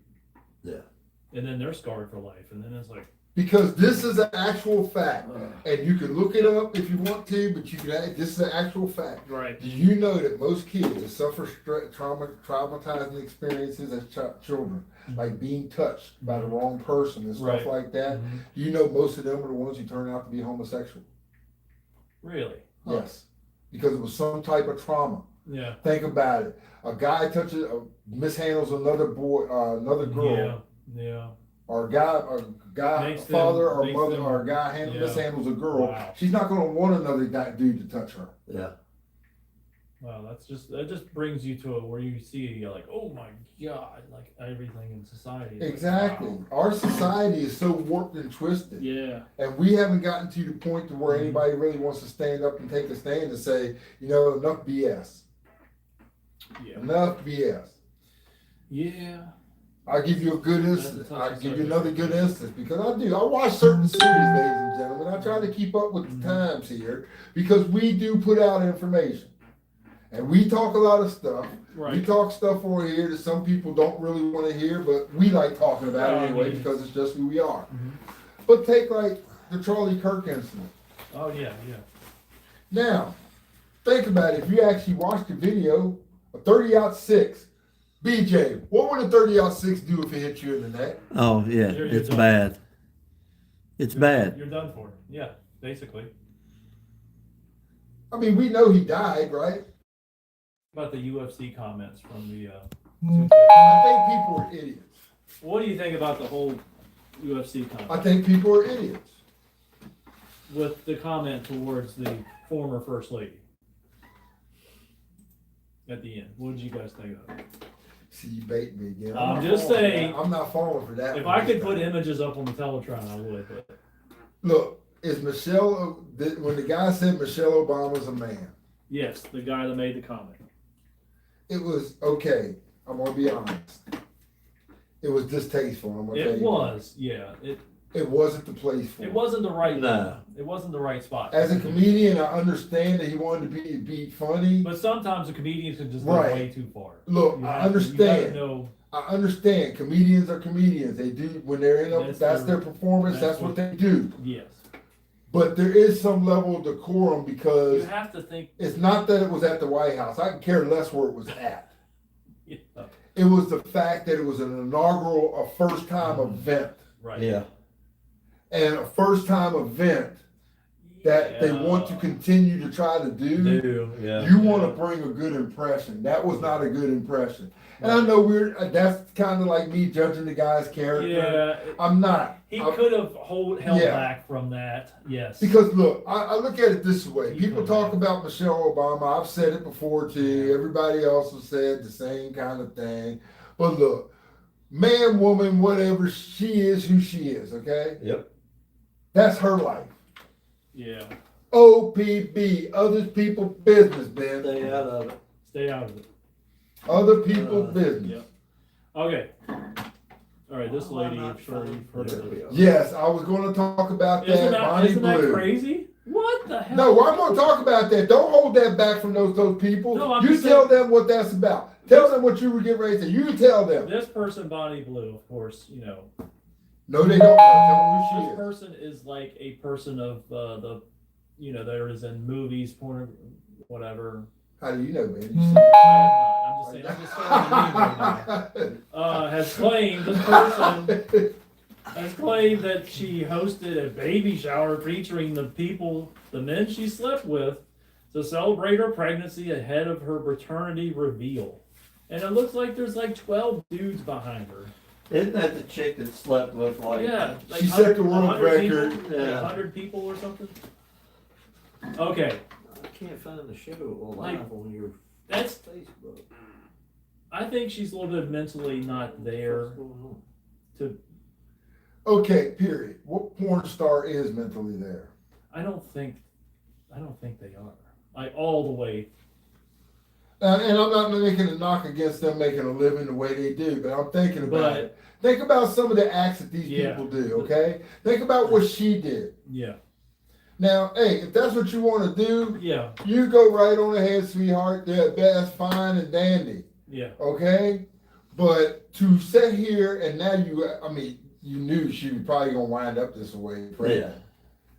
and then they're scarred for life, and then it's like, Because this is an actual fact. And you can look it up if you want to, but this is an actual fact. right. Do you know that most kids that suffer traumatizing experiences as children, like being touched by the wrong person and stuff Right. like that, Mhm. do you know most of them are the ones who turn out to be homosexual? Really? Huh. Yes. Because it was some type of trauma. Yeah. Think about it. A guy mishandles another boy, another girl, Yeah. Yeah. or a guy, Makes father them- or makes mother, them- or a guy yeah. mishandles a girl. Wow. She's not going to want another dude to touch her. Yeah. Wow, that just brings you to where you see, you're like, oh my God, like everything in society. is Exactly. Like, wow. Our society is so warped and twisted. Yeah. And we haven't gotten to the point to where Mhm. anybody really wants to stand up and take a stand and say, enough BS. Yeah. Enough BS. Yeah. I'll give you a good That's a instance. touchy I'll give you subject. another good instance because I watch certain series, ladies and gentlemen. I try to keep up with the Mhm. times here because we do put out information. And we talk a lot of stuff. We Right. talk stuff over here that some people don't really want to hear, but we like talking about Well, it I anyway mean, because it's just who we are. Mhm. But take like the Charlie Kirk incident. Oh yeah, yeah. Now, think about it. If you actually watch the video, a 30-06, BJ, what would a 30-06 do if it hit you in the neck? Oh yeah, You're it's done. bad. It's bad. You're done for. Yeah, basically. I mean, we know he died, right? About the UFC comments from the. I think people are idiots. What do you think about the whole UFC comment? I think people are idiots. With the comment towards the former first lady at the end, what did you guys think of it? See, you bait me again. I'm not just falling for saying, that. I'm not falling for that. If one I could this put time. images up on the Teletron, I would. But Look, is Michelle, when the guy said Michelle Obama's a man, yes, the guy that made the comment. it was, okay, I'm going to be honest. It was distasteful. I'm gonna tell It you. was, yeah. It wasn't the place for It it. wasn't the right. No. It wasn't the right spot. As a comedian, I understand that he wanted to be funny. But sometimes a comedian can just Right. go way too far. Look, You I have to- understand. You gotta know, I understand. Comedians are comedians. They do when they're in a, that's their performance. That's what they do. yes. But there is some level of decorum You because have to think. it's not that it was at the White House. I can care less where it was at. Yeah, It was the fact that it was an inaugural, a first time event, right. Yeah. and a first time event that they want to continue to try to do. Yeah. You want to bring a good impression. That was not a good impression. And I know that's kind of like me judging the guy's character. Yeah. I'm not. He I'm- could have held Yeah. back from that. Yes. Because look, I look at it this way. He People could talk have. about Michelle Obama. I've said it before too. Everybody else has said the same kind of thing. But look, man, woman, whatever she is, who she is, okay? Yep. That's her life. Yeah. OPB, other people's business, Ben. Stay out of it. Stay out of it. Other people's business. Yep. Okay. All right, this lady, I'm sure you've heard of her. Yes, I was going to talk about that. Bonnie Isn't that Blue. crazy? What the hell? No, I'm going to talk about that. Don't hold that back from those people. No, I'm you just tell saying- them what that's about. Tell them what you were getting ready to say. You tell them. This person, Bonnie Blue, of course, you know. No, they don't know. Tell them This who person is like a person of there is in movies, porn, whatever. she is. How do you know, man? I'm just saying, I'm just throwing the name right now. Has claimed, this person has claimed that she hosted a baby shower featuring the men she slept with to celebrate her pregnancy ahead of her paternity reveal. And it looks like there's like 12 dudes behind her. Isn't that the chick that slept with like? Yeah, like She set the world 100 people, record. like Yeah. 100 people or something. Okay, I can't find the show alive Like, on your that's. Facebook. I think she's a little bit mentally not there What's going on? to. Okay, period. What porn star is mentally there? I don't think they are. Like all the way. And I'm not making a knock against them making a living the way they do, but I'm thinking about it. Think about some of the acts that these people do, okay? Think about what she did. Yeah. Now, hey, if that's what you want to do, Yeah. you go right on ahead, sweetheart. That's fine and dandy, Yeah. okay? But to sit here and now you knew she was probably going to wind up this way. Right? Yeah.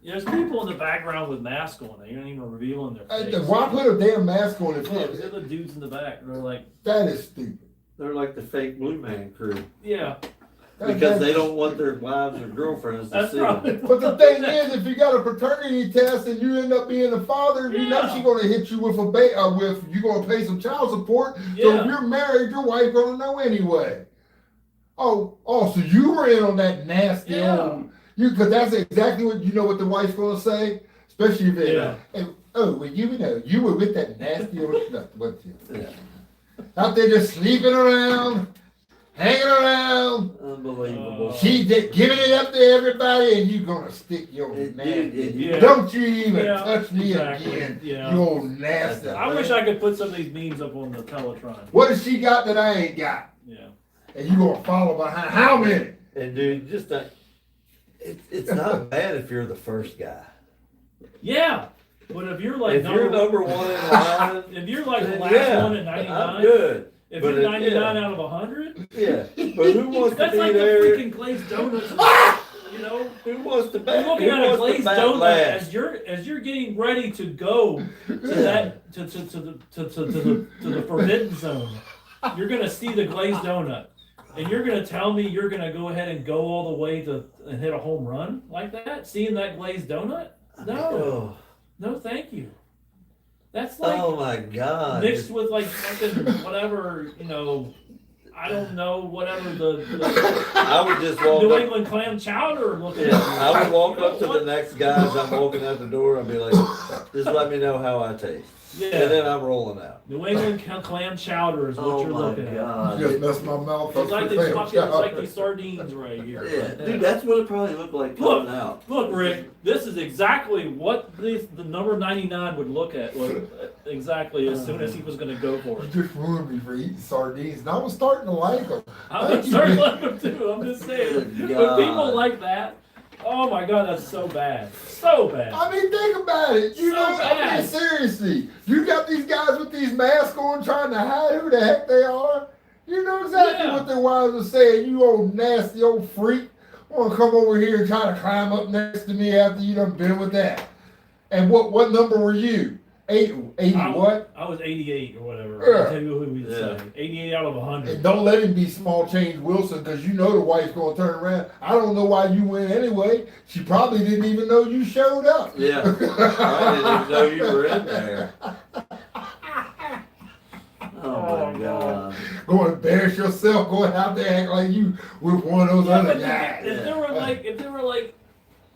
There's people in the background with masks on. They aren't even revealing their face. Why put a damn mask on if Yeah, they're the dudes in the back. They're like, that is stupid. They're like the fake Blue Man crew yeah. because they don't want their wives or girlfriends to That's see right. them. But the thing is, if you got a paternity test and you end up being a father, you know Yeah. she's gonna hit you with you're gonna pay some child support. So if Yeah. you're married, your wife gonna know anyway. Oh, so you were in on that nasty Yeah. old because that's exactly what what the wife's gonna say, especially if it. Yeah. Well, you were with that nasty old stuff, weren't you? Yeah. Out there just sleeping around, hanging around. Unbelievable. She just giving it up to everybody, and you gonna stick your nasty. Yeah. Don't you even Yeah, touch me exactly. again, Yeah. you old nasty. I wish I could put some of these memes up on the Teletron. What has she got that I ain't got? Yeah. And you gonna follow behind? How many? And dude, just it's not bad if you're the first guy. Yeah. But if you're like If you're number one in line, if you're like the then last yeah, one at 99, I'm good. if But you're if- 99 yeah. out of 100, Yeah, but who wants to that's be like there? the freaking glazed donuts. You know, Who wants to you're bat? looking Who at a wants to glazed bat donut last? as you're getting ready to go to that to the forbidden zone. You're gonna see the glazed donut, and you're gonna tell me you're gonna go ahead and go all the way and hit a home run like that, seeing that glazed donut? No, Oh, no, thank you. That's like oh my God! mixed with like fucking whatever, I don't know, whatever the I would just walk New up. England clam chowder looking Yeah, at. I would walk up to the next guy as I'm walking out the door. I'd be like, "Just let me know how I taste," and Yeah, then I'm rolling out. New England clam chowder is what Oh you're my looking at. God! You just messed my mouth up. It's like for these damn fucking, it's like job. these sardines right here. Yeah, dude, that's what it probably looked like Look. coming out. Look, Rick, this is exactly what the number 99 would look exactly as soon as he was going to go for You it. just ruined me for eating sardines, and I was starting to like them. I'm starting to like them too. I'm just saying. Good When God. people like that, oh my God, that's so bad. So bad. I mean, think about it. You So know, I bad. mean, seriously, you got these guys with these masks on trying to hide who the heck they are. You know exactly Yeah. what their wives are saying. You old nasty old freak. Want to come over here and try to climb up next to me after you done been with that. And what number were you? 80 what? I was 88 or whatever. Yeah. I'll tell you who we Yeah. say. 88 out of 100. And don't let him be small change Wilson, because you know the wife's going to turn around. I don't know why you went anyway. She probably didn't even know you showed up. Yeah, I didn't even know you were in there. Oh my God! Go and embarrass yourself going out there acting like you with one of those Yeah, other but guys. if there were like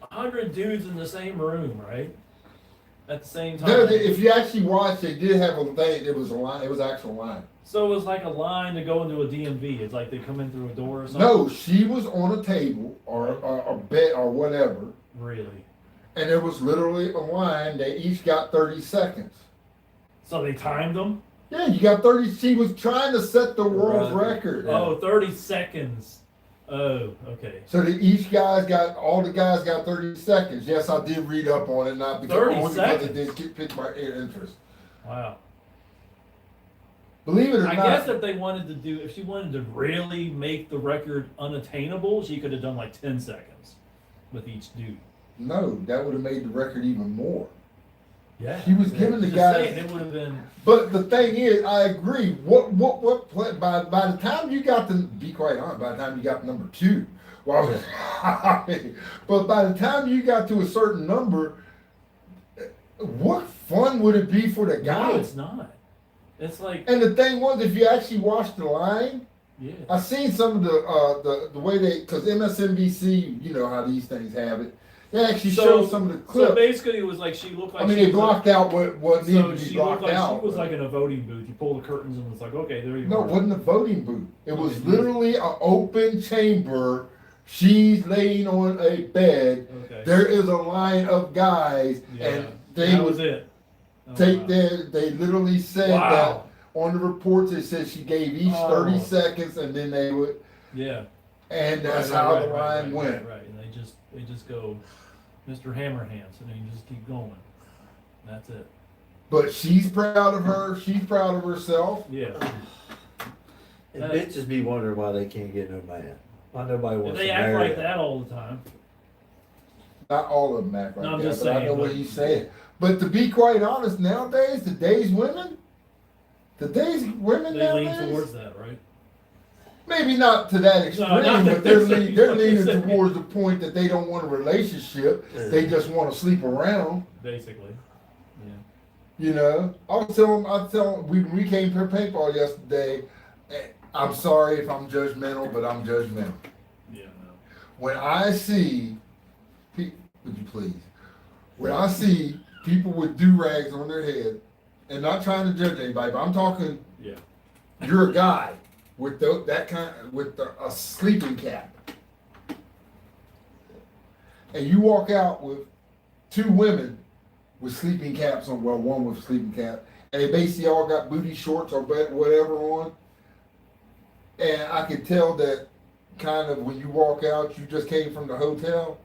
100 dudes in the same room, right? at the same time. No, if you actually watch, they did have a thing. It was a line. It was actual line. So it was like a line to go into a DMV. It's like they come in through a door or something. No, she was on a table or a bed or whatever, Really? and there was literally a line. They each got 30 seconds. So they timed them? Yeah, you got 30. She was trying to set the world record. Yeah. Oh, 30 seconds. Oh, okay. So all the guys got 30 seconds. Yes, I did read up on it, not because 30 only seconds? because it did pick my interest. Wow. Believe it or I not. guess if she wanted to really make the record unattainable, she could have done like 10 seconds with each dude. No, that would have made the record even more. Yeah. She was giving the Just guys. saying, it would have been. But the thing is, I agree. By the time you got to be quite honest, by the time you got to number 2, well, but by the time you got to a certain number, what fun would it be for the No, guys? it's not. It's like. And the thing was, if you actually watched the line, Yeah. I seen some of the way because MSNBC, you know how these things have it. They actually showed some of the clips. So basically, it was like she looked like. I mean, she they was blocked out what So needed to be she looked blocked like out. she was like in a voting booth. You pull the curtains and it's like, okay, there you No, are. it wasn't a voting booth. It was Okay. literally an open chamber. She's laying on a bed. Okay. There is a line of guys, Yeah. and they that was would it. Oh, take wow. they literally said Wow. that on the reports. They said she gave each 30 Oh. seconds, and then they would, Yeah. and that's Right, how right, the right, line right, went. Right. And they just go, Mr. Hammerhands, and you just keep going. That's it. But she's proud of her. She's proud of herself. Yeah. And bitches be wondering why they can't get no man. Why nobody If wants they to act marry like them. that all the time. Not all of them act like No, I'm that, just but I saying, know what but- he's saying. But to be quite honest, nowadays, today's women They nowadays, lean towards that, right? maybe not to that extreme, not but that they're, extreme. they're leaning towards the point that they don't want a relationship. They just want to sleep around. Basically. Yeah. You know, I was telling we came to paintball yesterday. I'm sorry if I'm judgmental, but I'm judgmental. Yeah. No. When I see, would you please? When I see people with do-rags on their head, and not trying to judge anybody, but I'm talking, Yeah. you're a guy with a sleeping cap, and you walk out with 2 women with sleeping caps on, well, one with a sleeping cap, and they basically all got booty shorts or whatever on, and I could tell that kind of when you walk out, you just came from the hotel.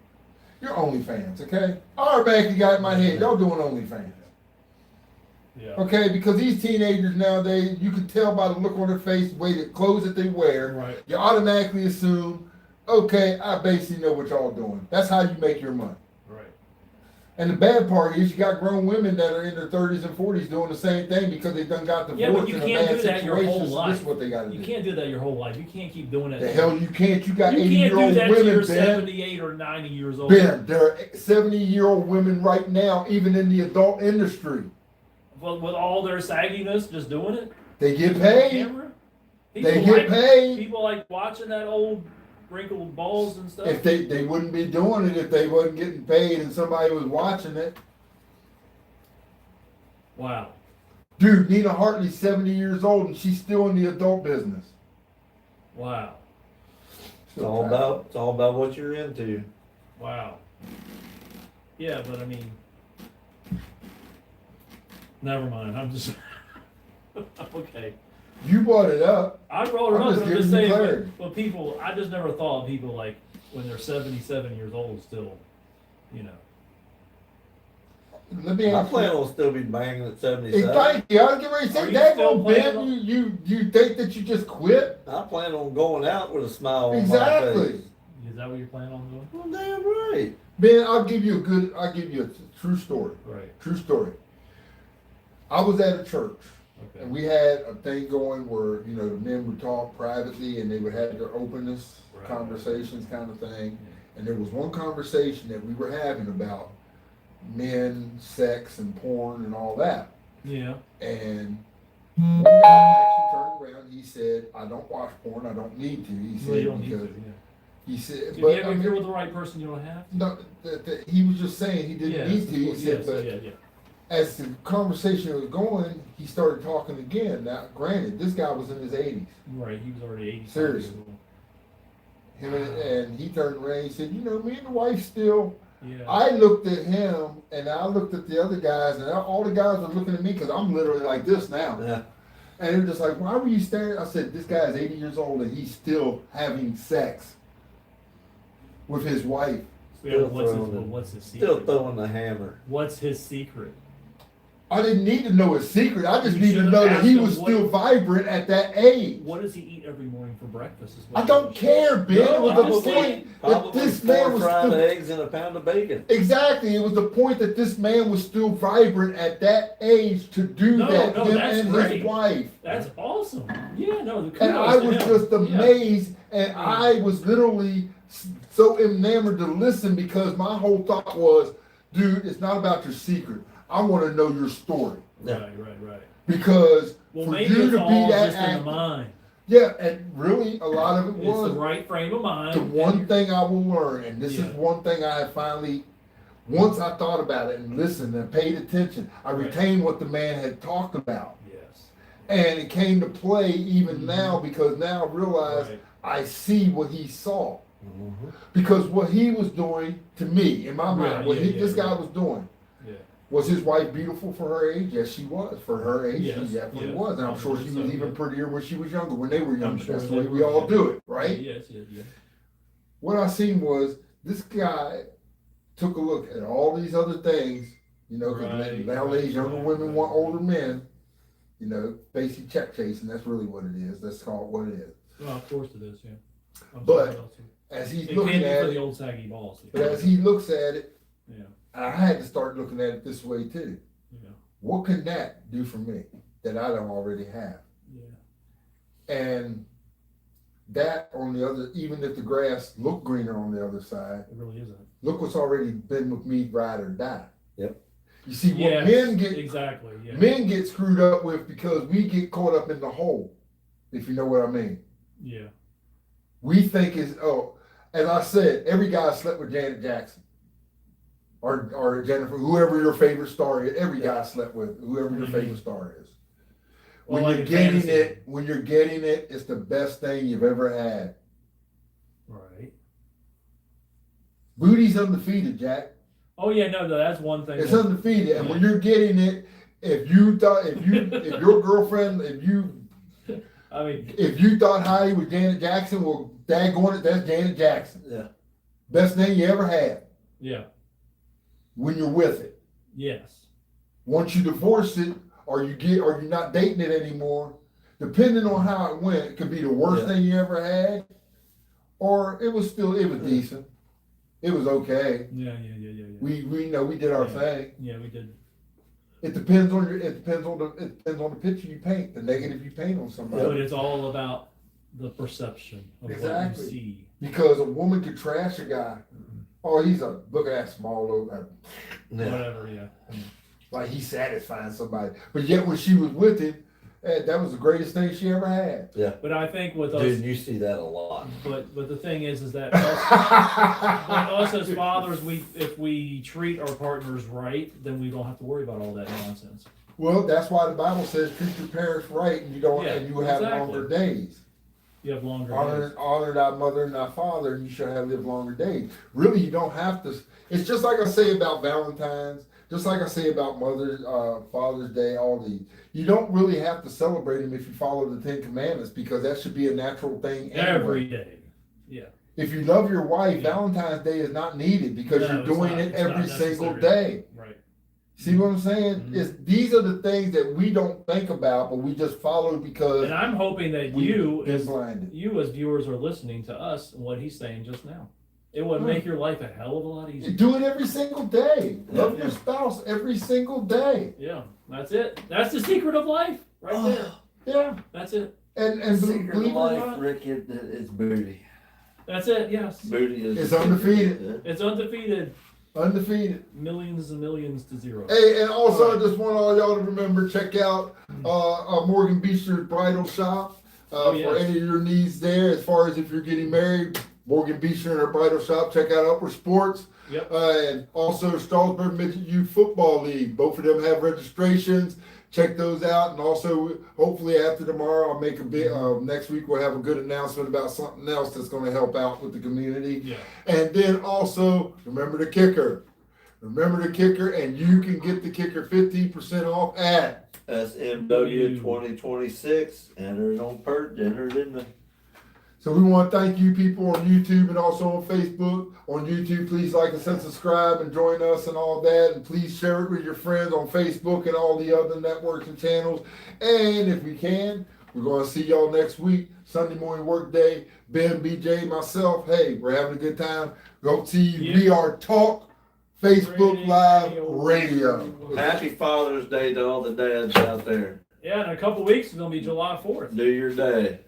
You're OnlyFans, okay? I automatically got in my head, y'all doing OnlyFans. Yeah. Okay, because these teenagers nowadays, you can tell by the look on their face, the way the clothes that they wear, Right. you automatically assume, okay, I basically know what y'all doing. That's how you make your money. Right. And the bad part is you got grown women that are in their 30s and 40s doing the same thing because they done got Yeah, but divorced you in a can't bad do that your whole situation. So this life. is what they got to do. You can't do that your whole life. You can't keep doing it. The hell you can't. You got You can't 80-year-old do that till women, you're Ben. 78 or 90 years old. Ben, there are 70-year-old women right now, even in the adult industry. Well, with all their sagginess, just doing it. They get on paid. camera. They get paid. People like watching that old wrinkled balls and stuff. If they wouldn't be doing it if they wasn't getting paid and somebody was watching it. Wow. Dude, Nina Hartley's 70 years old and she's still in the adult business. Wow. It's all about what you're into. Wow. Yeah, but I mean, never mind. I'm just okay. You brought it up. I brought it I'm up. just but I'm just giving you saying, clarity. but people, I just never thought of people like when they're 77 years old still, you know. Let me I ask plan you. on still be banging at Hey, 77. thank you. I was getting ready to Are say, you that still one, planning Ben, on- you think that you just quit? I plan on going out with a smile on my Exactly. face. Is that what you're planning on doing? Well, damn right. Ben, I'll give you a true story. Right. True story. I was at a church. Okay. And we had a thing going where, you know, the men would talk privately and they would have their openness, Right. conversations kind of thing. And there was one conversation that we were having about men, sex, and porn and all that. Yeah. And one guy actually turned around, he said, I don't watch porn, I don't need to. He Well, you said, don't need to. because, Yeah. he said, If, but if you're with the right person, you don't have to. no, he was just saying he didn't Yeah, need to. He of course, said, yes, but yeah. as the conversation was going, he started talking again. Now, granted, this guy was in his 80s. Right, he was already 80. Seriously. And he turned around and he said, me and the wife still. Yeah. I looked at him and I looked at the other guys, and all the guys were looking at me because I'm literally like this now. Yeah. And they're just like, why were you staring? I said, this guy is 80 years old and he's still having sex with his wife. Yeah, what's his secret? Still throwing the hammer. What's his secret? I didn't need to know his secret. I just You needed to should've know that asked he him was what- still vibrant at that age. What does he eat every morning for breakfast? Is what I don't care, Ben. No, It was I'm the just point saying, that Probably this man 4 was fried still... eggs and a pound of bacon. Exactly. It was the point that this man was still vibrant at that age to do No, that, no, him that's and great. his wife. That's awesome. Yeah, no, the And I was kudos to just him. amazed, and I was literally so enamored to listen because my whole thought was, dude, it's not about your secret. I want to know your story. Yeah. Right. Because Well, for maybe you it's to all be that just in the active, mind. yeah, and really a lot of it It's was the right frame of mind. the one thing I will learn, and this Yeah. is one thing I have finally, once I thought about it and listened and paid attention, I Right. retained what the man had talked about. Yes. And it came to play even now because now I realize Right. I see what he saw. Mm-hmm. Because what he was doing to me, in my mind, what this guy was doing, Yeah. was his wife beautiful for her age? Yes, she was. For her age, Yes, she definitely yes. was. And I'm sure she was even Yeah. prettier when she was younger, when they were younger. sure That's the they way we were, all yeah. do it, right? Yes. What I seen was this guy took a look at all these other things, because Right, nowadays younger right, women right. want older men, basically check chasing. That's really what it is. Let's call it what it is. Well, of course it is. Yeah. I'm But sorry, also. As he's It looking can be at for the it, old saggy balls. but as he looks at it, Yeah. I had to start looking at it this way too. Yeah. What can that do for me that I don't already have? Yeah. And that on the other, even if the grass looked greener on the other side, It really isn't. look what's already been with me, ride or die. Yep. You see, what Yes, men get exactly. Yeah. men get screwed up with because we get caught up in the hole, if you know what I mean. Yeah. We think as I said, every guy slept with Janet Jackson. Or Jennifer, whoever your favorite star is, every guy slept with whoever your favorite star is. When Well, like you're in getting fantasy. when you're getting it, it's the best thing you've ever had. Right. Booty's undefeated, Jack. Oh yeah, no, that's one thing. It's that- undefeated, and when you're getting it, if your girlfriend, I mean, if you thought Heidi was Janet Jackson, well, daggone it, that's Janet Jackson. Yeah. Best thing you ever had yeah. when you're with it. Yes. Once you divorce it, or you're not dating it anymore, depending on how it went, it could be the worst Yeah. thing you ever had, or it was decent. It was okay. Yeah. We know we did our thing. Yeah, we did. It depends on the picture you paint, the negative you paint on somebody. But it's all about the perception of Exactly. what you see. Because a woman could trash a guy. Oh, look at that small little guy. Yeah. Whatever. Yeah. Like he's satisfying somebody. But yet when she was with him, that was the greatest thing she ever had. Yeah. But I think with us, Dude, you see that a lot. but the thing is that us as fathers, if we treat our partners right, then we don't have to worry about all that nonsense. Well, that's why the Bible says treat your parents right, and you have exactly. longer days. You have longer days. Honor thy mother and thy father, and you shall have lived longer days. Really, you don't have to. It's just like I say about Valentine's, just like I say about Father's Day, all these. You don't really have to celebrate them if you follow the 10 Commandments, because that should be a natural thing Every anyway. day. Yeah. If you love your wife, Yeah. Valentine's Day is not needed because No, you're it's doing not- it it's every not single necessary. day. Right. See what I'm saying? Mhm. These are the things that we don't think about, but we just follow because And I'm hoping that we've you been as blinded. viewers are listening to us and what he's saying just now. It would make your life a hell of a lot easier. Do it every single day. Love Yeah. your spouse every single day. Yeah, that's it. That's the secret of life, right there. Yeah. That's it. And Secret believe of it or life, not, Rick, it's booty. That's it. Yes, Booty is. It's undefeated. it's undefeated. undefeated. Millions and millions to zero. Hey, and also All right. I just want all y'all to remember, check out Morgan Beecher's bridal shop Oh, for yes. any of your needs there. As far as if you're getting married, Morgan Beecher and her bridal shop. Check out Upper Sports. Yep. And also Strasburg Midget Youth Football League. Both of them have registrations. Check those out. And also, hopefully after tomorrow, I'll make a bit. Next week we'll have a good announcement about something else that's going to help out with the community. Yeah. And then also remember the kicker. Remember the kicker, and you can get the kicker 15% off at SMW 2026. Entered in the. So we want to thank you people on YouTube and also on Facebook. On YouTube, please like and subscribe and join us and all that. And please share it with your friends on Facebook and all the other networks and channels. And if we can, we're going to see y'all next week. Sunday morning work day. Ben, BJ, myself. Hey, we're having a good time. Go see Yeah. We Are Talk Facebook Live Radio. Happy Father's Day to all the dads out there. Yeah, in a couple weeks it's gonna be July 4th. Do your day.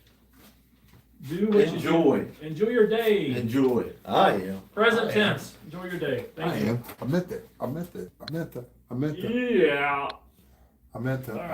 Do what Enjoy. you do. Enjoy your day. Enjoy. I am. Present I am. tense. Enjoy your day. Thank you. I meant that. I meant that. Yeah. I meant that. All right.